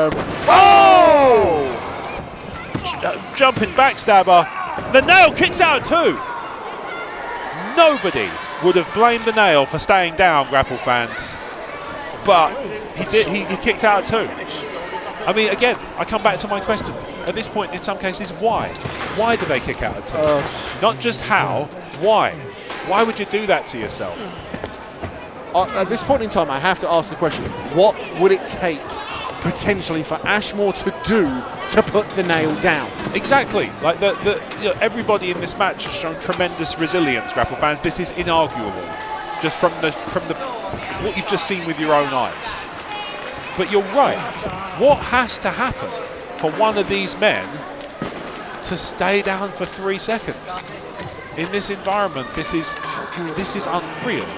Jumping backstabber. The nail kicks out too. Nobody would have blamed the nail for staying down, Grapple fans. But he did. He kicked out too. I mean, again, I come back to my question. At this point, in some cases, why? Why do they kick out at two? Not just how, why? Why would you do that to yourself? At this point in time, I have to ask the question, what would it take potentially for Ashmore to do to put the nail down? Exactly. Like everybody in this match has shown tremendous resilience, Grapple fans. This is inarguable, just from the what you've just seen with your own eyes. But you're right. What has to happen for one of these men to stay down for 3 seconds in this environment? This is unreal.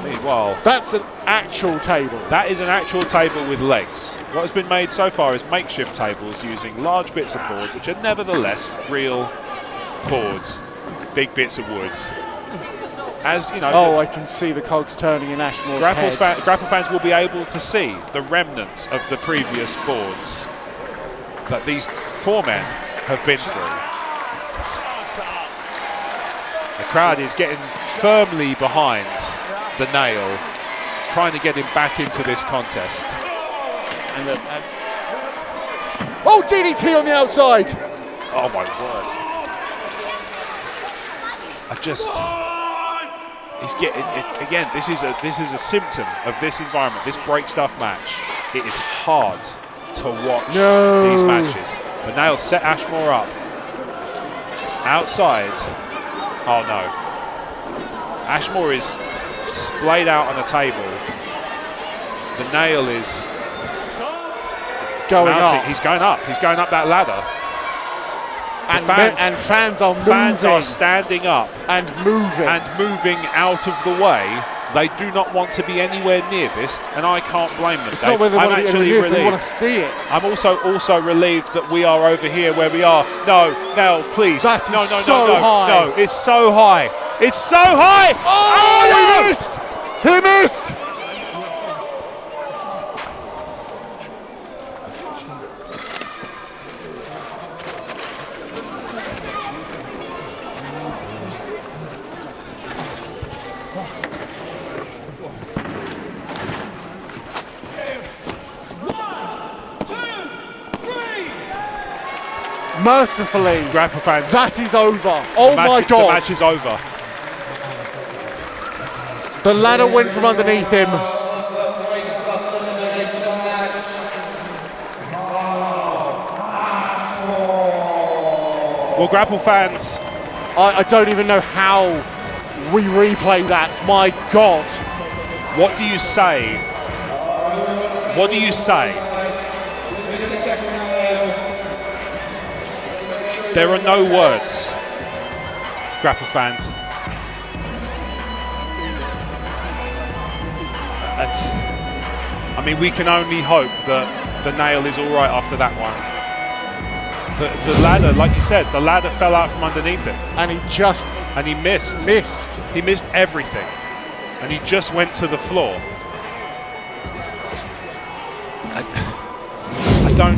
Meanwhile, that's an actual table. That is an actual table with legs. What has been made so far is makeshift tables using large bits of board, which are nevertheless real boards, big bits of wood. As you know, I can see the cogs turning in Ashmore's head. Grapple fans will be able to see the remnants of the previous boards that these 4 men have been through. The crowd is getting firmly behind the nail, trying to get him back into this contest. Oh, DDT on the outside. Oh my word. He's getting it again. This is a symptom of this environment. This break stuff match. It is hard to watch these matches. The Nails set Ashmore up outside. Oh no! Ashmore is splayed out on a table. The Nail is going mounting. up. He's going up. He's going up that ladder. And fans are moving. Fans are standing up and moving out of the way. They do not want to be anywhere near this, and I can't blame them. It's not whether they want to be anywhere near this, they want to see it. I'm also relieved that we are over here where we are. No, Nell, please. That is so high. No, it's so high. It's so high. Oh, he missed. He missed. Mercifully, Grapple fans, that is over. Oh my God. The match is over. The ladder went from underneath him. Well, Grapple fans, I don't even know how we replay that. My God. What do you say? What do you say? There are no words, Grapple fans. I mean, we can only hope that the Nail is all right after that one. The ladder, like you said, the ladder fell out from underneath him. And he missed. He missed everything. And he just went to the floor. I don't...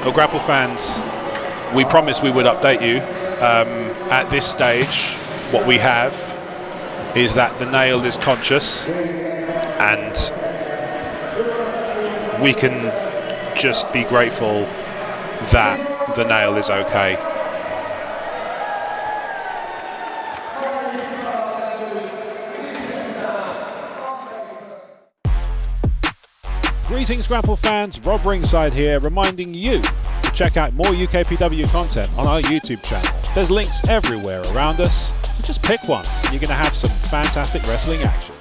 Well, Grapple fans, we promised we would update you. At this stage, what we have is that the Nail is conscious, and we can just be grateful that the Nail is okay. Greetings, Grapple fans, Rob Ringside here, reminding you to check out more UKPW content on our YouTube channel. There's links everywhere around us, so just pick one and you're going to have some fantastic wrestling action.